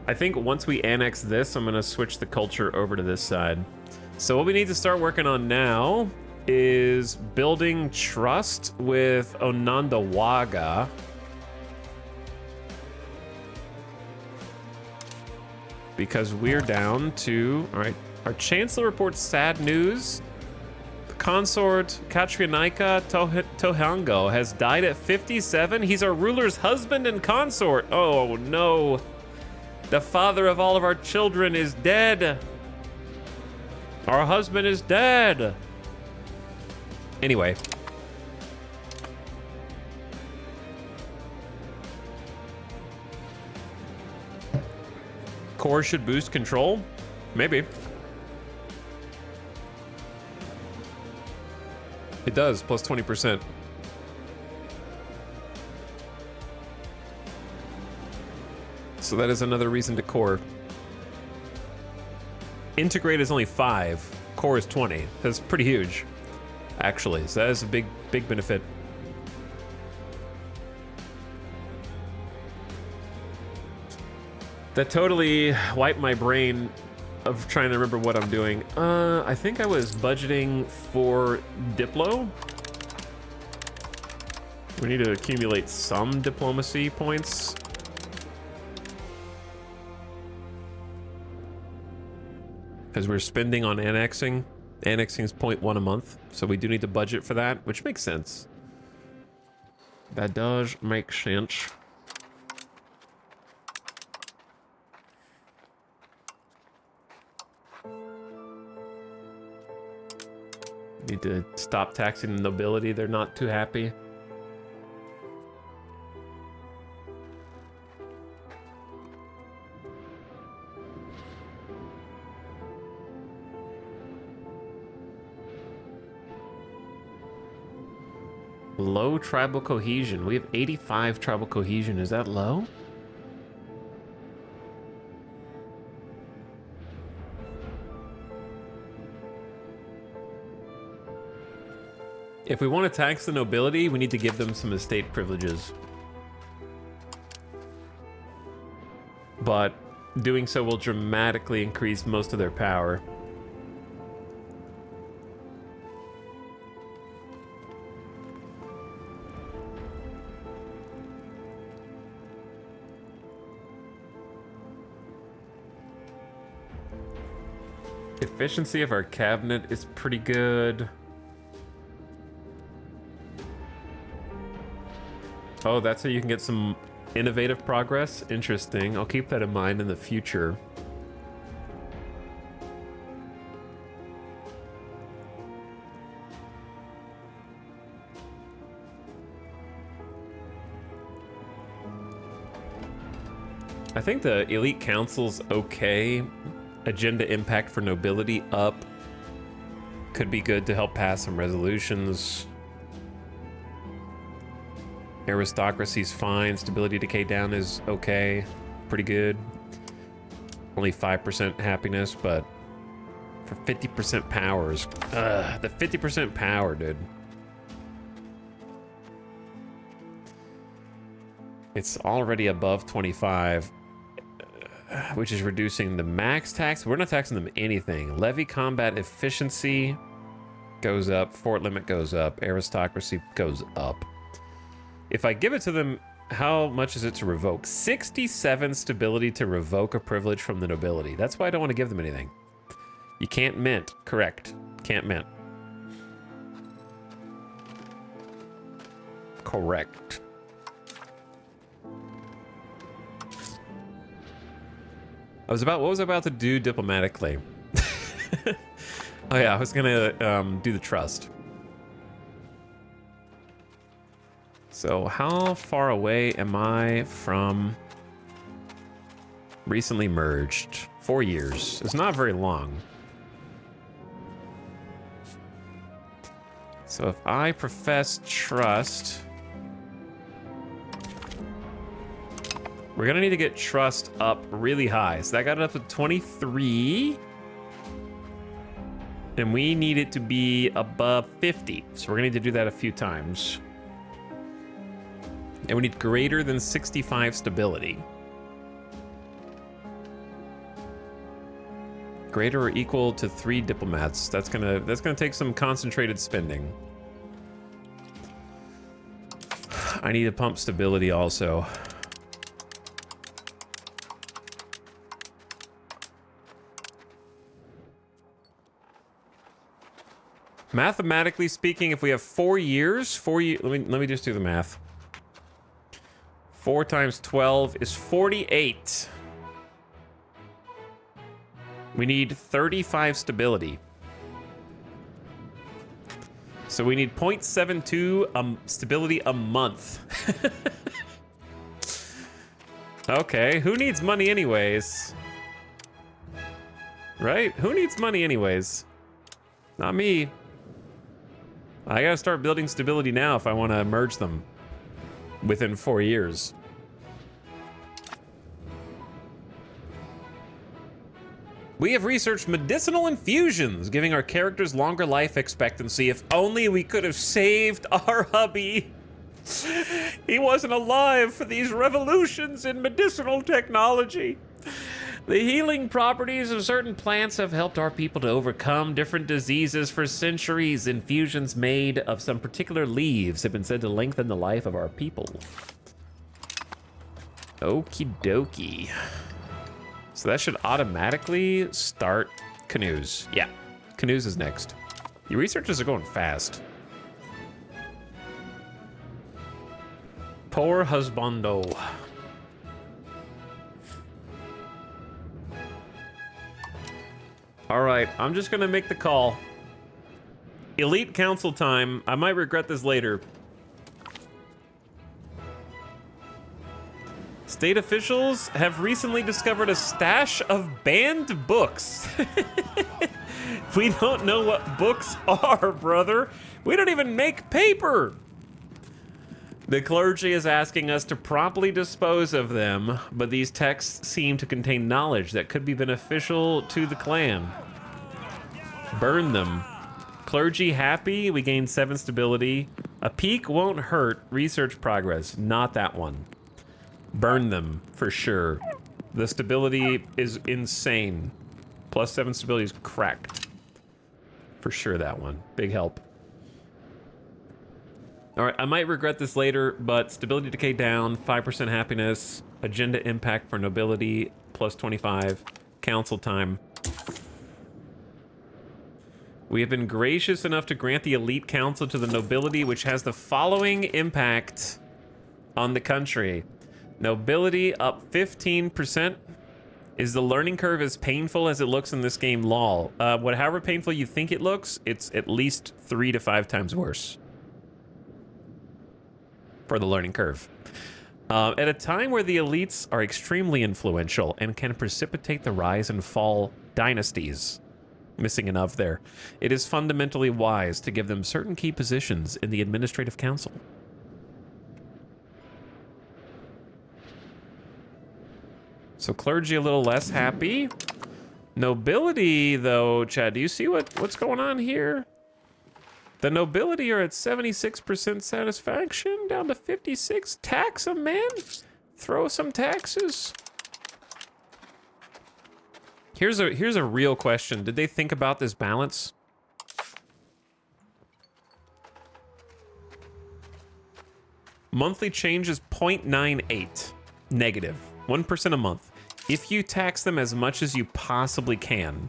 I think once we annex this, I'm gonna switch the culture over to this side. So what we need to start working on now is building trust with Onondaga. Because we're down to, all right, our chancellor reports sad news. The consort Katrianika Tohango has died at 57. He's our ruler's husband and consort. Oh no. The father of all of our children is dead. Our husband is dead. Anyway. Core should boost control? Maybe. It does, plus 20%. So that is another reason to core. Integrate is only 5. Core is 20. That's pretty huge, actually. So that is a big benefit. That totally wiped my brain of trying to remember what I'm doing. I think I was budgeting for Diplo. We need to accumulate some diplomacy points. Because we're spending on annexing. Annexing is 0.1 a month, so we do need to budget for that, which makes sense. That does make sense. Need to stop taxing the nobility. They're not too happy. Low tribal cohesion. We have 85 tribal cohesion. Is that low? If we want to tax the nobility, we need to give them some estate privileges. But doing so will dramatically increase most of their power. Efficiency of our cabinet is pretty good. Oh, that's how you can get some innovative progress? Interesting. I'll keep that in mind in the future. I think the elite council's okay. Agenda impact for nobility up. Could be good to help pass some resolutions. Aristocracy's fine. Stability decay down is okay. Pretty good. Only 5% happiness, but for 50% powers. The 50% power, dude. It's already above 25, which is reducing the max tax. We're not taxing them anything. Levy combat efficiency goes up. Fort limit goes up. Aristocracy goes up. If I give it to them, how much is it to revoke? 67 stability to revoke a privilege from the nobility. That's why I don't want to give them anything. You can't mint. Correct. Can't mint. Correct. What was I about to do diplomatically? Oh yeah, I was gonna do the trust. So how far away am I from recently merged? 4 years. It's not very long. So if I profess trust, we're gonna need to get trust up really high. So that got it up to 23. And we need it to be above 50. So we're gonna need to do that a few times. And we need greater than 65 stability. Greater or equal to 3 diplomats. That's gonna take some concentrated spending. I need to pump stability also. Mathematically speaking, if we have 4 years, let me just do the math. 4 times 12 is 48. We need 35 stability. So we need 0.72 stability a month. Okay, who needs money anyways? Right? Who needs money anyways? Not me. I gotta start building stability now if I want to merge them within 4 years. We have researched medicinal infusions, giving our characters longer life expectancy. If only we could have saved our hubby. He wasn't alive for these revolutions in medicinal technology. The healing properties of certain plants have helped our people to overcome different diseases for centuries. Infusions made of some particular leaves have been said to lengthen the life of our people. Okie dokie. So that should automatically start canoes. Yeah, canoes is next. Your researchers are going fast. Poor husbando. All right, I'm just gonna make the call. Elite council time. I might regret this later. State officials have recently discovered a stash of banned books. We don't know what books are, brother. We don't even make paper. The clergy is asking us to promptly dispose of them, but these texts seem to contain knowledge that could be beneficial to the clan. Burn them. Clergy happy, we gain 7 stability. A peak won't hurt research progress, not that one. Burn them, for sure. The stability is insane. Plus 7 stability is cracked. For sure, that one. Big help. All right, I might regret this later, but stability decay down, 5% happiness, agenda impact for nobility, plus 25, council time. We have been gracious enough to grant the elite council to the nobility, which has the following impact on the country. Nobility up 15%. Is the learning curve as painful as it looks in this game? Lol. However painful you think it looks, it's at least 3 to 5 times worse for the learning curve. At a time where the elites are extremely influential and can precipitate the rise and fall dynasties, missing an of there, it is fundamentally wise to give them certain key positions in the administrative council. So clergy a little less happy. Nobility, though, Chad, do you see what's going on here? The nobility are at 76% satisfaction, down to 56. Tax them, man. Throw some taxes. Here's a real question. Did they think about this balance? Monthly change is 0.98 negative. 1% a month. If you tax them as much as you possibly can,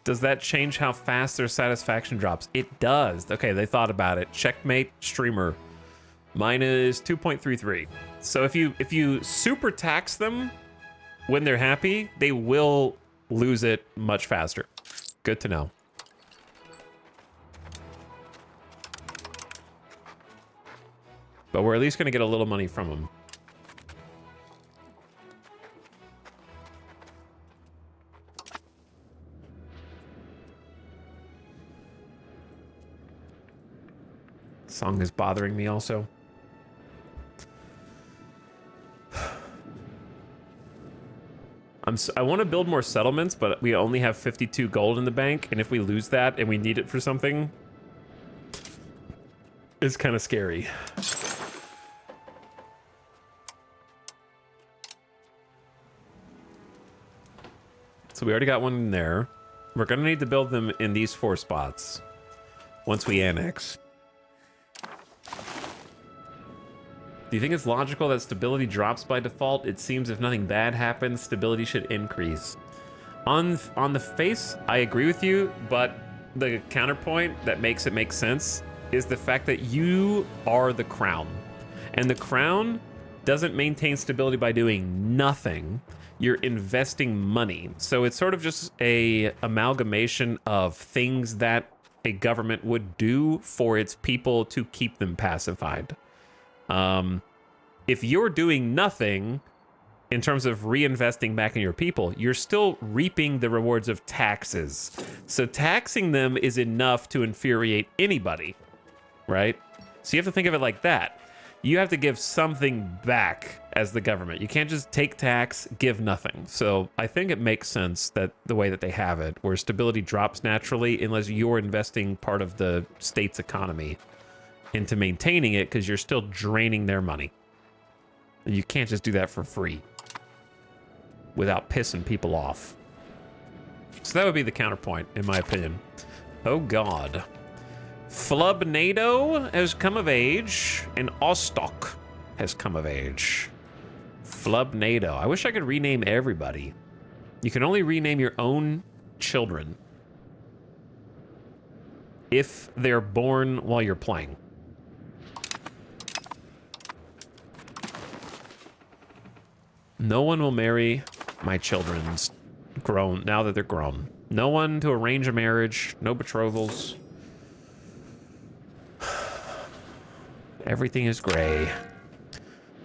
does that change how fast their satisfaction drops? It does. Okay, they thought about it. Checkmate streamer. Mine is 2.33. So if you super tax them when they're happy, they will lose it much faster. Good to know. But we're at least going to get a little money from them. Song is bothering me also. I want to build more settlements, but we only have 52 gold in the bank, and if we lose that and we need it for something, it's kind of scary. So we already got one in there. We're gonna need to build them in these 4 spots once we annex. Do you think it's logical that stability drops by default? It seems if nothing bad happens, stability should increase. On the face, I agree with you, but the counterpoint that makes it make sense is the fact that you are the crown. And the crown doesn't maintain stability by doing nothing. You're investing money. So it's sort of just a amalgamation of things that a government would do for its people to keep them pacified. If you're doing nothing, in terms of reinvesting back in your people, you're still reaping the rewards of taxes. So taxing them is enough to infuriate anybody, right? So you have to think of it like that. You have to give something back as the government. You can't just take tax, give nothing. So I think it makes sense that the way that they have it, where stability drops naturally unless you're investing part of the state's economy into maintaining it, because you're still draining their money. And you can't just do that for free without pissing people off. So that would be the counterpoint, in my opinion. Oh, God. Flubnado has come of age, and Ostok has come of age. Flubnado. I wish I could rename everybody. You can only rename your own children if they're born while you're playing. No one will marry my children's grown, now that they're grown. No one to arrange a marriage, no betrothals. Everything is gray.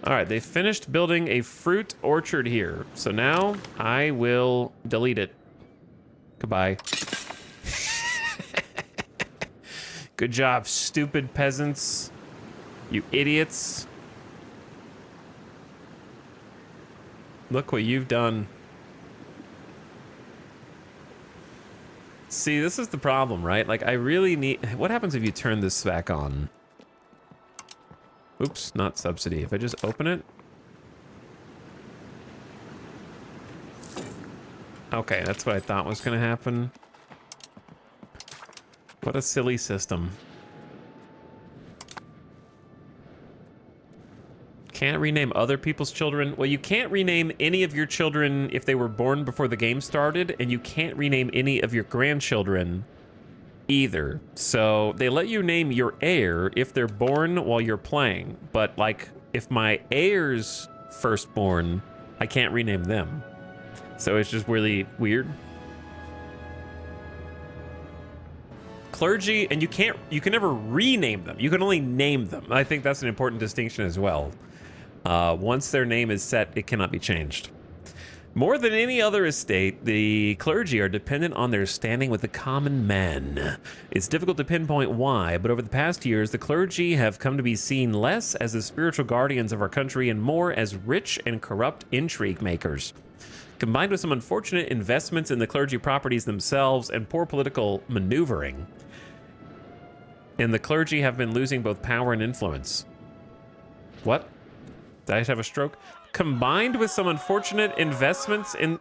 All right, they finished building a fruit orchard here. So now I will delete it. Goodbye. Good job, stupid peasants. You idiots. Look what you've done. See, this is the problem, right? Like, I really need... What happens if you turn this back on? Oops, not subsidy. If I just open it... Okay, that's what I thought was going to happen. What a silly system. Can't rename other people's children. Well, you can't rename any of your children if they were born before the game started, and you can't rename any of your grandchildren either. So they let you name your heir if they're born while you're playing. But like, if my heir's firstborn, I can't rename them. So it's just really weird. Clergy, and you can never rename them. You can only name them. I think that's an important distinction as well. Once their name is set, it cannot be changed. More than any other estate, the clergy are dependent on their standing with the common man. It's difficult to pinpoint why, but over the past years, the clergy have come to be seen less as the spiritual guardians of our country and more as rich and corrupt intrigue makers. Combined with some unfortunate investments in the clergy properties themselves and poor political maneuvering, and the clergy have been losing both power and influence. What? Did I just have a stroke? Combined with some unfortunate investments in...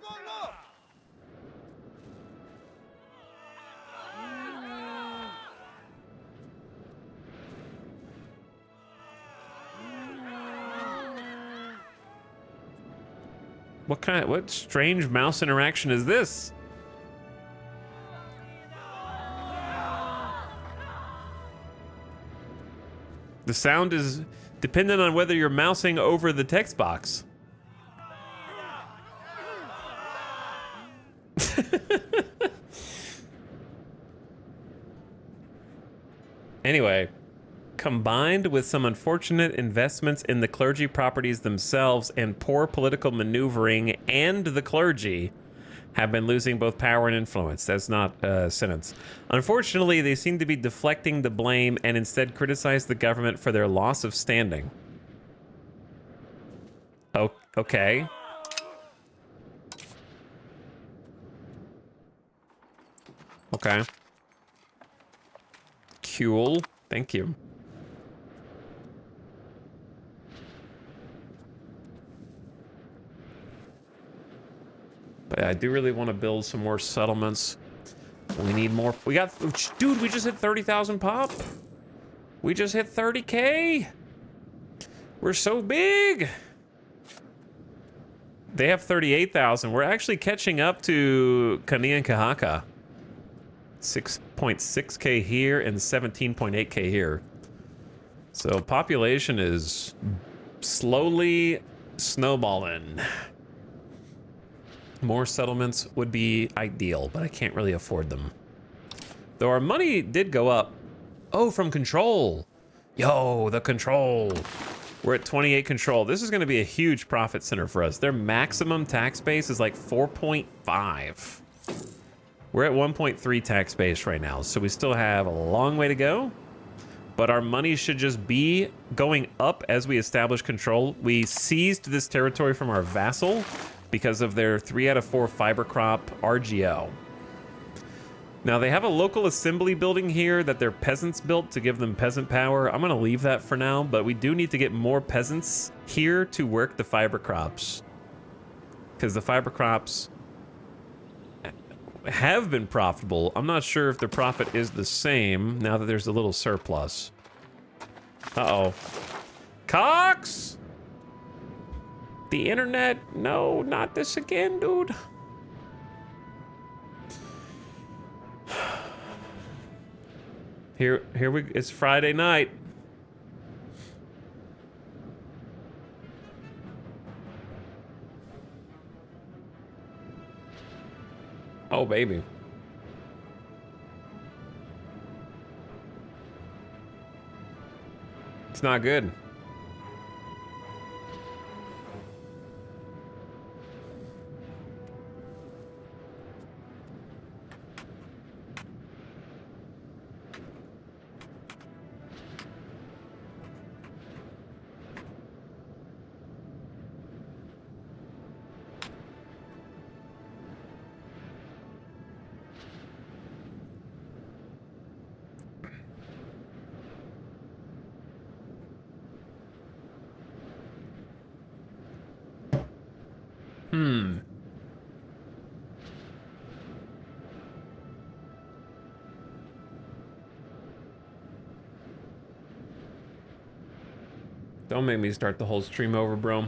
What strange mouse interaction is this? The sound is dependent on whether you're mousing over the text box. Anyway, combined with some unfortunate investments in the clergy properties themselves and poor political maneuvering, and the clergy have been losing both power and influence. That's not a sentence. Unfortunately, they seem to be deflecting the blame and instead criticize the government for their loss of standing. Oh, okay. Okay. Cool. Thank you. But I do really want to build some more settlements. We need more. We got, dude, we just hit 30,000 pop. We just hit 30K. We're so big. They have 38,000. We're actually catching up to Kani and Kahaka. 6.6K here and 17.8K here. So population is slowly snowballing. More settlements would be ideal, but I can't really afford them. Though our money did go up. Oh, from control. Yo, the control. We're at 28 control. This is going to be a huge profit center for us. Their maximum tax base is like 4.5. We're at 1.3 tax base right now, so we still have a long way to go. But our money should just be going up as we establish control. We seized this territory from our vassal because of their 3 out of 4 fiber crop RGO. Now they have a local assembly building here that their peasants built to give them peasant power. I'm gonna leave that for now, but we do need to get more peasants here to work the fiber crops. Because the fiber crops have been profitable. I'm not sure if the profit is the same now that there's a little surplus. Uh-oh. Cox! The internet? No, not this again, dude. Here it's Friday night. Oh, baby. It's not good. Don't make me start the whole stream over, bro.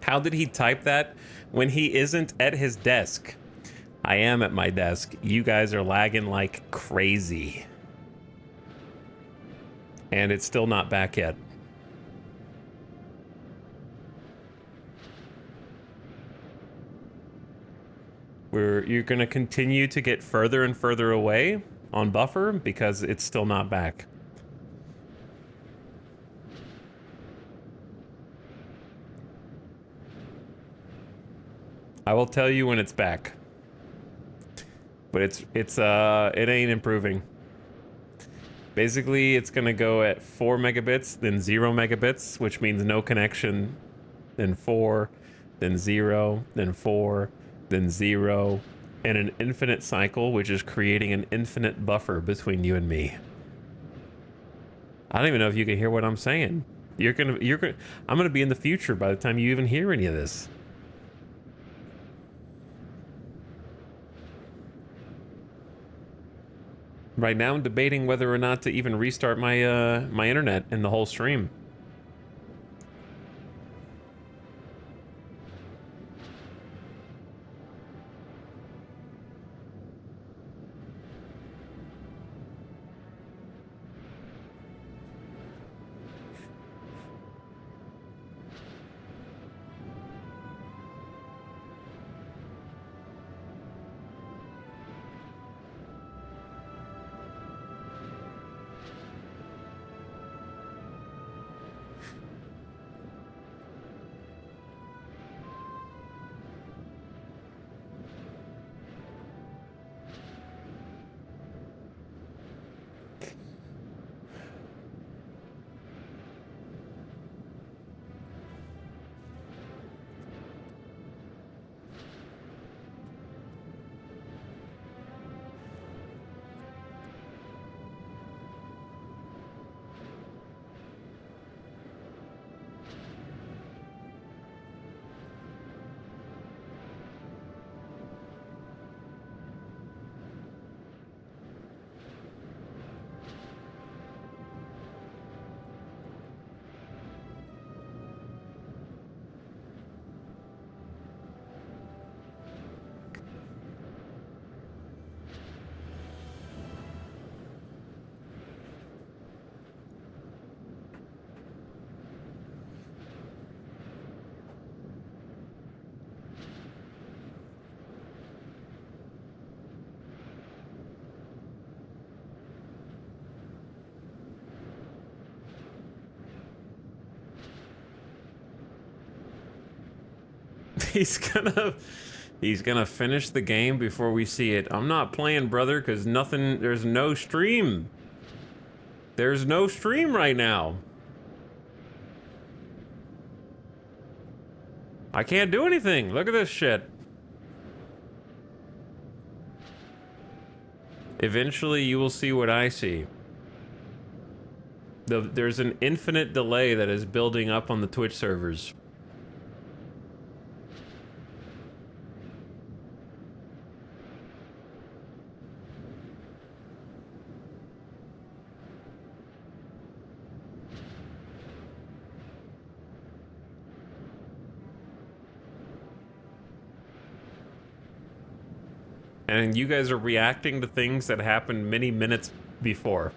How did he type that when he isn't at his desk? I am at my desk. You guys are lagging like crazy. And it's still not back yet. You're gonna continue to get further and further away on buffer because it's still not back. I will tell you when it's back. But it ain't improving. Basically, it's going to go at 4 megabits, then 0 megabits, which means no connection, then 4, then 0, then 4, then 0, and an infinite cycle, which is creating an infinite buffer between you and me. I don't even know if you can hear what I'm saying. I'm gonna be in the future by the time you even hear any of this. Right now, I'm debating whether or not to even restart my my internet in the whole stream. He's gonna finish the game before we see it. I'm not playing, brother, because there's no stream. There's no stream right now. I can't do anything. Look at this shit. Eventually, you will see what I see. There's an infinite delay that is building up on the Twitch servers. And you guys are reacting to things that happened many minutes before.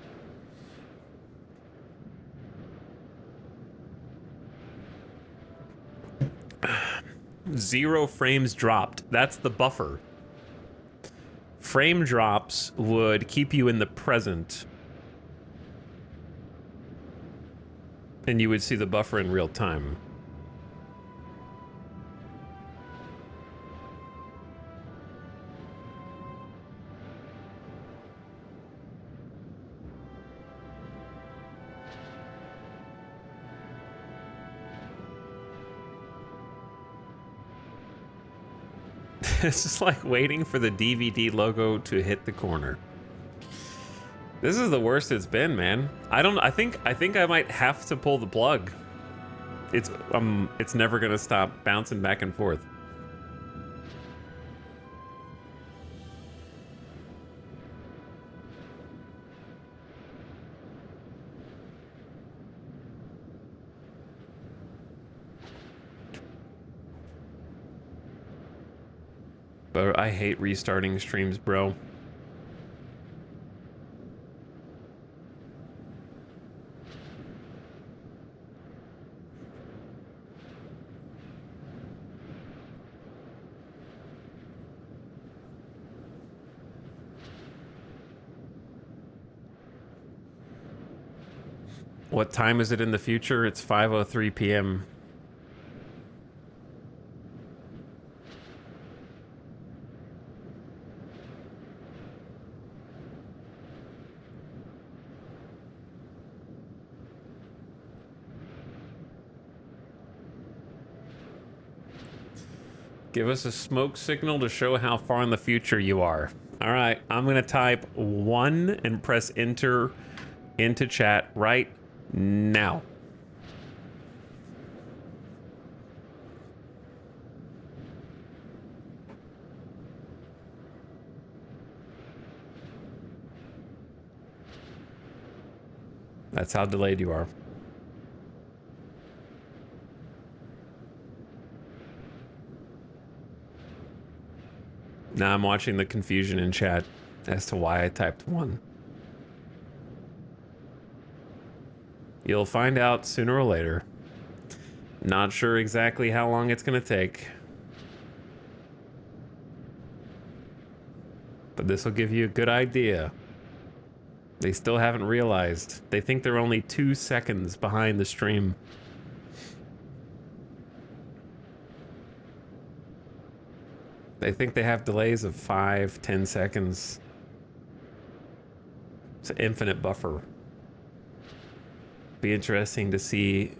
Zero frames dropped. That's the buffer. Frame drops would keep you in the present. And you would see the buffer in real time. It's just like waiting for the DVD logo to hit the corner. This is the worst it's been, man. I think I might have to pull the plug. It's never gonna stop bouncing back and forth. But I hate restarting streams, bro. What time is it in the future? It's 5:03 p.m. Give us a smoke signal to show how far in the future you are. All right, I'm gonna type 1 and press enter into chat right now. That's how delayed you are. Now I'm watching the confusion in chat as to why I typed 1. You'll find out sooner or later. Not sure exactly how long it's gonna take. But this will give you a good idea. They still haven't realized. They think they're only 2 seconds behind the stream. They think they have delays of 5, 10 seconds. It's an infinite buffer. Be interesting to see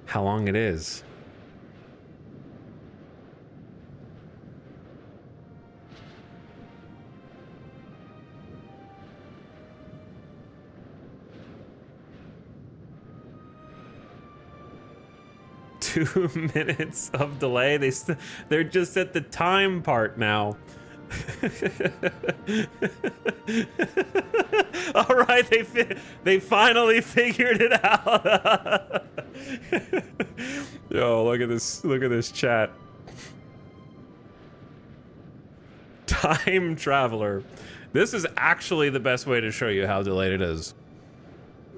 how long it is. Two minutes of delay. They're just at the time part now. All right, they finally figured it out. Yo, look at this! Look at this chat. Time traveler. This is actually the best way to show you how delayed it is.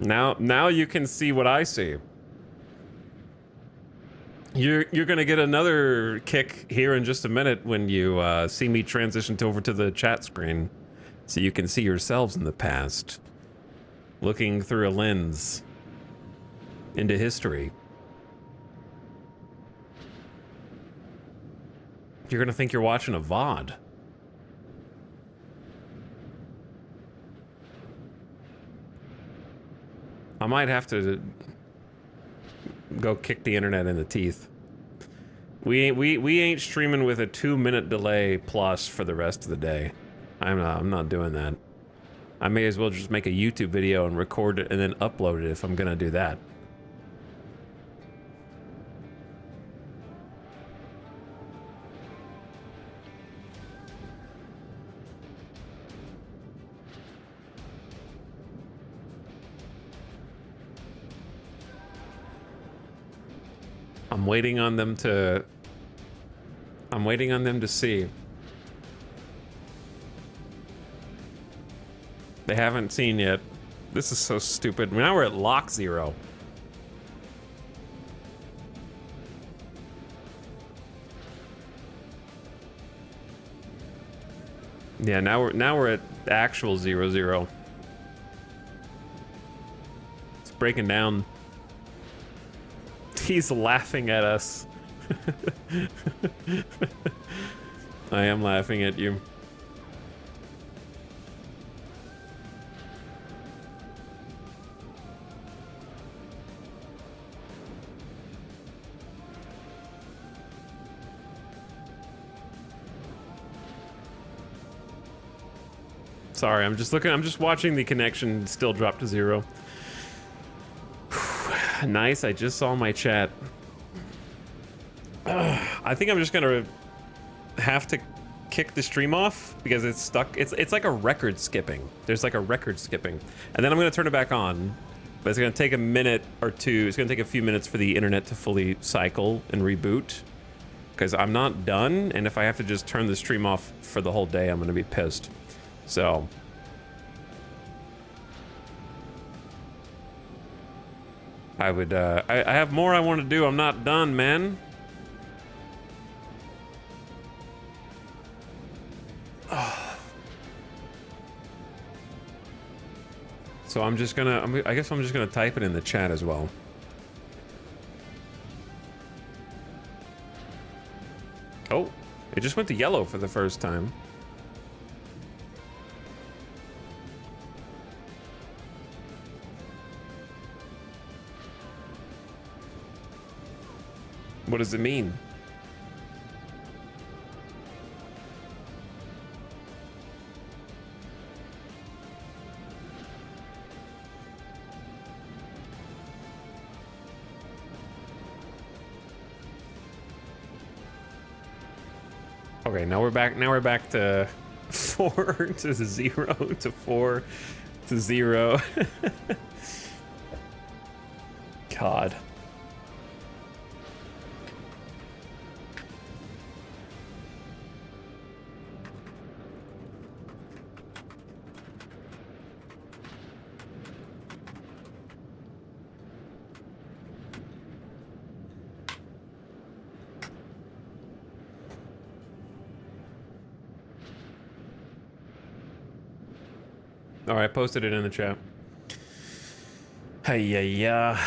Now you can see what I see. You're gonna get another kick here in just a minute when you see me transition over to the chat screen, so you can see yourselves in the past, looking through a lens into history. You're gonna think you're watching a VOD. I might have to go kick the internet in the teeth. We ain't streaming with a 2-minute delay plus for the rest of the day. I'm not doing that. I may as well just make a YouTube video and record it and then upload it if I'm gonna do that. I'm waiting on them to see. They haven't seen yet. This is so stupid. Now we're at lock 0. Yeah, now we're at actual 0-0. It's breaking down. He's laughing at us. I am laughing at you. Sorry, I'm just watching the connection still drop to 0. Nice, I just saw my chat. I think I'm just gonna have to kick the stream off because it's stuck. It's like a record skipping. There's like a record skipping. And then I'm gonna turn it back on. But it's gonna take a minute or two. It's gonna take a few minutes for the internet to fully cycle and reboot. Because I'm not done, and if I have to just turn the stream off for the whole day, I'm gonna be pissed. So I would, I have more I want to do. I'm not done, man. So I'm just gonna, I guess I'm just gonna type it in the chat as well. Oh, it just went to yellow for the first time. What does it mean? Okay, now we're back. Now we're back to 4 to 0 to 4 to 0. God. All right, posted it in the chat. Hey, yeah.